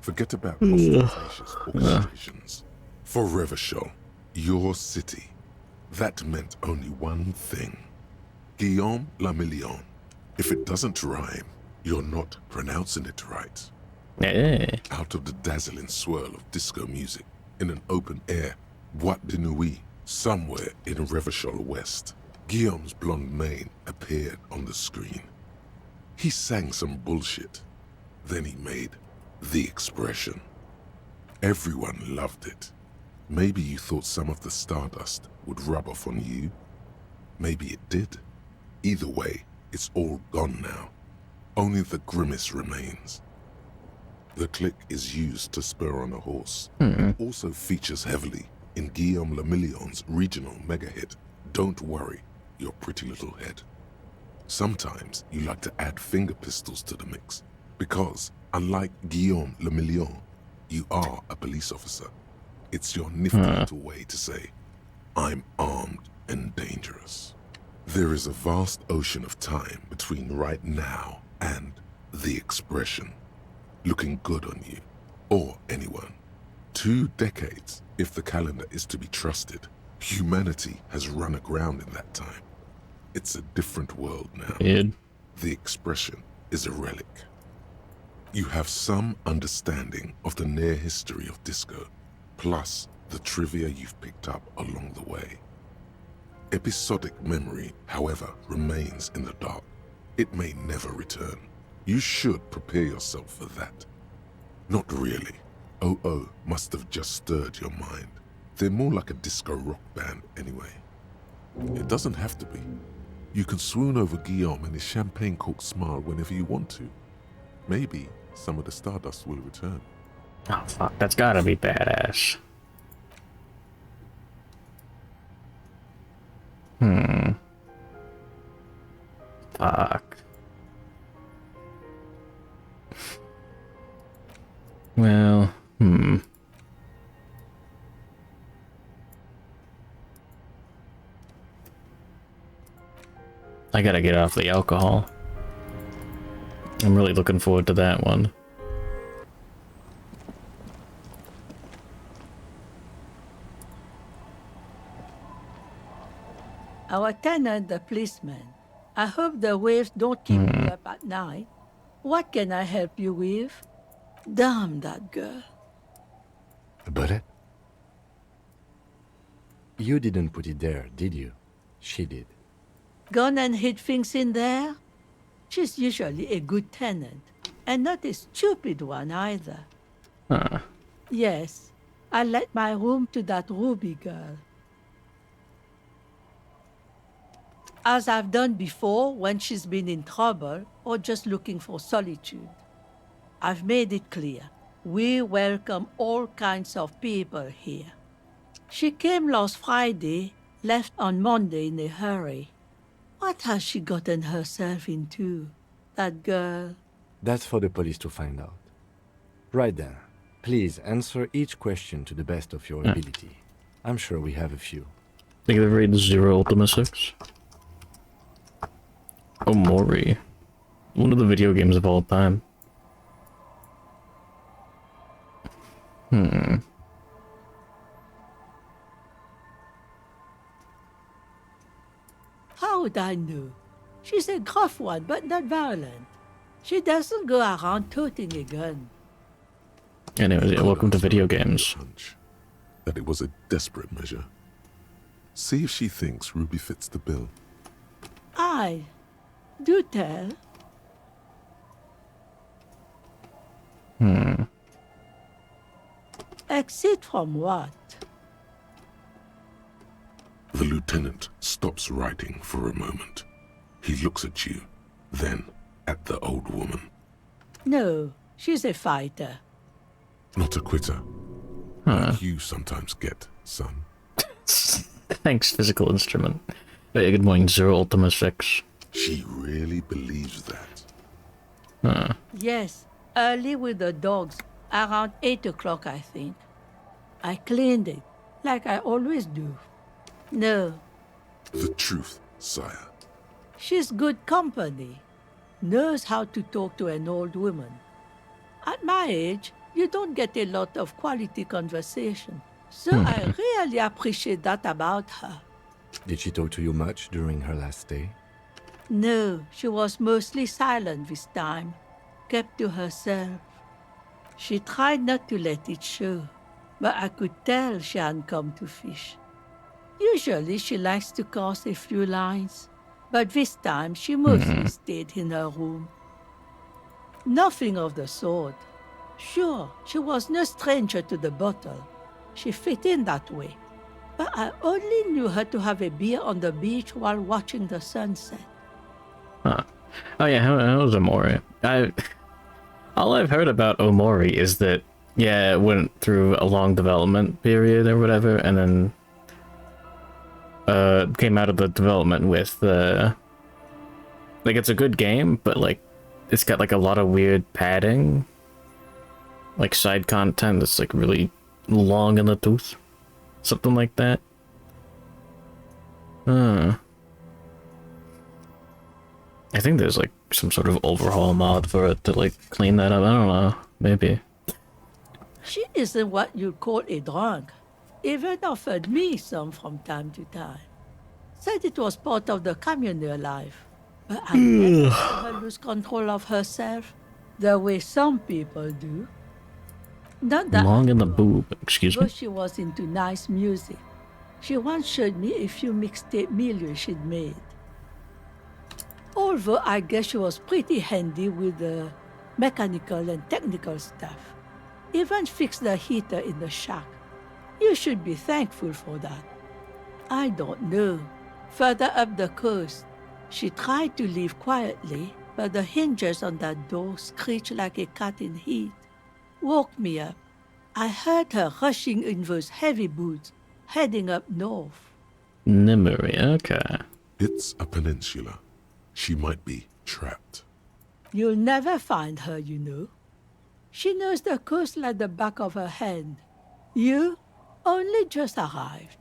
Forget about ostentatious orchestrations. For Revachol, your city, that meant only one thing. Guillaume Le Million. If it doesn't rhyme, you're not pronouncing it right. Out of the dazzling swirl of disco music, in an open air, Boîte de Nuit, somewhere in Revachol West, Guillaume's blonde mane appeared on the screen. He sang some bullshit. Then he made the expression. Everyone loved it. Maybe you thought some of the stardust would rub off on you. Maybe it did. Either way, it's all gone now. Only the grimace remains. The click is used to spur on a horse. Also features heavily in Guillaume Le Million's regional mega hit, Don't Worry, Your Pretty Little Head. Sometimes you like to add finger pistols to the mix, because unlike Guillaume Le Million, you are a police officer. It's your nifty little way to say, I'm armed and dangerous. There is a vast ocean of time between right now and the expression. Looking good on you, or anyone. 2 decades, if the calendar is to be trusted. Humanity has run aground in that time. It's a different world now. The expression is a relic. You have some understanding of the near history of disco, plus the trivia you've picked up along the way. Episodic memory, however, remains in the dark. It may never return. You should prepare yourself for that. Not really. OO must have just stirred your mind. They're more like a disco rock band anyway. It doesn't have to be. You can swoon over Guillaume and his champagne-corked smile whenever you want to. Maybe some of the stardust will return. Oh fuck, that's gotta be badass. Fuck. Well, I gotta get off the alcohol. I'm really looking forward to that one. Our tenant, the policeman. I hope the waves don't keep you up at night. What can I help you with? Damn that girl. But you didn't put it there, did you? She did. Gone and hid things in there? She's usually a good tenant, and not a stupid one either. Yes, I let my room to that Ruby girl. As I've done before when she's been in trouble or just looking for solitude. I've made it clear, we welcome all kinds of people here. She came last Friday, left on Monday in a hurry. What has she gotten herself into, that girl? That's for the police to find out. Right then, please answer each question to the best of your ability. I'm sure we have a few. Think they've read Zero Ultima 6? Oh, Mori. One of the video games of all time. How would I know? She's a gruff one, but not violent. She doesn't go around toting a gun. Anyways, yeah, welcome to video games. That it was a desperate measure. See if she thinks Ruby fits the bill. Aye. Do tell. Exit from what? The lieutenant stops writing for a moment. He looks at you, then at the old woman. No, she's a fighter. Not a quitter. Like you sometimes get, son. Thanks, physical instrument. Hey, good morning, Zero Ultima 6. She really believes that. Yes, early with the dogs, around 8 o'clock, I think. I cleaned it, like I always do. No. The truth, sire. She's good company. Knows how to talk to an old woman. At my age, you don't get a lot of quality conversation. So I really appreciate that about her. Did she talk to you much during her last stay? No, she was mostly silent this time, kept to herself. She tried not to let it show, but I could tell she hadn't come to fish. Usually she likes to cast a few lines, but this time she mostly stayed in her room. Nothing of the sort. Sure, she was no stranger to the bottle. She fit in that way. But I only knew her to have a beer on the beach while watching the sunset. Huh. Oh yeah, how was Omori? All I've heard about Omori is that, yeah, it went through a long development period or whatever, and then came out of the development with like, it's a good game, but like it's got like a lot of weird padding, like side content that's like really long in the tooth, something like that. I think there's like some sort of overhaul mod for it to like clean that up. I don't know, maybe. She isn't what you'd call a drunk. Even offered me some from time to time. Said it was part of the communal life. But I never saw her lose control of herself, the way some people do. Not that Long in the boob, excuse me. Though she was into nice music. She once showed me a few mixtape milieux she'd made. Although I guess she was pretty handy with the mechanical and technical stuff. Even fixed the heater in the shack. You should be thankful for that. I don't know. Further up the coast, she tried to leave quietly, but the hinges on that door screeched like a cat in heat. Woke me up. I heard her rushing in those heavy boots, heading up north. Nimuri, okay. It's a peninsula. She might be trapped. You'll never find her, you know. She knows the coast like the back of her hand. You only just arrived.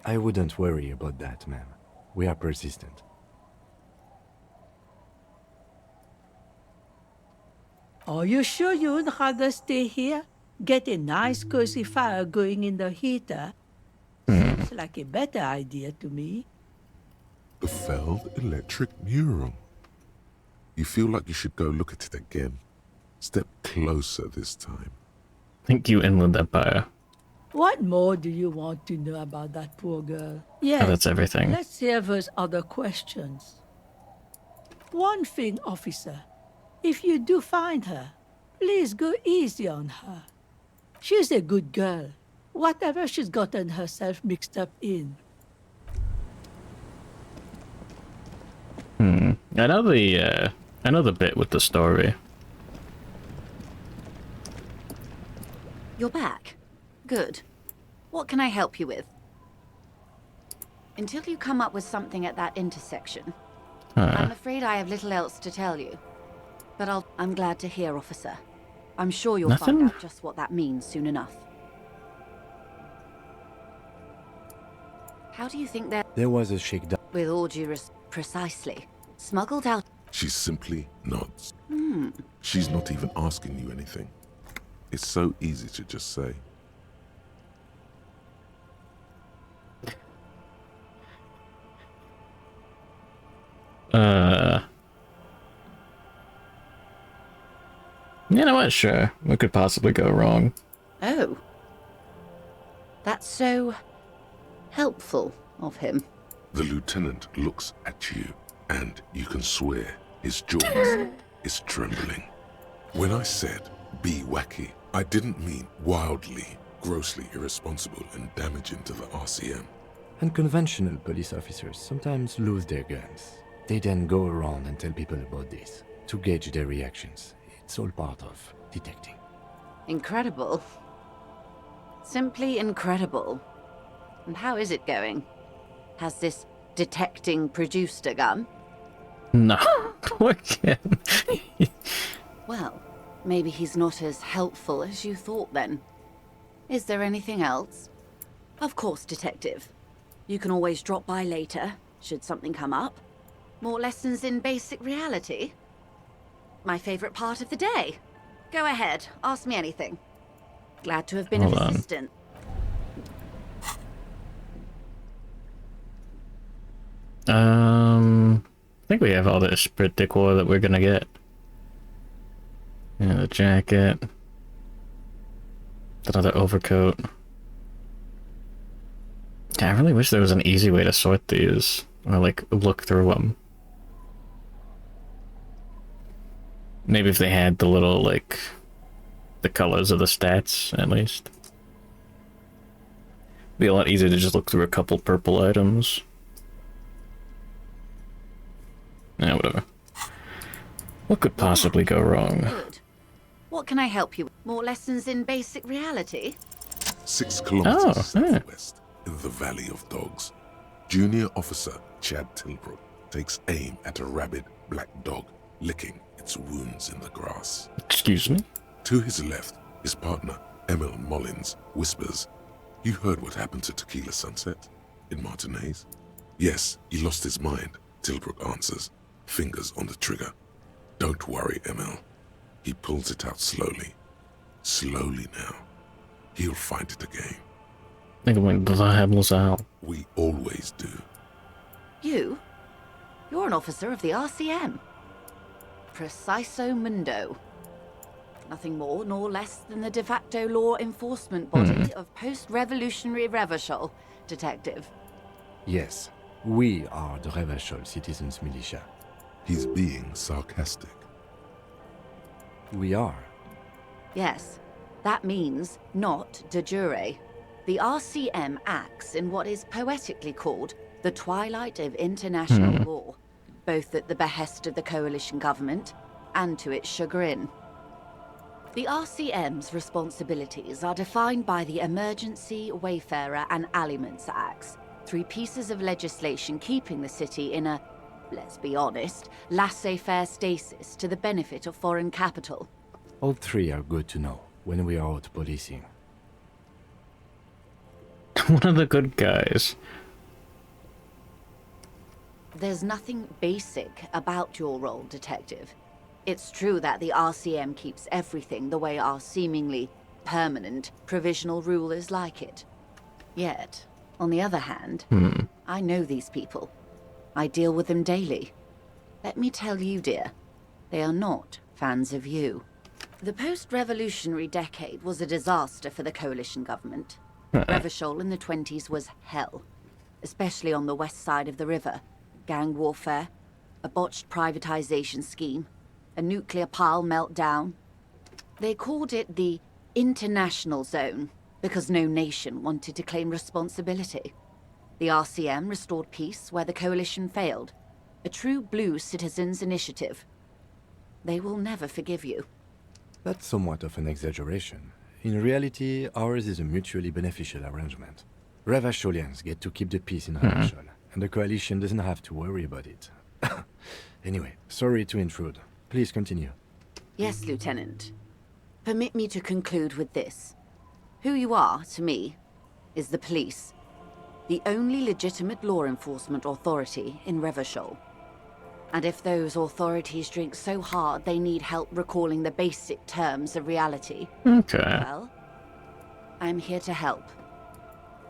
I wouldn't worry about that, ma'am. We are persistent. Are you sure you'd rather stay here? Get a nice cozy fire going in the heater? Seems like a better idea to me. The failed electric mural. You feel like you should go look at it again. Step closer this time. Thank you, Inland Empire. What more do you want to know about that poor girl? Yes, Oh, that's everything. Let's hear those other questions. One thing, officer. If you do find her, please go easy on her. She's a good girl, whatever she's gotten herself mixed up in. I know the bit with the story. You're back. Good. What can I help you with? Until you come up with something at that intersection, I'm afraid I have little else to tell you. But I'm glad to hear, officer. I'm sure you'll find out just what that means soon enough. How do you think There was a shakedown. with all due precisely, smuggled out? She simply nods. She's not even asking you anything. It's so easy to just say. You know what? Sure. What could possibly go wrong? Oh. That's so helpful of him. The lieutenant looks at you, and you can swear his jaw is trembling. When I said be wacky, I didn't mean wildly, grossly irresponsible and damaging to the RCM. Unconventional police officers sometimes lose their guns. They then go around and tell people about this, to gauge their reactions. It's all part of detecting. Incredible. Simply incredible. And how is it going? Has this detecting produced a gun? No. Poor kid. Well, maybe he's not as helpful as you thought then. Is there anything else? Of course, Detective. You can always drop by later, should something come up. More lessons in basic reality? My favorite part of the day. Go ahead, ask me anything. Glad to have been of assistance. I think we have all the esprit de corps that we're gonna get. Yeah, the jacket. Another overcoat. Yeah, I really wish there was an easy way to sort these. Or, like, look through them. Maybe if they had the little, like, the colors of the stats, at least. Be a lot easier to just look through a couple purple items. Yeah, whatever. What could possibly go wrong? Good. What can I help you with? More lessons in basic reality? 6 kilometers southwest, in the Valley of Dogs, Junior Officer Chad Tilbrook takes aim at a rabid black dog licking its wounds in the grass. Excuse me? To his left, his partner, Emil Mullins, whispers, "You heard what happened to Tequila Sunset in Martinez?" "Yes, he lost his mind," Tilbrook answers, fingers on the trigger. "Don't worry, Emil." He pulls it out slowly. Slowly now. He'll find it again. We always do. You? You're an officer of the RCM. Preciso Mundo. Nothing more nor less than the de facto law enforcement body of post-revolutionary Revachol, Detective. Yes, we are the Revachol Citizens Militia. He's being sarcastic. We are. Yes, that means not de jure. The RCM acts in what is poetically called the twilight of international law, both at the behest of the coalition government and to its chagrin. The RCM's responsibilities are defined by the Emergency, Wayfarer and Aliments Acts, 3 pieces of legislation keeping the city in a, let's be honest, laissez-faire stasis to the benefit of foreign capital. All 3 are good to know when we are out policing. One of the good guys. There's nothing basic about your role, Detective. It's true that the RCM keeps everything the way our seemingly permanent, provisional rulers like it. Yet, on the other hand, I know these people. I deal with them daily. Let me tell you, dear, they are not fans of you. The post-revolutionary decade was a disaster for the coalition government. Revachol in the 20s was hell, especially on the west side of the river. Gang warfare, a botched privatization scheme, a nuclear pile meltdown. They called it the International Zone because no nation wanted to claim responsibility. The RCM restored peace where the coalition failed. A true blue citizens' initiative. They will never forgive you. That's somewhat of an exaggeration. In reality, ours is a mutually beneficial arrangement. Revacholians get to keep the peace in Revachol, and the coalition doesn't have to worry about it. Anyway, sorry to intrude. Please continue. Yes, Lieutenant. Permit me to conclude with this. Who you are, to me, is the police. The only legitimate law enforcement authority in Revachol. And if those authorities drink so hard they need help recalling the basic terms of reality, well, I'm here to help.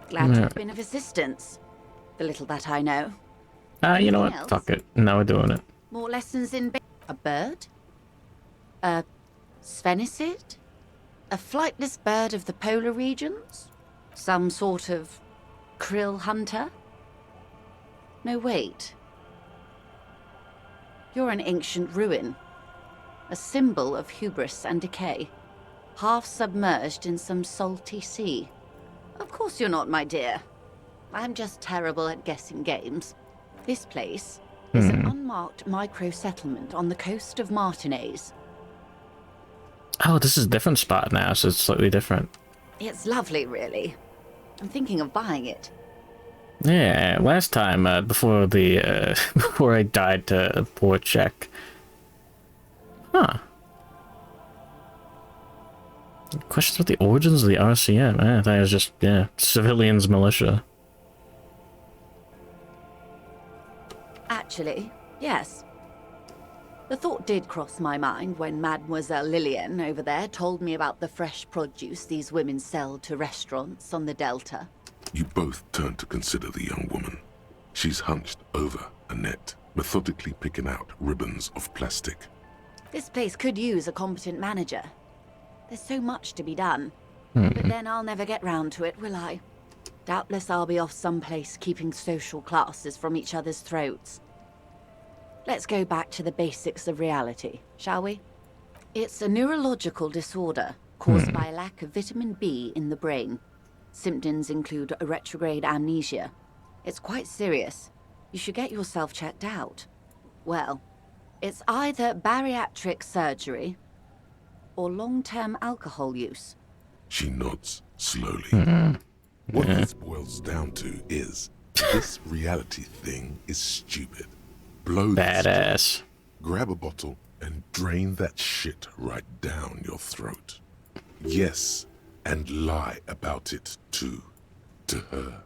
Glad you've been of assistance. The little that I know. You know what? Anything else? Fuck it. Now we're doing it. More lessons in a bird? A sphenicid? A flightless bird of the polar regions? Some sort of krill hunter? No, wait. You're an ancient ruin. A symbol of hubris and decay. Half submerged in some salty sea. Of course you're not, my dear. I'm just terrible at guessing games. This place is an unmarked micro-settlement on the coast of Martinez. Oh, this is a different spot now, so it's slightly different. It's lovely, really. I'm thinking of buying it. Yeah, last time, before the, before I died to poor check. Huh. Questions about the origins of the RCM. I thought it was just, yeah, civilians militia. Actually, yes. The thought did cross my mind when Mademoiselle Lillian over there told me about the fresh produce these women sell to restaurants on the Delta. You both turn to consider the young woman. She's hunched over a net, methodically picking out ribbons of plastic. This place could use a competent manager. There's so much to be done. But then I'll never get round to it, will I? Doubtless I'll be off someplace keeping social classes from each other's throats. Let's go back to the basics of reality, shall we? It's a neurological disorder caused by a lack of vitamin B in the brain. Symptoms include a retrograde amnesia. It's quite serious. You should get yourself checked out. Well, it's either bariatric surgery or long-term alcohol use. She nods slowly. What this boils down to is, this reality thing is stupid. Blow Badass. Grab a bottle and drain that shit right down your throat. Yes, and lie about it too, to her.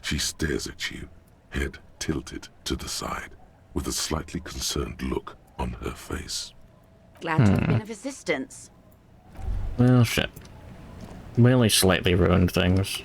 She stares at you, head tilted to the side, with a slightly concerned look on her face. Glad to have been of assistance. Well, shit. We only slightly ruined things.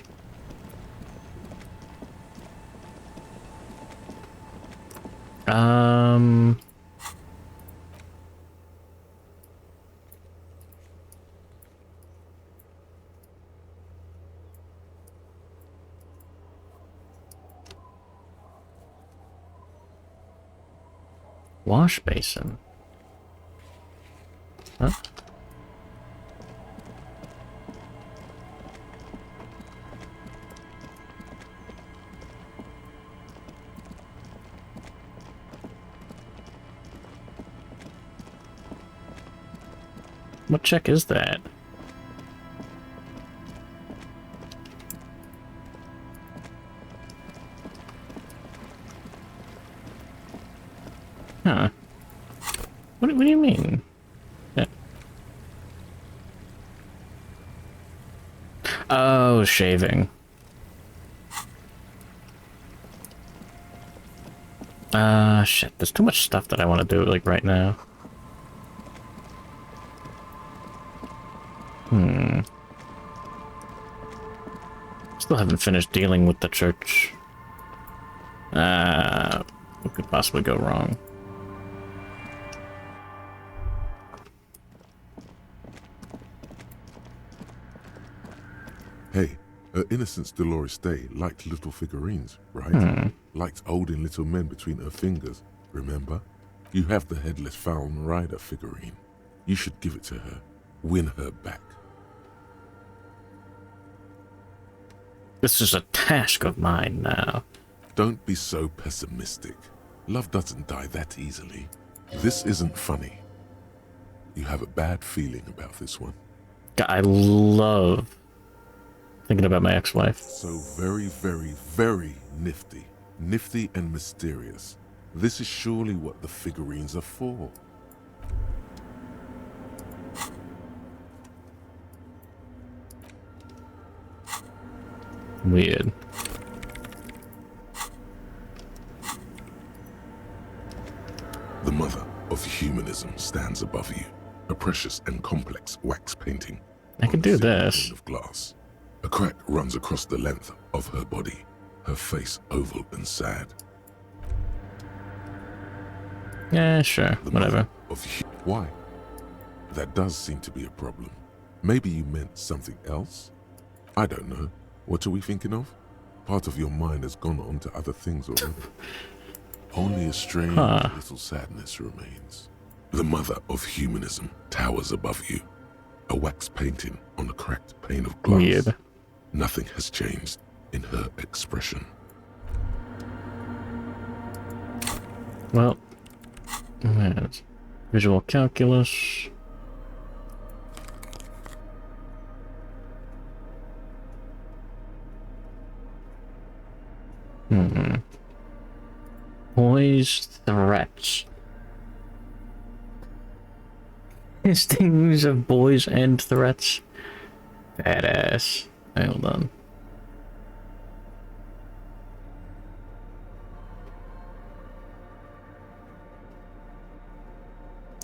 Wash basin. Huh? What check is that? Huh. What do you mean? Yeah. Oh, shaving. Shit. There's too much stuff that I want to do, like, right now. Still haven't finished dealing with the church. What could possibly go wrong? Hey, her Innocence Dolores Day liked little figurines, right? Liked holding little men between her fingers, remember? You have the headless Fallen Rider figurine. You should give it to her. Win her back. This is a task of mine now. Don't be so pessimistic. Love doesn't die that easily. This isn't funny. You have a bad feeling about this one. I love thinking about my ex-wife. So very, very, very nifty. Nifty and mysterious. This is surely what the figurines are for. Weird. The mother of humanism stands above you. A precious and complex wax painting. I could do this. Of glass. A crack runs across the length of her body. Her face oval and sad. Yeah, sure. Whatever. Why? That does seem to be a problem. Maybe you meant something else? I don't know. What are we thinking of? Part of your mind has gone on to other things already. Only a strange little sadness remains. The mother of humanism towers above you. A wax painting on a cracked pane of glass. Weird. Nothing has changed in her expression. Well, that's visual calculus. Boys' threats. Distinguish of boys and threats. Badass. Hold on.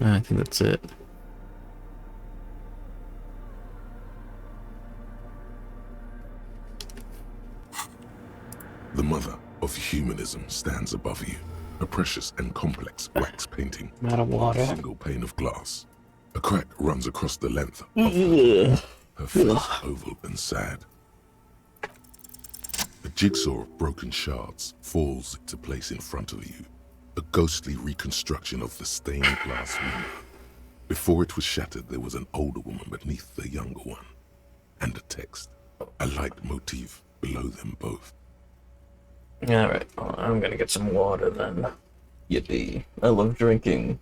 I think that's it. The mother of humanism stands above you, a precious and complex wax painting I'm out of water. a single pane of glass. A crack runs across the length of her face oval and sad. A jigsaw of broken shards falls into place in front of you, a ghostly reconstruction of the stained glass window. Before it was shattered, there was an older woman beneath the younger one, and a text, a light motif below them both. Alright, well, I'm gonna get some water then. Yippee. I love drinking.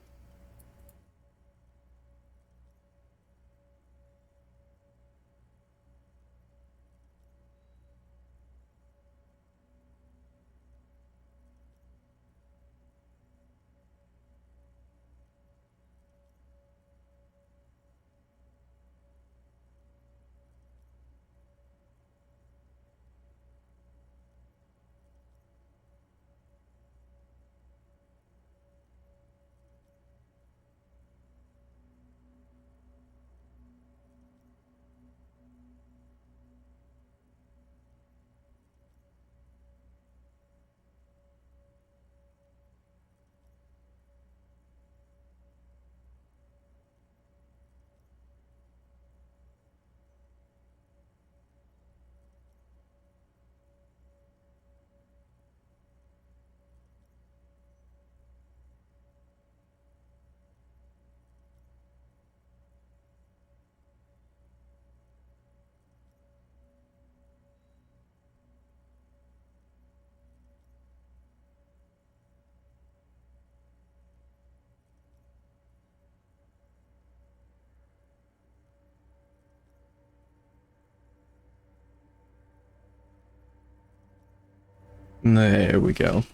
There we go.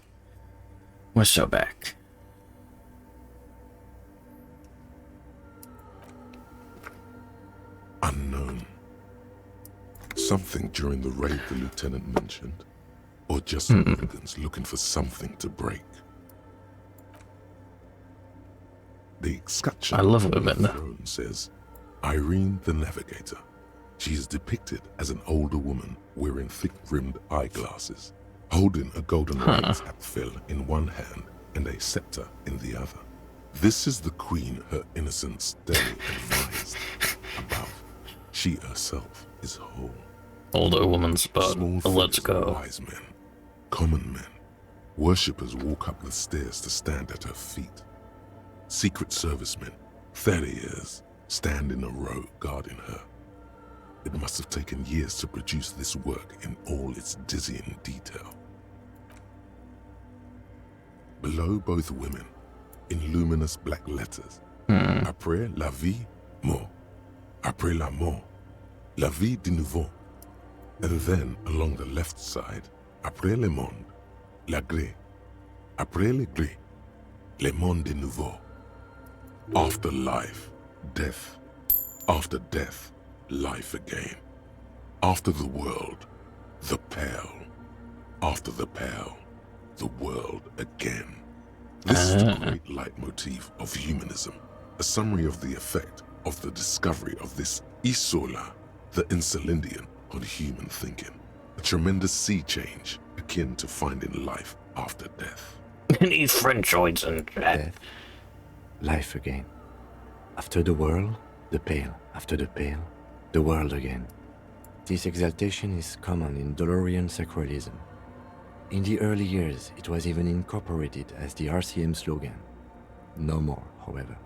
We're so back. Unknown. Something during the raid the lieutenant mentioned, or just hooligans looking for something to break. The escutcheon I love on the women. throne says, Irene the Navigator. She is depicted as an older woman wearing thick-rimmed eyeglasses, holding a golden rays apfel in one hand and a scepter in the other. This is the queen her innocence daily advised. Above, she herself is whole. Older woman's butt. Small Let's figures of go. Wise men, common men, worshippers walk up the stairs to stand at her feet. Secret servicemen, 30 years, stand in a row guarding her. It must have taken years to produce this work in all its dizzying detail. Below both women, in luminous black letters, Après la vie, mort. Après la mort, la vie de nouveau. And then, along the left side, Après le monde, la gré. Après le gré, le monde de nouveau. After life, death. After death, life again. After the world, the pale. After the pale, the world again. This is the great leitmotif of humanism, a summary of the effect of the discovery of this isola, the Insulindian, on human thinking. A tremendous sea change akin to finding life after death. Any Frenchoids and death, life again. After the world, the pale. After the pale, the world again. This exaltation is common in Dolorian sacralism. In the early years, it was even incorporated as the RCM slogan. No more, however.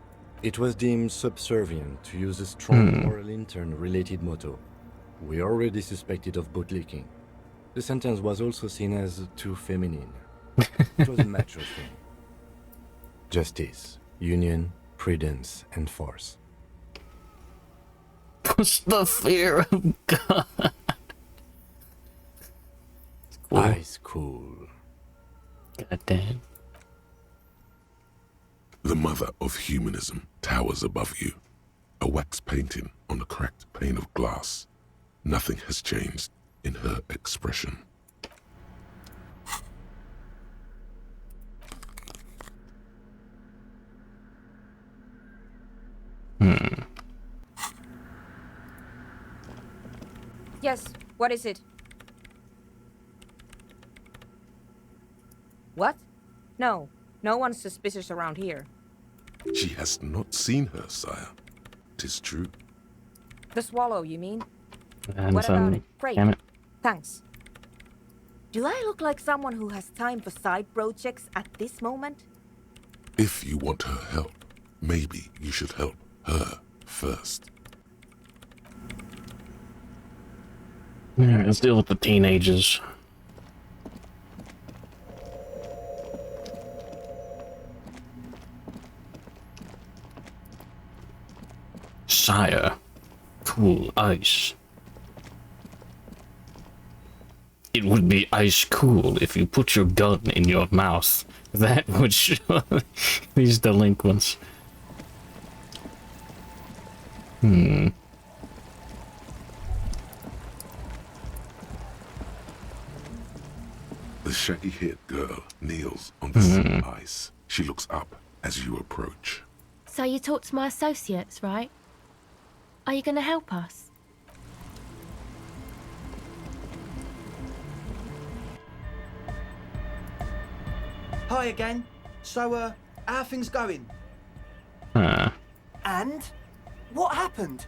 It was deemed subservient to use a strong moral intern-related motto. We already suspected of bootlicking. The sentence was also seen as too feminine. It was a macho thing. Justice, union, prudence, and force. What's the fear of God? Cool. Eyes cool. God damn. The mother of humanism towers above you, a wax painting on a cracked pane of glass. Nothing has changed in her expression. Yes, what is it? What? No. No one's suspicious around here. She has not seen her, sire. 'Tis true. The swallow, you mean? And what about it? Great. Damn it. Thanks. Do I look like someone who has time for side projects at this moment? If you want her help, maybe you should help her first. Alright, let's deal with the teenagers. Sire, cool ice. It would be ice cool if you put your gun in your mouth. That would show these delinquents. The shaggy-haired girl kneels on the sea ice. She looks up as you approach. So you talked to my associates, right? Are you going to help us? Hi again. So, how are things going? And? What happened?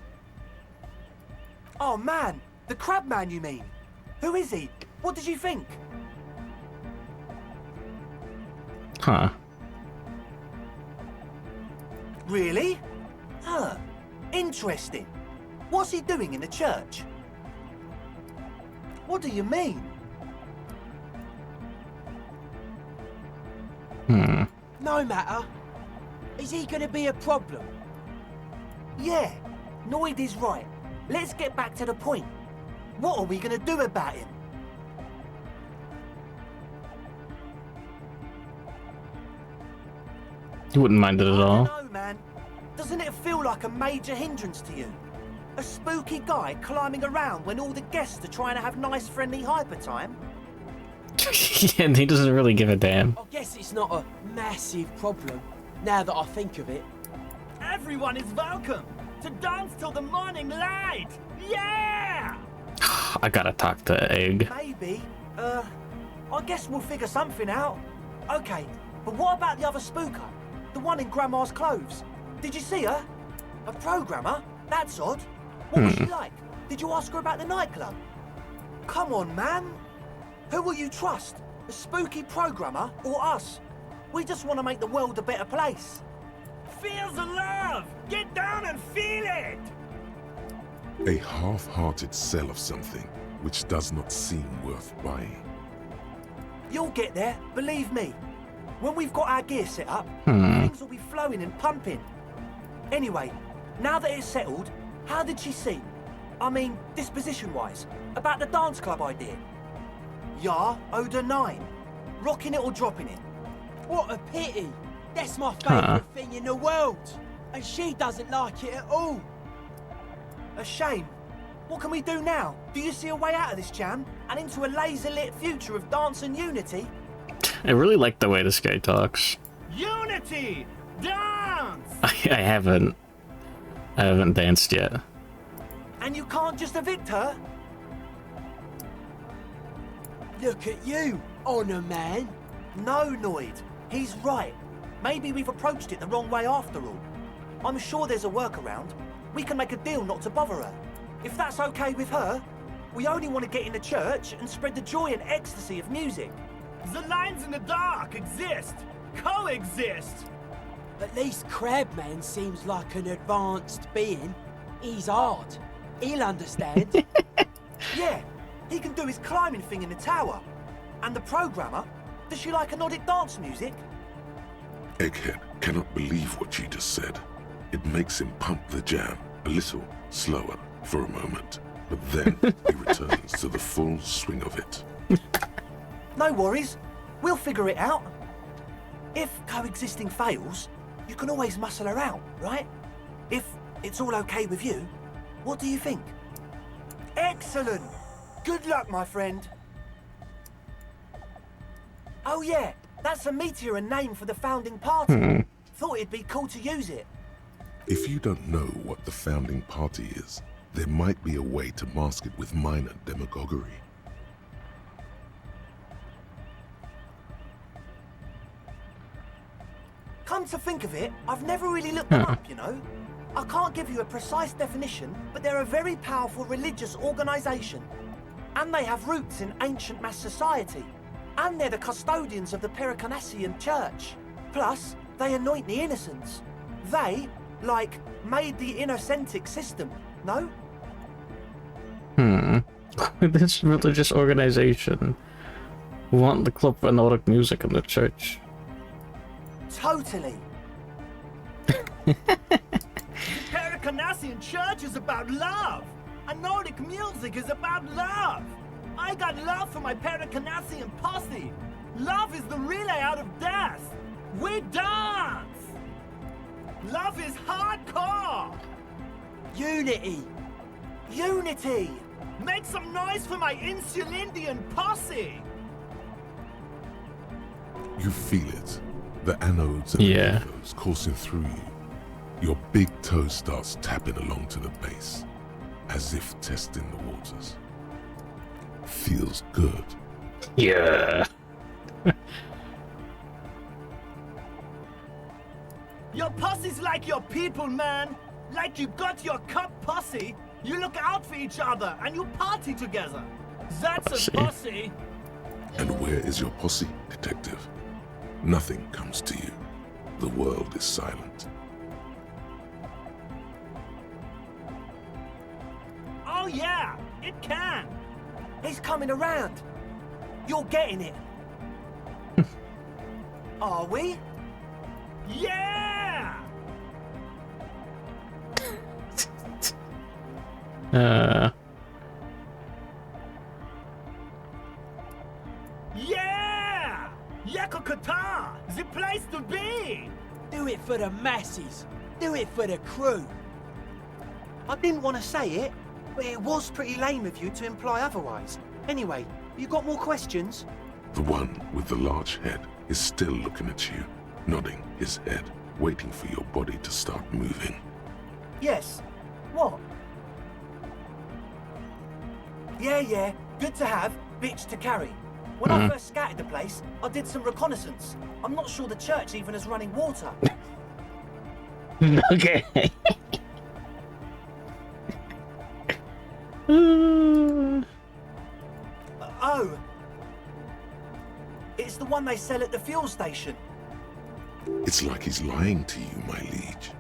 Oh man, the crab man you mean? Who is he? What did you think? Huh. Really? Huh. Interesting. What's he doing in the church? What do you mean? No matter. Is he gonna be a problem? Yeah, Noid is right. Let's get back to the point. What are we gonna do about him? You wouldn't mind it at all. No, man. Doesn't it feel like a major hindrance to you? A spooky guy climbing around when all the guests are trying to have nice, friendly hyper time? Yeah, and he doesn't really give a damn. I guess it's not a massive problem, now that I think of it. Everyone is welcome to dance till the morning light! Yeah! I gotta talk to Egg. Maybe. I guess we'll figure something out. Okay, but what about the other spooker? The one in Grandma's clothes? Did you see her? A programmer? That's odd. What was she like? Did you ask her about the nightclub? Come on, man. Who will you trust? A spooky programmer or us? We just want to make the world a better place. Feel the love! Get down and feel it! A half-hearted sell of something which does not seem worth buying. You'll get there, believe me. When we've got our gear set up, things will be flowing and pumping. Anyway, now that it's settled, how did she seem? I mean, disposition-wise, about the dance club idea. Yeah, Oda 9. Rocking it or dropping it? What a pity! That's my favourite thing in the world! And she doesn't like it at all! A shame. What can we do now? Do you see a way out of this jam and into a laser-lit future of dance and unity? I really like the way this guy talks. Unity! Dance! I haven't danced yet. And you can't just evict her? Look at you, Honor Man. No, Noid. He's right. Maybe we've approached it the wrong way after all. I'm sure there's a workaround. We can make a deal not to bother her. If that's okay with her, we only want to get in the church and spread the joy and ecstasy of music. The lines in the dark exist. Coexist. At least Crabman seems like an advanced being. He's hard. He'll understand. Yeah, he can do his climbing thing in the tower. And the programmer, does she like anodic dance music? Egghead cannot believe what she just said. It makes him pump the jam a little slower for a moment, but then he returns to the full swing of it. No worries. We'll figure it out. If coexisting fails, you can always muscle her out, right? If it's all okay with you, what do you think? Excellent! Good luck, my friend. Oh yeah, that's a meteor and name for the founding party. Thought it'd be cool to use it. If you don't know what the founding party is, there might be a way to mask it with minor demagoguery. Come to think of it, I've never really looked them up, you know? I can't give you a precise definition, but they're a very powerful religious organisation. And they have roots in ancient mass society. And they're the custodians of the Pericarnassian Church. Plus, they anoint the innocents. They, like, made the Innocentic system, no? This religious organization want the Club for Nordic Music and the church. Totally. The Pericarnassian Church is about love. And Nordic music is about love. I got love for my Pericarnassian posse. Love is the relay out of death. We dance. Love is hardcore. Unity. Unity. Make some noise for my Insulindian posse. You feel it. The anodes and the cathodes coursing through you. Your big toe starts tapping along to the base, as if testing the waters. Feels good. Yeah. Your posse's like your people, man. Like you got your cup posse. You look out for each other and you party together. That's a posse. And where is your posse, detective? Nothing comes to you. The world is silent. Oh yeah, it can. He's coming around. You're getting it. Are we? Yeah! Yeah! Yakokata! The place to be! Do it for the masses. Do it for the crew. I didn't want to say it, but it was pretty lame of you to imply otherwise. Anyway, you got more questions? The one with the large head is still looking at you, nodding his head, waiting for your body to start moving. Yes. What? Yeah. Good to have, bitch to carry. When I first scattered the place, I did some reconnaissance. I'm not sure the church even has running water. Okay. Oh. It's the one they sell at the fuel station. It's like he's lying to you, my liege.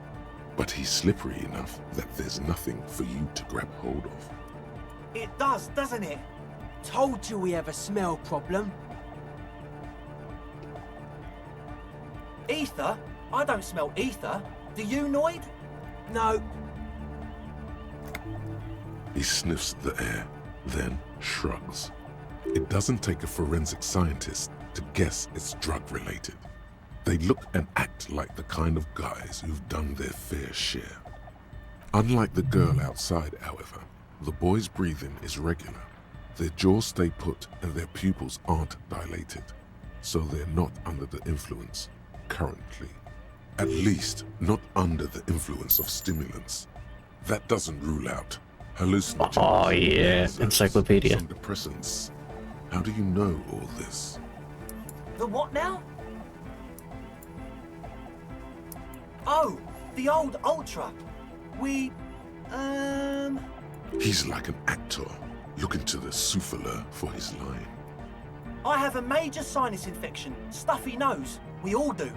But he's slippery enough that there's nothing for you to grab hold of. It does, doesn't it? Told you we have a smell problem. Ether? I don't smell ether. Do you, Noid? No. He sniffs the air, then shrugs. It doesn't take a forensic scientist to guess it's drug-related. They look and act like the kind of guys who've done their fair share. Unlike the girl outside, however, the boy's breathing is regular. Their jaws stay put and their pupils aren't dilated, so they're not under the influence, currently. At least, not under the influence of stimulants. That doesn't rule out hallucinogens. Oh yeah, encyclopedia. Some depressants. How do you know all this? The what now? Oh, the old Ultra. He's like an actor, looking to the souffleur for his line. I have a major sinus infection, stuffy nose. We all do.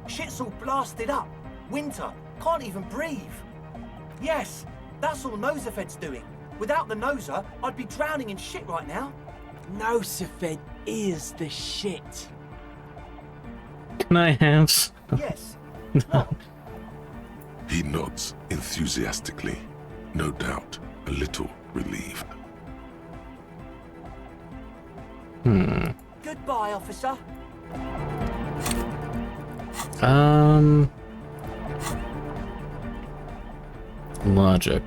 Shit's all blasted up. Winter, can't even breathe. Yes, that's all Nosafed's doing. Without the Noser, I'd be drowning in shit right now. Nosafed is the shit. Can I have? Yes. He nods enthusiastically, no doubt a little relieved. Goodbye, officer. Logic.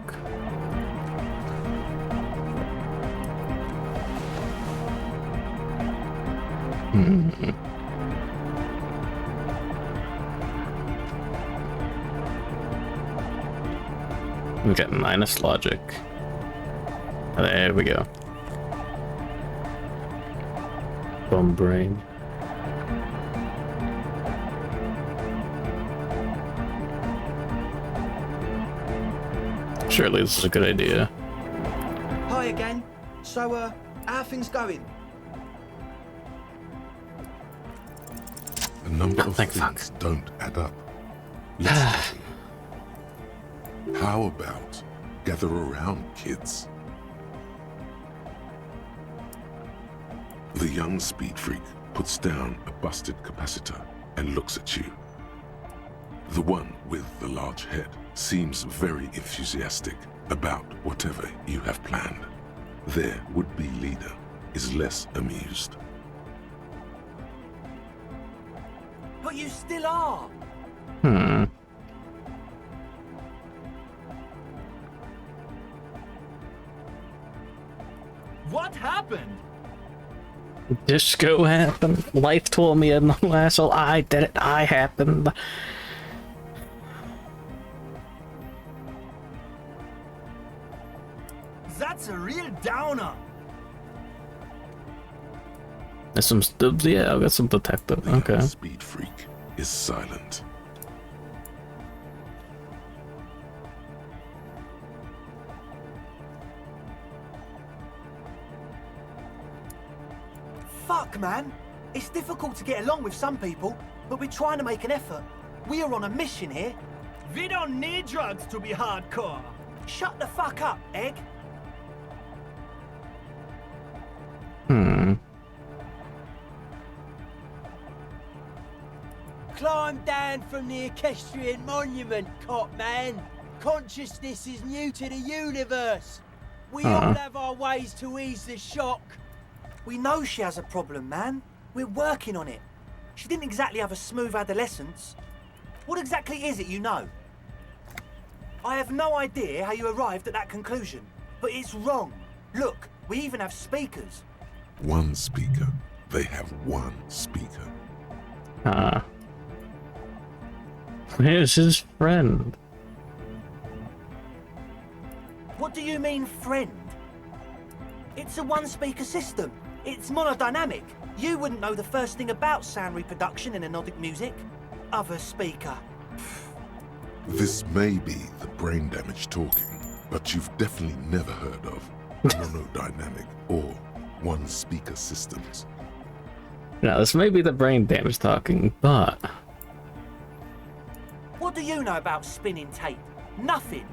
We get minus logic. There we go. Bum brain. Surely this is a good idea. Hi again. So, how are things going? A number of things don't add up. Let's How about gather around, kids? The young speed freak puts down a busted capacitor and looks at you. The one with the large head seems very enthusiastic about whatever you have planned. Their would-be leader is less amused. But you still are. What happened? Disco happened. Life told me in the asshole. I did it. I happened. That's a real downer. There's some yeah, I've got some detective. Okay. Speed freak is silent. Fuck, man. It's difficult to get along with some people, but we're trying to make an effort. We are on a mission here. We don't need drugs to be hardcore. Shut the fuck up, Egg. Climb down from the equestrian monument, cop man. Consciousness is new to the universe. We all have our ways to ease the shock. We know she has a problem, man. We're working on it. She didn't exactly have a smooth adolescence. What exactly is it you know? I have no idea how you arrived at that conclusion, but it's wrong. Look, we even have speakers. One speaker. They have one speaker. Where's his friend? What do you mean, friend? It's a one-speaker system. It's monodynamic. You wouldn't know the first thing about sound reproduction in anodic music. Other speaker. This may be the brain damage talking, but you've definitely never heard of monodynamic or one-speaker systems. Now, this may be the brain damage talking, but... What do you know about spinning tape? Nothing.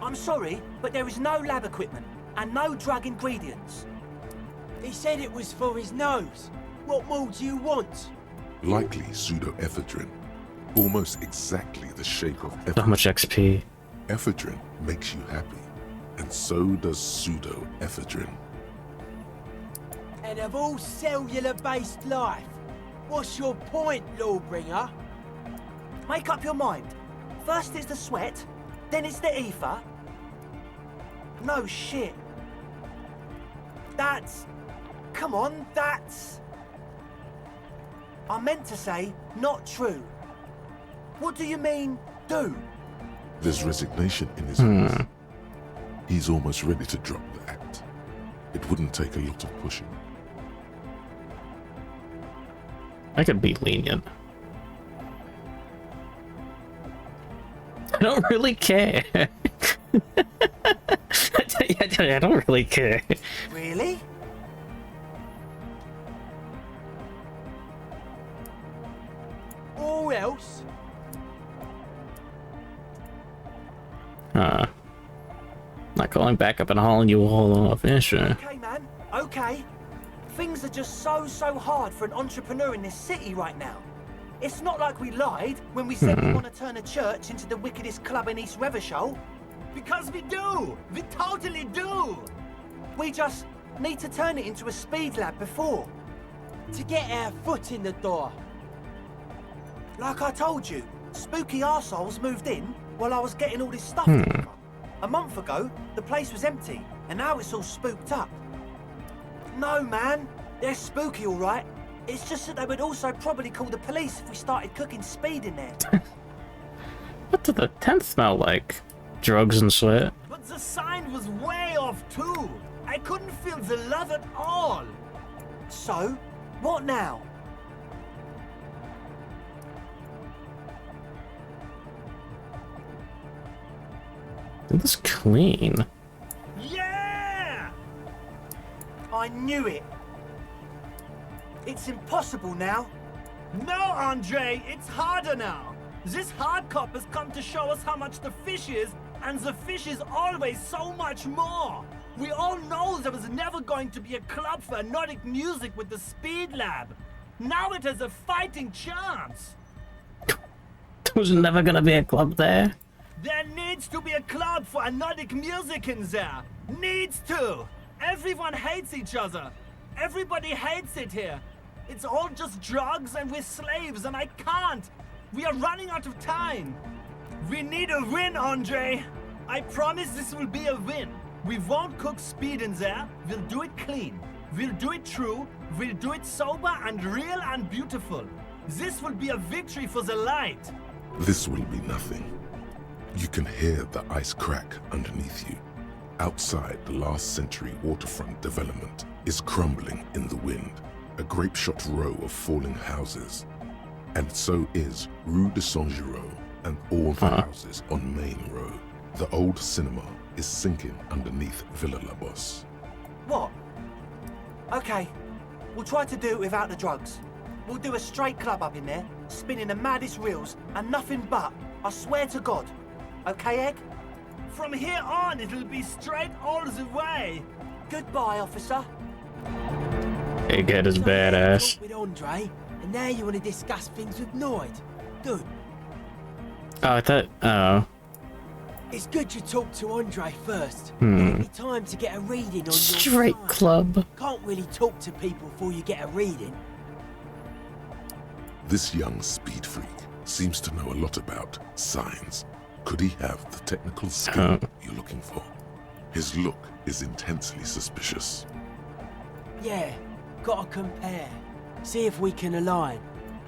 I'm sorry, but there is no lab equipment and no drug ingredients. He said it was for his nose. What more do you want? Likely pseudoephedrine. Almost exactly the shape of ephedrine. Not much XP. Ephedrine makes you happy, and so does pseudoephedrine. And of all cellular-based life, what's your point, Lawbringer? Make up your mind. First it's the sweat, then it's the ether. No shit. That's... Come on, that's... I meant to say, not true. What do you mean, do? There's resignation in his voice. He's almost ready to drop the act. It wouldn't take a lot of pushing. I could be lenient. I don't really care. I don't really care. Really? Or else? Not calling back up and hauling you all off. Yeah, sure. Okay, man. Okay. Things are just so hard for an entrepreneur in this city right now. It's not like we lied when we said we want to turn a church into the wickedest club in East Revershoal. Because we do! We totally do! We just need to turn it into a speed lab before. To get our foot in the door. Like I told you, spooky arseholes moved in while I was getting all this stuff together. A month ago, the place was empty, and now it's all spooked up. No, man. They're spooky, all right. It's just that they would also probably call the police if we started cooking speed in there. What did the 10th smell like? Drugs and sweat? But the sign was way off, too. I couldn't feel the love at all. So, what now? Look at this clean. Yeah! I knew it. It's impossible now. No, Andre, it's harder now. This hard cop has come to show us how much the fish is, and the fish is always so much more. We all know there was never going to be a club for Nordic music with the Speed Lab. Now it has a fighting chance. There was never gonna be a club there. There needs to be a club for Nordic music in there. Needs to. Everyone hates each other. Everybody hates it here. It's all just drugs and we're slaves and I can't. We are running out of time. We need a win, Andre. I promise this will be a win. We won't cook speed in there. We'll do it clean. We'll do it true. We'll do it sober and real and beautiful. This will be a victory for the light. This will be nothing. You can hear the ice crack underneath you. Outside, the last century waterfront development is crumbling in the wind. A grape-shot row of falling houses. And so is Rue de Saint-Giraud and all the houses on Main Road. The old cinema is sinking underneath Villa La Bosse. What? Okay, we'll try to do it without the drugs. We'll do a straight club up in there, spinning the maddest reels, and nothing but, I swear to God. Okay, Egg? From here on, it'll be straight all the way. Goodbye, officer. Egghead is badass. With Andre, and now you want to discuss things with Noid. Good. Oh, I thought. Oh. It's good you talk to Andre first. Hmm. Give me time to get a reading on Straight your club. Can't really talk to people before you get a reading. This young speed freak seems to know a lot about signs. Could he have the technical skill you're looking for? His look is intensely suspicious. Yeah, gotta compare. See if we can align.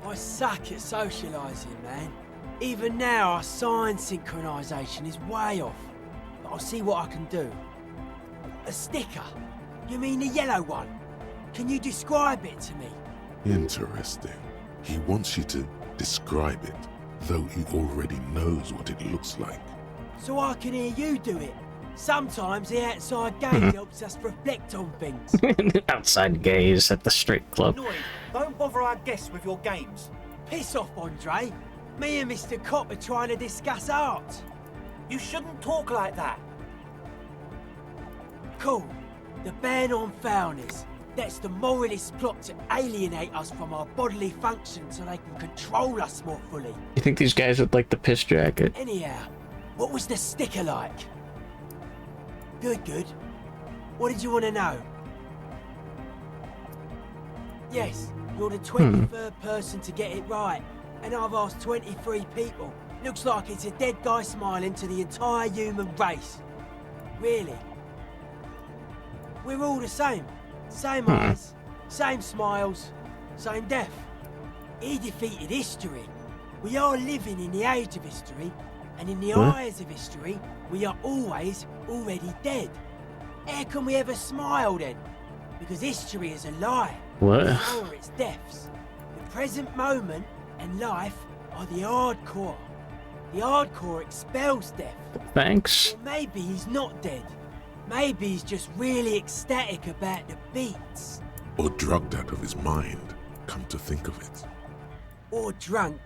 I suck at socialising, man. Even now, our sign synchronisation is way off. But I'll see what I can do. A sticker? You mean the yellow one? Can you describe it to me? Interesting. He wants you to describe it, though he already knows what it looks like. So I can hear you do it. Sometimes the outside gaze helps us reflect on things. Outside gaze at the straight club. Noid, don't bother our guests with your games. Piss off, Andre. Me and Mr. Cop are trying to discuss art. You shouldn't talk like that. Cool. The ban on foulness. That's the moralist plot to alienate us from our bodily functions so they can control us more fully. You think these guys would like the piss jacket? Anyhow, what was the sticker like? Good, good. What did you want to know? Yes, you're the 23rd person to get it right. And I've asked 23 people. Looks like it's a dead guy smiling to the entire human race. Really? We're all the same. Same eyes, same smiles, same death. He defeated history. We are living in the age of history, and in the eyes of history, we are always already dead. How can we ever smile then? Because history is a lie. What? So are its deaths. The present moment and life are the hardcore. The hardcore expels death. Thanks. Or maybe he's not dead. Maybe he's just really ecstatic about the beats. Or drugged out of his mind, come to think of it. Or drunk.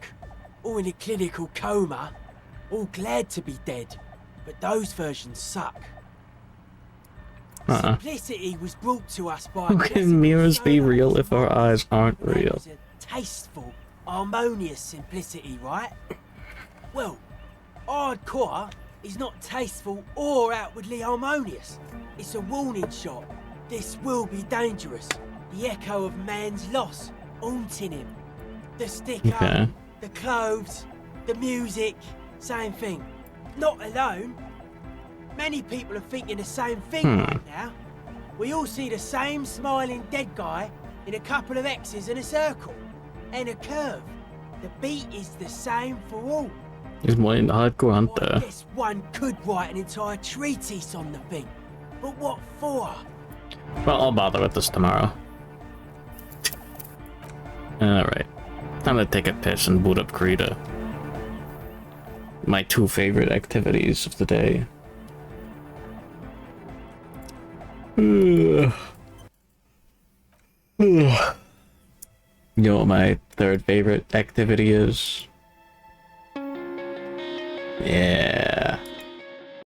Or in a clinical coma. Or glad to be dead. But those versions suck. Simplicity was brought to us by... How can mirrors be real if our eyes aren't real? Tasteful, harmonious simplicity, right? Well, hardcore is not tasteful or outwardly harmonious. It's a warning shot. This will be dangerous. The echo of man's loss, haunting him. The sticker, the clothes, the music, same thing. Not alone. Many people are thinking the same thing right now. We all see the same smiling dead guy in a couple of X's and a circle. And a curve. The beat is the same for all. He's more into hardcore hunter. I guess one could write an entire treatise on the thing. But what for? Well, I'll bother with this tomorrow. Alright. Time to take a piss and boot up Krita. My two favorite activities of the day. You know what my third favorite activity is? Yeah.